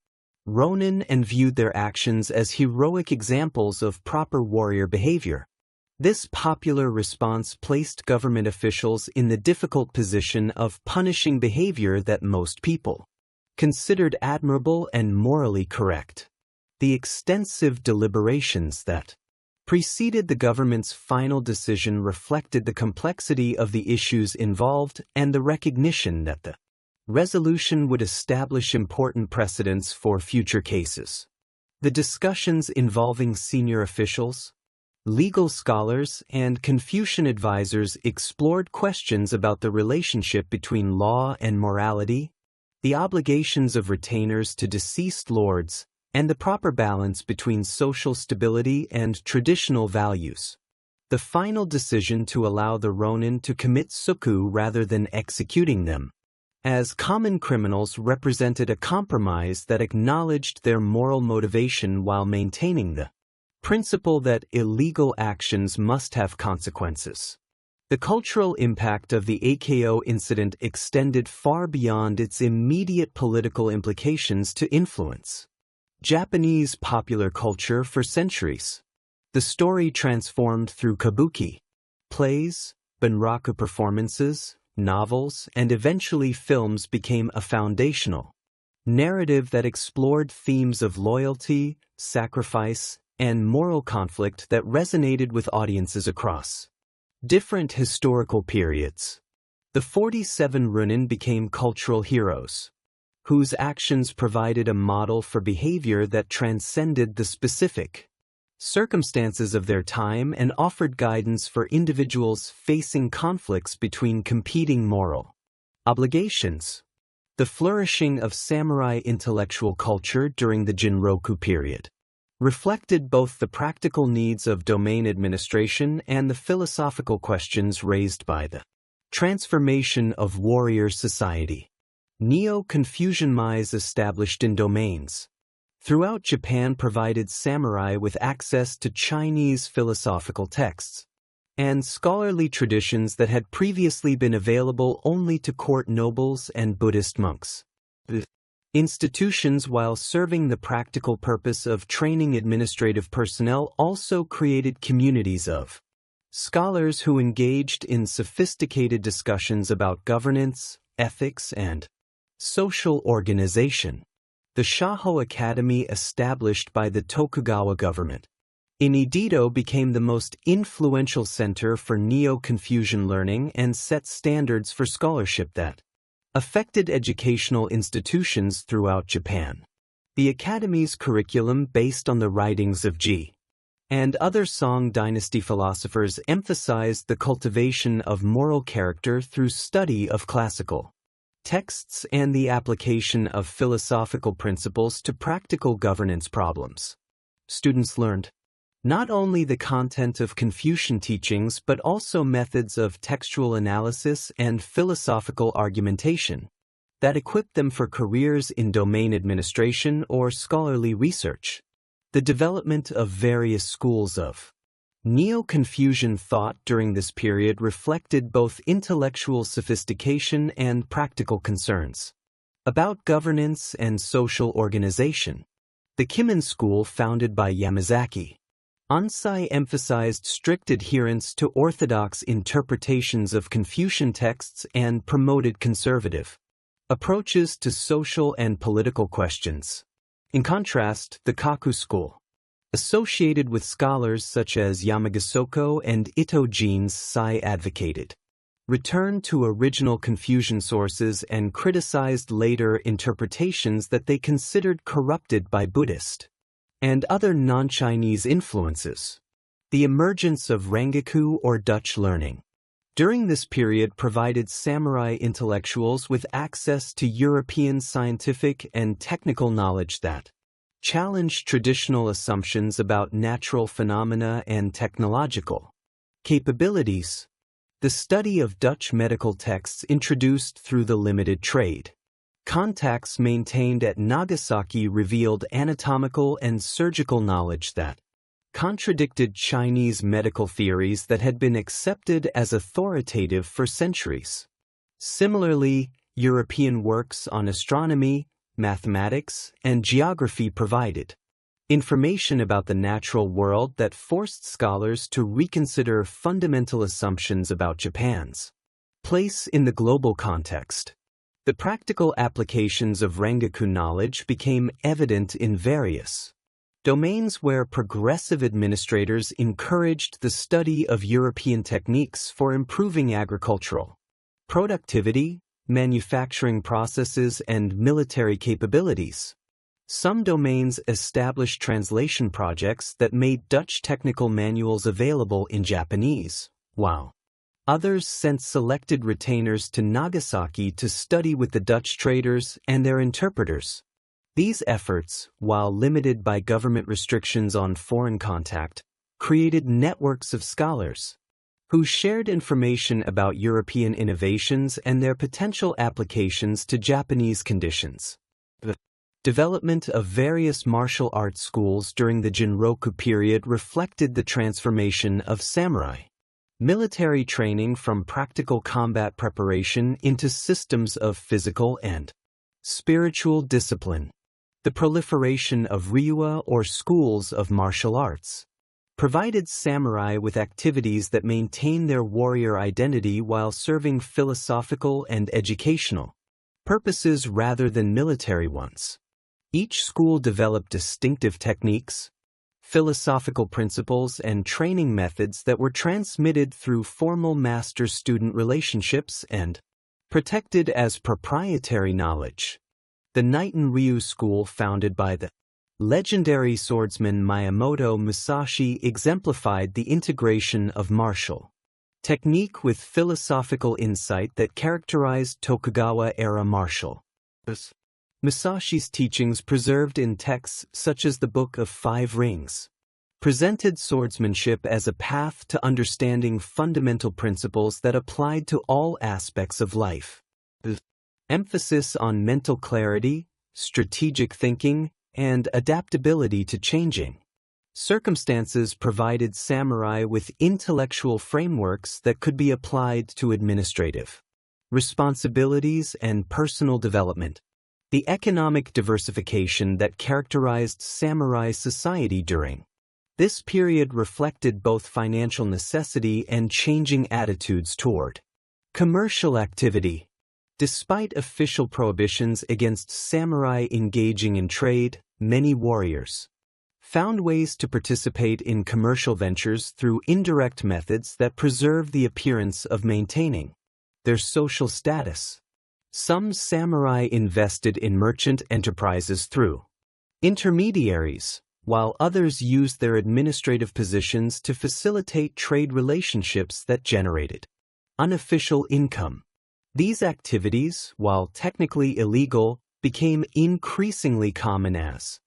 Ronin and viewed their actions as heroic examples of proper warrior behavior. This popular response placed government officials in the difficult position of punishing behavior that most people considered admirable and morally correct. The extensive deliberations that preceded the government's final decision reflected the complexity of the issues involved and the recognition that the resolution would establish important precedents for future cases. The discussions involving senior officials, legal scholars, and Confucian advisors explored questions about the relationship between law and morality, the obligations of retainers to deceased lords, and the proper balance between social stability and traditional values. The final decision to allow the Ronin to commit seppuku rather than executing them as common criminals represented a compromise that acknowledged their moral motivation while maintaining the principle that illegal actions must have consequences. The cultural impact of the AKO incident extended far beyond its immediate political implications to influence Japanese popular culture for centuries. The story transformed through kabuki, plays, bunraku performances, novels, and eventually films, became a foundational narrative that explored themes of loyalty, sacrifice, and moral conflict that resonated with audiences across different historical periods. The 47 Ronin became cultural heroes, whose actions provided a model for behavior that transcended the specific circumstances of their time and offered guidance for individuals facing conflicts between competing moral obligations. The flourishing of samurai intellectual culture during the Jinroku period reflected both the practical needs of domain administration and the philosophical questions raised by the transformation of warrior society. Neo-Confucian mize established in domains throughout Japan provided samurai with access to Chinese philosophical texts and scholarly traditions that had previously been available only to court nobles and Buddhist monks. The institutions, while serving the practical purpose of training administrative personnel, also created communities of scholars who engaged in sophisticated discussions about governance, ethics, and social organization. The Shaho Academy, established by the Tokugawa government in Edo, became the most influential center for Neo-Confucian learning and set standards for scholarship that affected educational institutions throughout Japan. The academy's curriculum, based on the writings of Ji and other Song dynasty philosophers, emphasized the cultivation of moral character through study of classical texts and the application of philosophical principles to practical governance problems. Students learned not only the content of Confucian teachings but also methods of textual analysis and philosophical argumentation that equipped them for careers in domain administration or scholarly research. The development of various schools of Neo-Confucian thought during this period reflected both intellectual sophistication and practical concerns about governance and social organization. The Kimen school, founded by Yamazaki Ansai, emphasized strict adherence to orthodox interpretations of Confucian texts and promoted conservative approaches to social and political questions. In contrast, the Kaku school, associated with scholars such as Yamagasoko and Ito Sai, advocated return to original Confucian sources and criticized later interpretations that they considered corrupted by Buddhist and other non-Chinese influences. The emergence of Rangaku, or Dutch learning, during this period provided samurai intellectuals with access to European scientific and technical knowledge that challenged traditional assumptions about natural phenomena and technological capabilities. The study of Dutch medical texts introduced through the limited trade contacts maintained at Nagasaki revealed anatomical and surgical knowledge that contradicted Chinese medical theories that had been accepted as authoritative for centuries. Similarly, European works on astronomy, mathematics, and geography provided information about the natural world that forced scholars to reconsider fundamental assumptions about Japan's place in the global context. The practical applications of Rangaku knowledge became evident in various domains where progressive administrators encouraged the study of European techniques for improving agricultural productivity, manufacturing processes, and military capabilities. Some domains established translation projects that made Dutch technical manuals available in Japanese, while others sent selected retainers to Nagasaki to study with the Dutch traders and their interpreters. These efforts, while limited by government restrictions on foreign contact, created networks of scholars who shared information about European innovations and their potential applications to Japanese conditions. The development of various martial arts schools during the Jinroku period reflected the transformation of samurai military training from practical combat preparation into systems of physical and spiritual discipline. The proliferation of ryūa, or schools of martial arts, provided samurai with activities that maintain their warrior identity while serving philosophical and educational purposes rather than military ones. Each school developed distinctive techniques, philosophical principles, and training methods that were transmitted through formal master-student relationships and protected as proprietary knowledge. The Niton Ryu school, founded by the legendary swordsman Minamoto Musashi, exemplified the integration of martial technique with philosophical insight that characterized Tokugawa-era martial arts. Musashi's teachings, preserved in texts such as the Book of Five Rings, presented swordsmanship as a path to understanding fundamental principles that applied to all aspects of life. The emphasis on mental clarity, strategic thinking, and adaptability to changing circumstances provided samurai with intellectual frameworks that could be applied to administrative responsibilities and personal development. The economic diversification that characterized samurai society during this period reflected both financial necessity and changing attitudes toward commercial activity. Despite official prohibitions against samurai engaging in trade, many warriors found ways to participate in commercial ventures through indirect methods that preserve the appearance of maintaining their social status. Some samurai invested in merchant enterprises through intermediaries, while others used their administrative positions to facilitate trade relationships that generated unofficial income. These activities, while technically illegal, became increasingly common as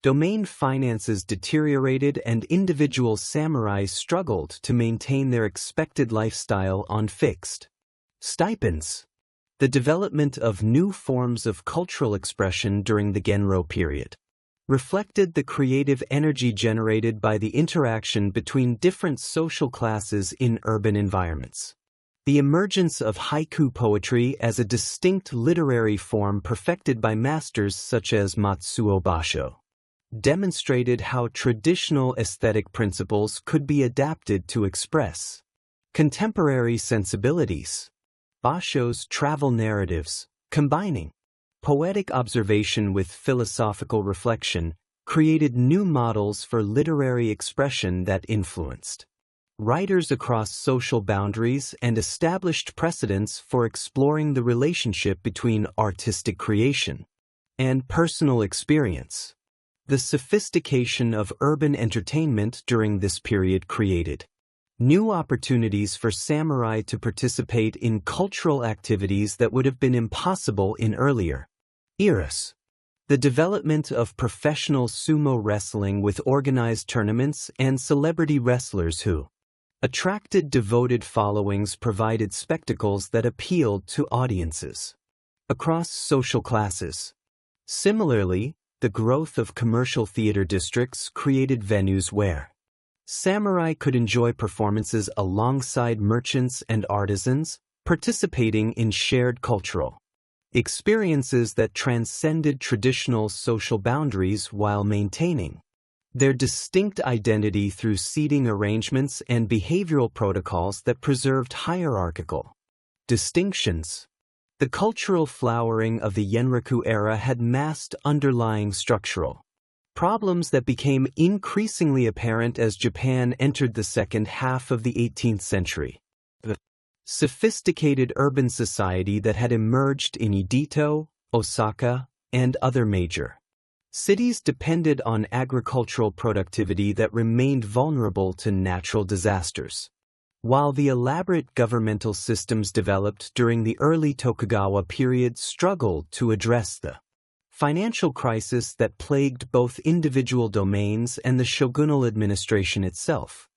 domain finances deteriorated and individual samurai struggled to maintain their expected lifestyle on fixed stipends. The development of new forms of cultural expression during the Genro period reflected the creative energy generated by the interaction between different social classes in urban environments. The emergence of haiku poetry as a distinct literary form perfected by masters such as Matsuo Basho demonstrated how traditional aesthetic principles could be adapted to express contemporary sensibilities. Basho's travel narratives, combining poetic observation with philosophical reflection, created new models for literary expression that influenced writers across social boundaries and established precedents for exploring the relationship between artistic creation and personal experience. The sophistication of urban entertainment during this period created new opportunities for samurai to participate in cultural activities that would have been impossible in earlier eras. The development of professional sumo wrestling with organized tournaments and celebrity wrestlers who attracted devoted followings provided spectacles that appealed to audiences across social classes. Similarly, the growth of commercial theater districts created venues where samurai could enjoy performances alongside merchants and artisans, participating in shared cultural experiences that transcended traditional social boundaries while maintaining their distinct identity through seating arrangements and behavioral protocols that preserved hierarchical distinctions. The cultural flowering of the Yenroku era had masked underlying structural problems that became increasingly apparent as Japan entered the second half of the 18th century. The sophisticated urban society that had emerged in Edo, Osaka, and other major cities depended on agricultural productivity that remained vulnerable to natural disasters. While the elaborate governmental systems developed during the early Tokugawa period struggled to address the financial crisis that plagued both individual domains and the shogunal administration itself,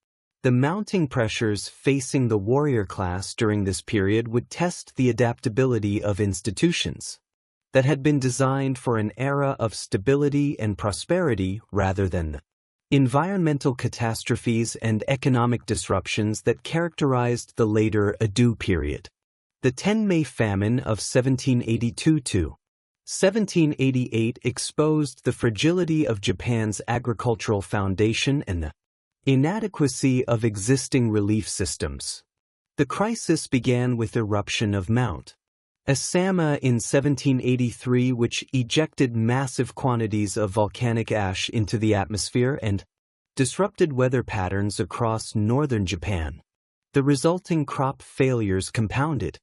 the mounting pressures facing the warrior class during this period would test the adaptability of institutions that had been designed for an era of stability and prosperity rather than the environmental catastrophes and economic disruptions that characterized the later Edo period. The Tenmei famine of 1782–1788 exposed the fragility of Japan's agricultural foundation and the inadequacy of existing relief systems. The crisis began with the eruption of Mount Asama in 1783, which ejected massive quantities of volcanic ash into the atmosphere and disrupted weather patterns across northern Japan. The resulting crop failures, compounded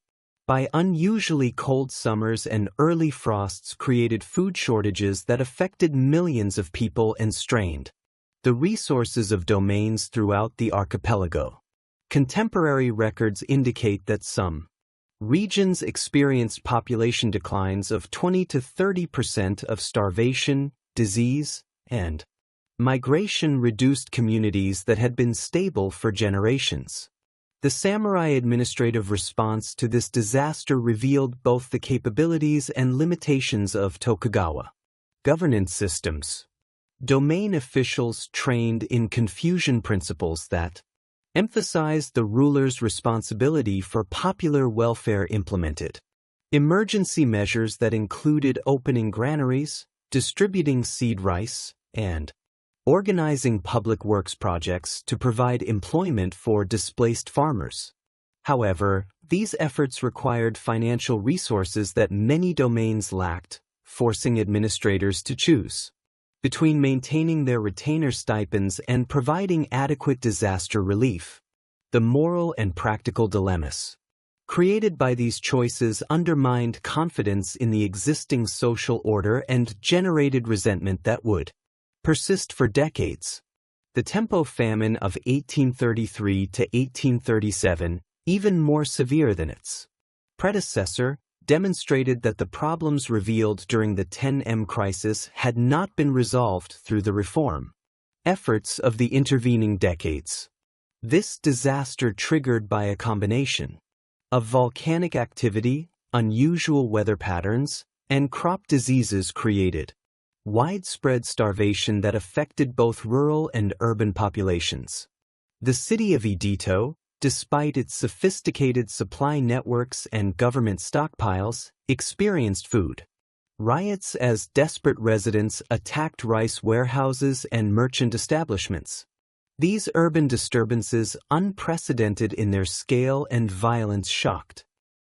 by unusually cold summers and early frosts, created food shortages that affected millions of people and strained the resources of domains throughout the archipelago. Contemporary records indicate that some regions experienced population declines of 20 to 30% of starvation, disease, and migration reduced communities that had been stable for generations. The samurai administrative response to this disaster revealed both the capabilities and limitations of Tokugawa governance systems. Domain officials trained in Confucian principles that emphasized the ruler's responsibility for popular welfare implemented emergency measures that included opening granaries, distributing seed rice, and organizing public works projects to provide employment for displaced farmers. However, these efforts required financial resources that many domains lacked, forcing administrators to choose between maintaining their retainer stipends and providing adequate disaster relief. The moral and practical dilemmas created by these choices undermined confidence in the existing social order and generated resentment that would persist for decades. The Tempo famine of 1833 to 1837, even more severe than its predecessor, demonstrated that the problems revealed during the 10M crisis had not been resolved through the reform efforts of the intervening decades. This disaster, triggered by a combination of volcanic activity, unusual weather patterns, and crop diseases, created widespread starvation that affected both rural and urban populations. The city of Edito, despite its sophisticated supply networks and government stockpiles, experienced food riots as desperate residents attacked rice warehouses and merchant establishments. These urban disturbances, unprecedented in their scale and violence, shocked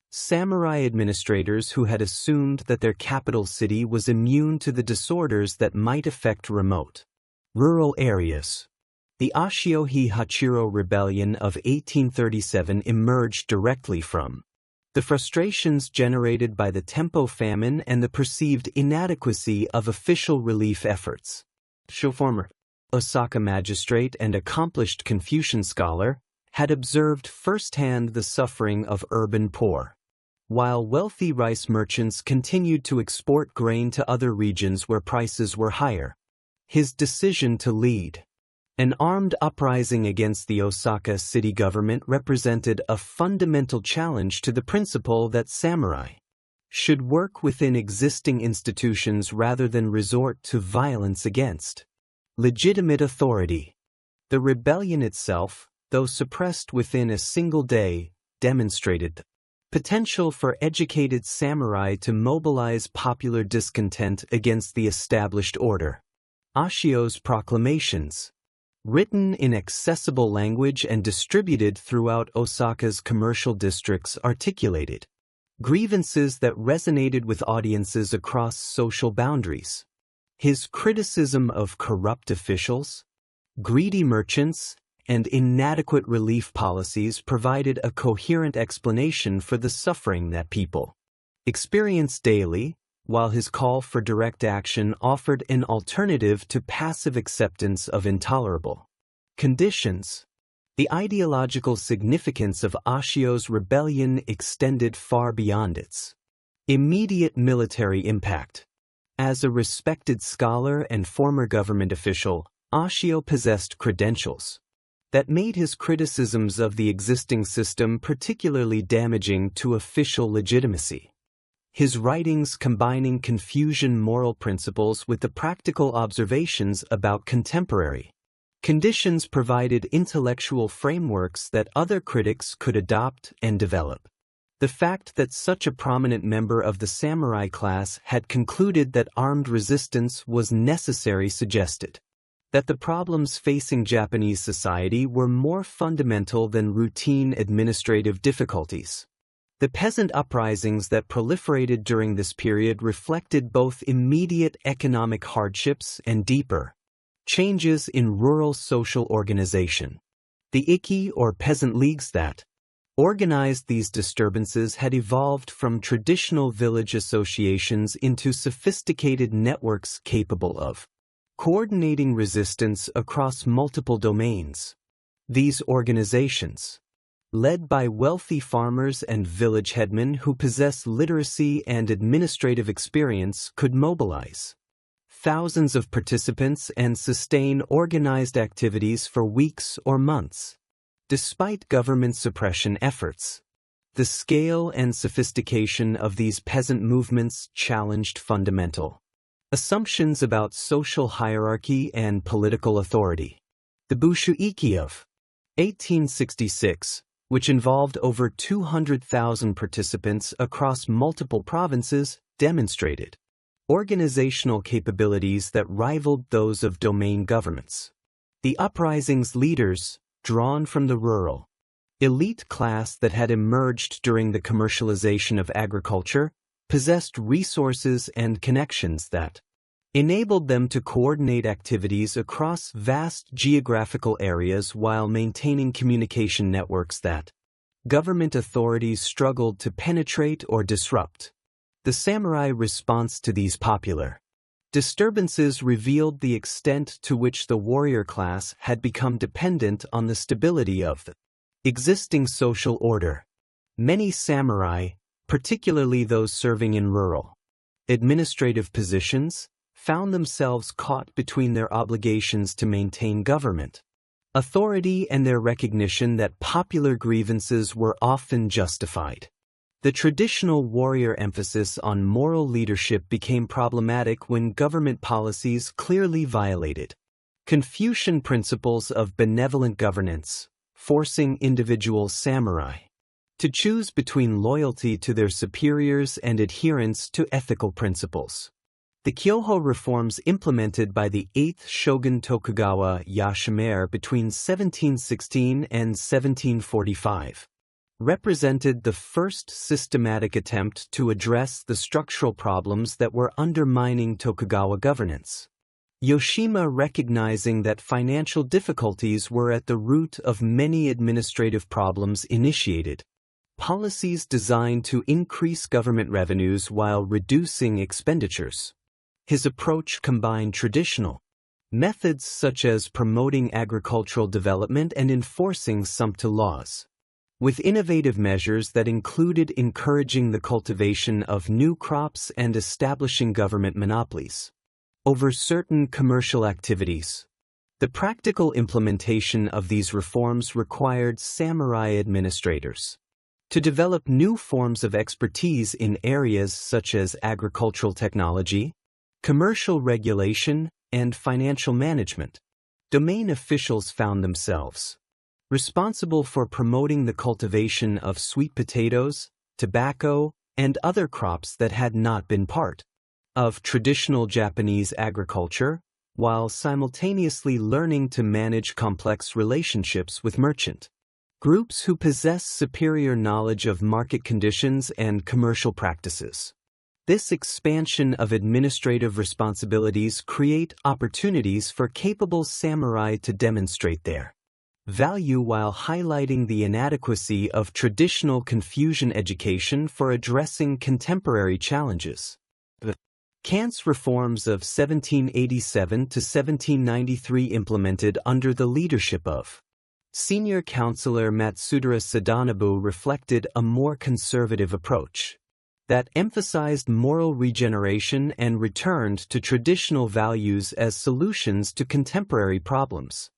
samurai administrators who had assumed that their capital city was immune to the disorders that might affect remote, rural areas. The Ashiohi Hachiro Rebellion of 1837 emerged directly from the frustrations generated by the Tempo famine and the perceived inadequacy of official relief efforts. Former Osaka magistrate and accomplished Confucian scholar, had observed firsthand the suffering of urban poor. While wealthy rice merchants continued to export grain to other regions where prices were higher, his decision to lead an armed uprising against the Osaka city government represented a fundamental challenge to the principle that samurai should work within existing institutions rather than resort to violence against legitimate authority. The rebellion itself, though suppressed within a single day, demonstrated the potential for educated samurai to mobilize popular discontent against the established order. Ashio's proclamations, written in accessible language and distributed throughout Osaka's commercial districts, articulated grievances that resonated with audiences across social boundaries. His criticism of corrupt officials, greedy merchants, and inadequate relief policies provided a coherent explanation for the suffering that people experienced daily, while his call for direct action offered an alternative to passive acceptance of intolerable conditions. The ideological significance of Ashio's rebellion extended far beyond its immediate military impact. As a respected scholar and former government official, Ashio possessed credentials that made his criticisms of the existing system particularly damaging to official legitimacy. His writings combining Confucian moral principles with the practical observations about contemporary conditions provided intellectual frameworks that other critics could adopt and develop. The fact that such a prominent member of the samurai class had concluded that armed resistance was necessary suggested that the problems facing Japanese society were more fundamental than routine administrative difficulties. The peasant uprisings that proliferated during this period reflected both immediate economic hardships and deeper changes in rural social organization. The Ikki or peasant leagues that organized these disturbances had evolved from traditional village associations into sophisticated networks capable of coordinating resistance across multiple domains. These organizations, led by wealthy farmers and village headmen who possess literacy and administrative experience, could mobilize thousands of participants and sustain organized activities for weeks or months. Despite government suppression efforts, the scale and sophistication of these peasant movements challenged fundamental assumptions about social hierarchy and political authority. The Bushuiki of 1866, which involved over 200,000 participants across multiple provinces, demonstrated organizational capabilities that rivaled those of domain governments. The uprising's leaders, drawn from the rural elite class that had emerged during the commercialization of agriculture, possessed resources and connections that enabled them to coordinate activities across vast geographical areas while maintaining communication networks that government authorities struggled to penetrate or disrupt. The samurai response to these popular disturbances revealed the extent to which the warrior class had become dependent on the stability of the existing social order. Many samurai, particularly those serving in rural administrative positions, found themselves caught between their obligations to maintain government authority and their recognition that popular grievances were often justified. The traditional warrior emphasis on moral leadership became problematic when government policies clearly violated Confucian principles of benevolent governance, forcing individual samurai to choose between loyalty to their superiors and adherence to ethical principles. The Kyoho reforms implemented by the 8th shogun Tokugawa Yashimaru between 1716 and 1745 represented the first systematic attempt to address the structural problems that were undermining Tokugawa governance. Yoshima, recognizing that financial difficulties were at the root of many administrative problems, initiated policies designed to increase government revenues while reducing expenditures. His approach combined traditional methods such as promoting agricultural development and enforcing sumptu laws with innovative measures that included encouraging the cultivation of new crops and establishing government monopolies over certain commercial activities. The practical implementation of these reforms required samurai administrators to develop new forms of expertise in areas such as agricultural technology, commercial regulation, and financial management. Domain officials found themselves responsible for promoting the cultivation of sweet potatoes, tobacco, and other crops that had not been part of traditional Japanese agriculture, while simultaneously learning to manage complex relationships with merchant groups who possess superior knowledge of market conditions and commercial practices. This expansion of administrative responsibilities create opportunities for capable samurai to demonstrate their value while highlighting the inadequacy of traditional Confucian education for addressing contemporary challenges. The Kant's reforms of 1787 to 1793, implemented under the leadership of senior counselor Matsudara Sadanobu, reflected a more conservative approach that emphasized moral regeneration and returned to traditional values as solutions to contemporary problems.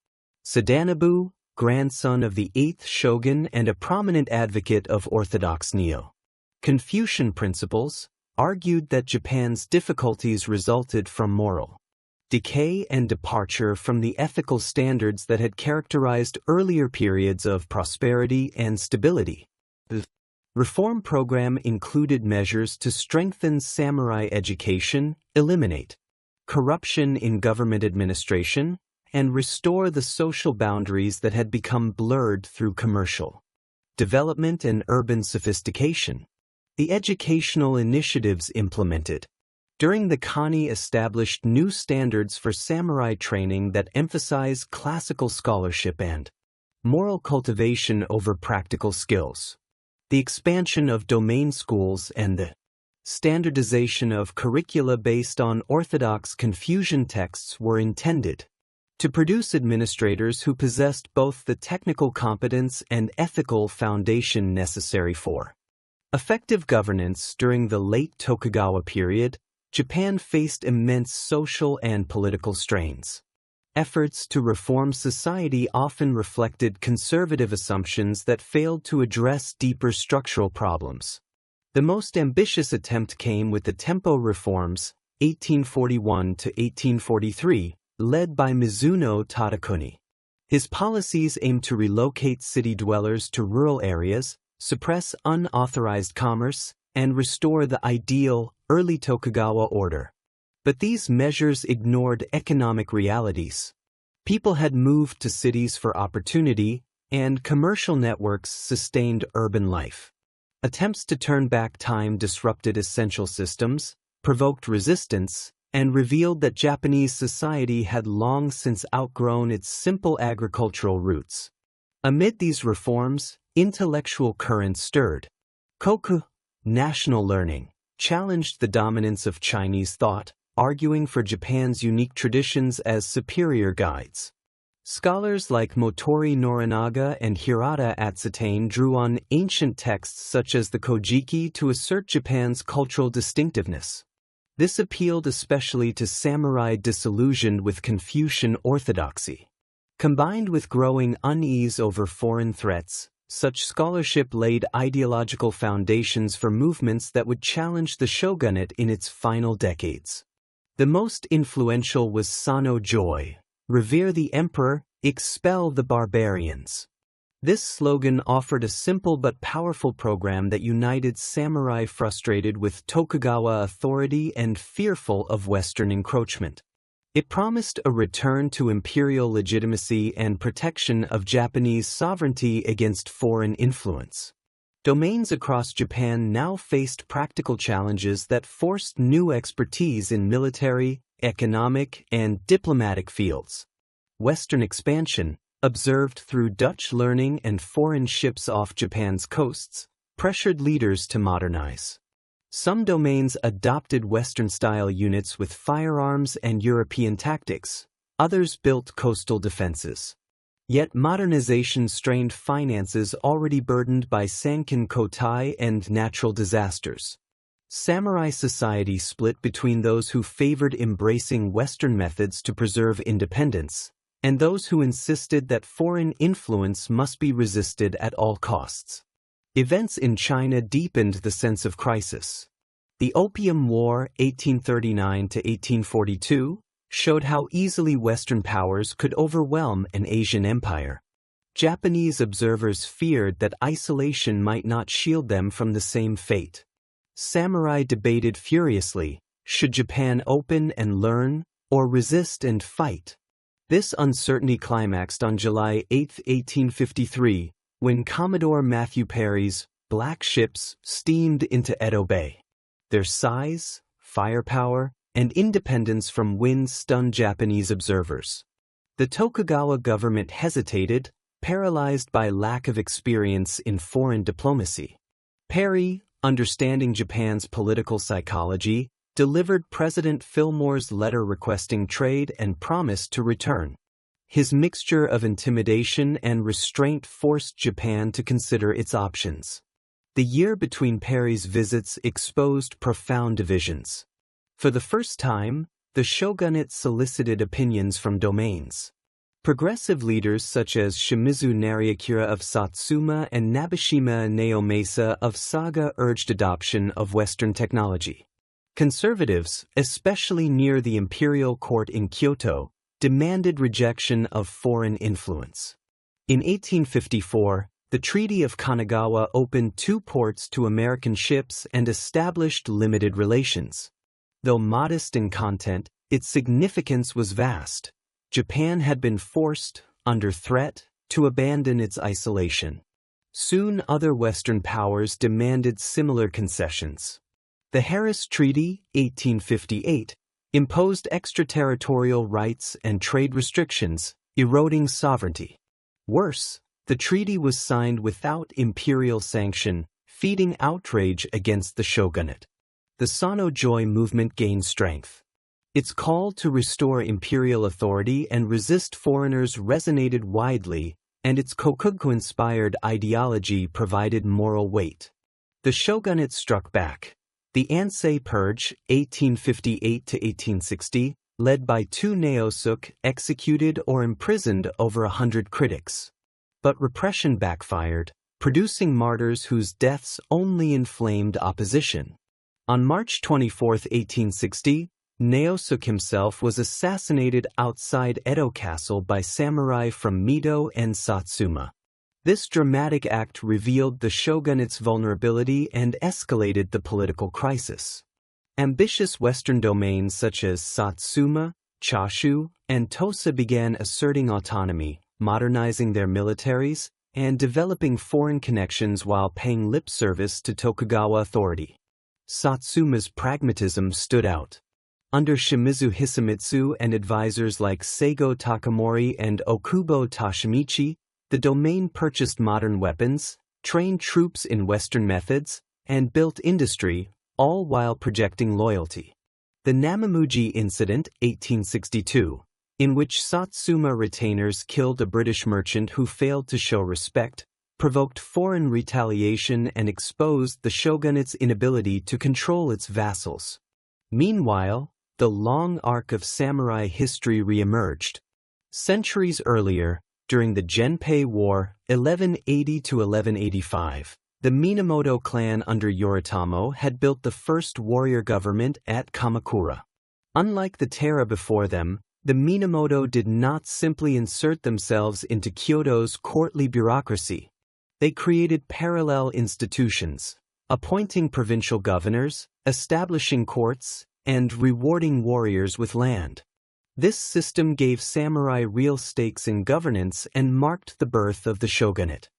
Sadanobu, grandson of the 8th shogun and a prominent advocate of orthodox Neo-Confucian principles, argued that Japan's difficulties resulted from moral decay and departure from the ethical standards that had characterized earlier periods of prosperity and stability. The reform program included measures to strengthen samurai education, eliminate corruption in government administration, and restore the social boundaries that had become blurred through commercial development and urban sophistication. The educational initiatives implemented during the Kani established new standards for samurai training that emphasize classical scholarship and moral cultivation over practical skills. The expansion of domain schools and the standardization of curricula based on orthodox Confucian texts were intended to produce administrators who possessed both the technical competence and ethical foundation necessary for effective governance. During the late Tokugawa period, Japan faced immense social and political strains. Efforts to reform society often reflected conservative assumptions that failed to address deeper structural problems. The most ambitious attempt came with the Tempo reforms, 1841 to 1843, led by Mizuno Tadakuni. His policies aimed to relocate city dwellers to rural areas, suppress unauthorized commerce, and restore the ideal early Tokugawa order. But these measures ignored economic realities. People had moved to cities for opportunity, and commercial networks sustained urban life. Attempts to turn back time disrupted essential systems, provoked resistance, and revealed that Japanese society had long since outgrown its simple agricultural roots. Amid these reforms, intellectual currents stirred. Koku, national learning, challenged the dominance of Chinese thought, arguing for Japan's unique traditions as superior guides. Scholars like Motori Norinaga and Hirata Atsutane drew on ancient texts such as the Kojiki to assert Japan's cultural distinctiveness. This appealed especially to samurai disillusioned with Confucian orthodoxy. Combined with growing unease over foreign threats, Such scholarship laid ideological foundations for movements that would challenge the shogunate in its final decades. The most influential was Sano Joy, revere the emperor, expel the barbarians. This slogan offered a simple but powerful program that united samurai frustrated with Tokugawa authority and fearful of Western encroachment. It promised a return to imperial legitimacy and protection of Japanese sovereignty against foreign influence. Domains across Japan now faced practical challenges that forced new expertise in military, economic, and diplomatic fields. Western expansion, observed through Dutch learning and foreign ships off Japan's coasts, pressured leaders to modernize. Some domains adopted Western-style units with firearms and European tactics, others built coastal defenses. Yet modernization strained finances already burdened by Sankin Kotai and natural disasters. Samurai society split between those who favored embracing Western methods to preserve independence, and those who insisted that foreign influence must be resisted at all costs. Events in China deepened the sense of crisis. The Opium War, 1839 to 1842, showed how easily Western powers could overwhelm an Asian empire. Japanese observers feared that isolation might not shield them from the same fate. Samurai debated furiously, should Japan open and learn, or resist and fight? This uncertainty climaxed on July 8, 1853, when Commodore Matthew Perry's black ships steamed into Edo Bay. Their size, firepower, and independence from wind stunned Japanese observers. The Tokugawa government hesitated, paralyzed by lack of experience in foreign diplomacy. Perry, understanding Japan's political psychology, delivered President Fillmore's letter requesting trade and promised to return. His mixture of intimidation and restraint forced Japan to consider its options. The year between Perry's visits exposed profound divisions. For the first time, the shogunate solicited opinions from domains. Progressive leaders such as Shimizu Nariakira of Satsuma and Nabeshima Naomasa of Saga urged adoption of Western technology. Conservatives, especially near the imperial court in Kyoto, demanded rejection of foreign influence. In 1854, the Treaty of Kanagawa opened 2 ports to American ships and established limited relations. Though modest in content, its significance was vast. Japan had been forced, under threat, to abandon its isolation. Soon other Western powers demanded similar concessions. The Harris Treaty, 1858, imposed extraterritorial rights and trade restrictions, eroding sovereignty. Worse, the treaty was signed without imperial sanction, feeding outrage against the shogunate. The Sano Joy movement gained strength. Its call to restore imperial authority and resist foreigners resonated widely, and its Kokugo-inspired ideology provided moral weight. The shogunate struck back. The Ansei Purge, 1858 to 1860, led by 2 Naosuk, executed or imprisoned over 100 critics. But repression backfired, producing martyrs whose deaths only inflamed opposition. On March 24, 1860, Naosuk himself was assassinated outside Edo Castle by samurai from Mido and Satsuma. This dramatic act revealed the shogunate's vulnerability and escalated the political crisis. Ambitious Western domains such as Satsuma, Chashu, and Tosa began asserting autonomy, modernizing their militaries, and developing foreign connections while paying lip service to Tokugawa authority. Satsuma's pragmatism stood out. Under Shimizu Hisamitsu and advisors like Seigo Takamori and Okubo Toshimichi, the domain purchased modern weapons, trained troops in Western methods, and built industry, all while projecting loyalty. The Namamuji Incident, 1862, in which Satsuma retainers killed a British merchant who failed to show respect, provoked foreign retaliation and exposed the shogunate's inability to control its vassals. Meanwhile, the long arc of samurai history reemerged. Centuries earlier, During the Genpei War, 1180 to 1185, the Minamoto clan under Yoritomo had built the first warrior government at Kamakura. Unlike the Taira before them, the Minamoto did not simply insert themselves into Kyoto's courtly bureaucracy. They created parallel institutions, appointing provincial governors, establishing courts, and rewarding warriors with land. This system gave samurai real stakes in governance and marked the birth of the shogunate.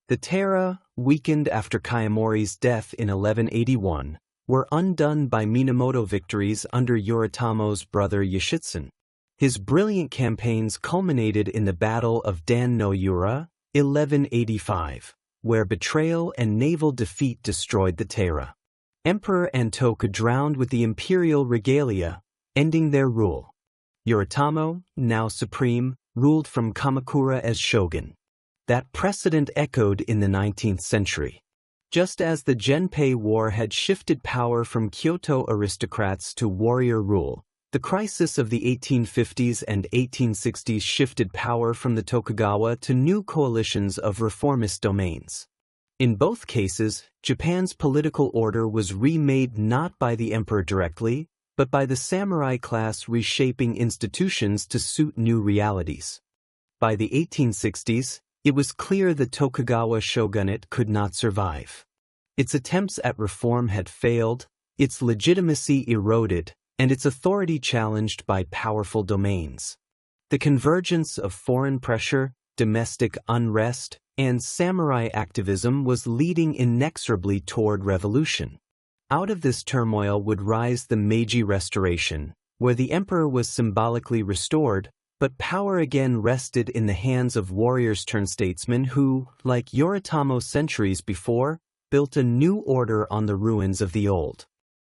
The Taira, weakened after Kayamori's death in 1181, were undone by Minamoto victories under Yoritomo's brother Yoshitsun. His brilliant campaigns culminated in the Battle of Dan no Yura, 1185, where betrayal and naval defeat destroyed the Taira. Emperor Antoku drowned with the imperial regalia, ending their rule. Yoritomo, now supreme, ruled from Kamakura as shogun. That precedent echoed in the 19th century. Just as the Genpei War had shifted power from Kyoto aristocrats to warrior rule, the crisis of the 1850s and 1860s shifted power from the Tokugawa to new coalitions of reformist domains. In both cases, Japan's political order was remade not by the emperor directly, but by the samurai class reshaping institutions to suit new realities. By the 1860s, it was clear the Tokugawa shogunate could not survive. Its attempts at reform had failed, its legitimacy eroded, and its authority challenged by powerful domains. The convergence of foreign pressure, domestic unrest, and samurai activism was leading inexorably toward revolution. Out of this turmoil would rise the Meiji Restoration, where the emperor was symbolically restored, but power again rested in the hands of warriors-turned-statesmen who, like Yoritomo centuries before, built a new order on the ruins of the old.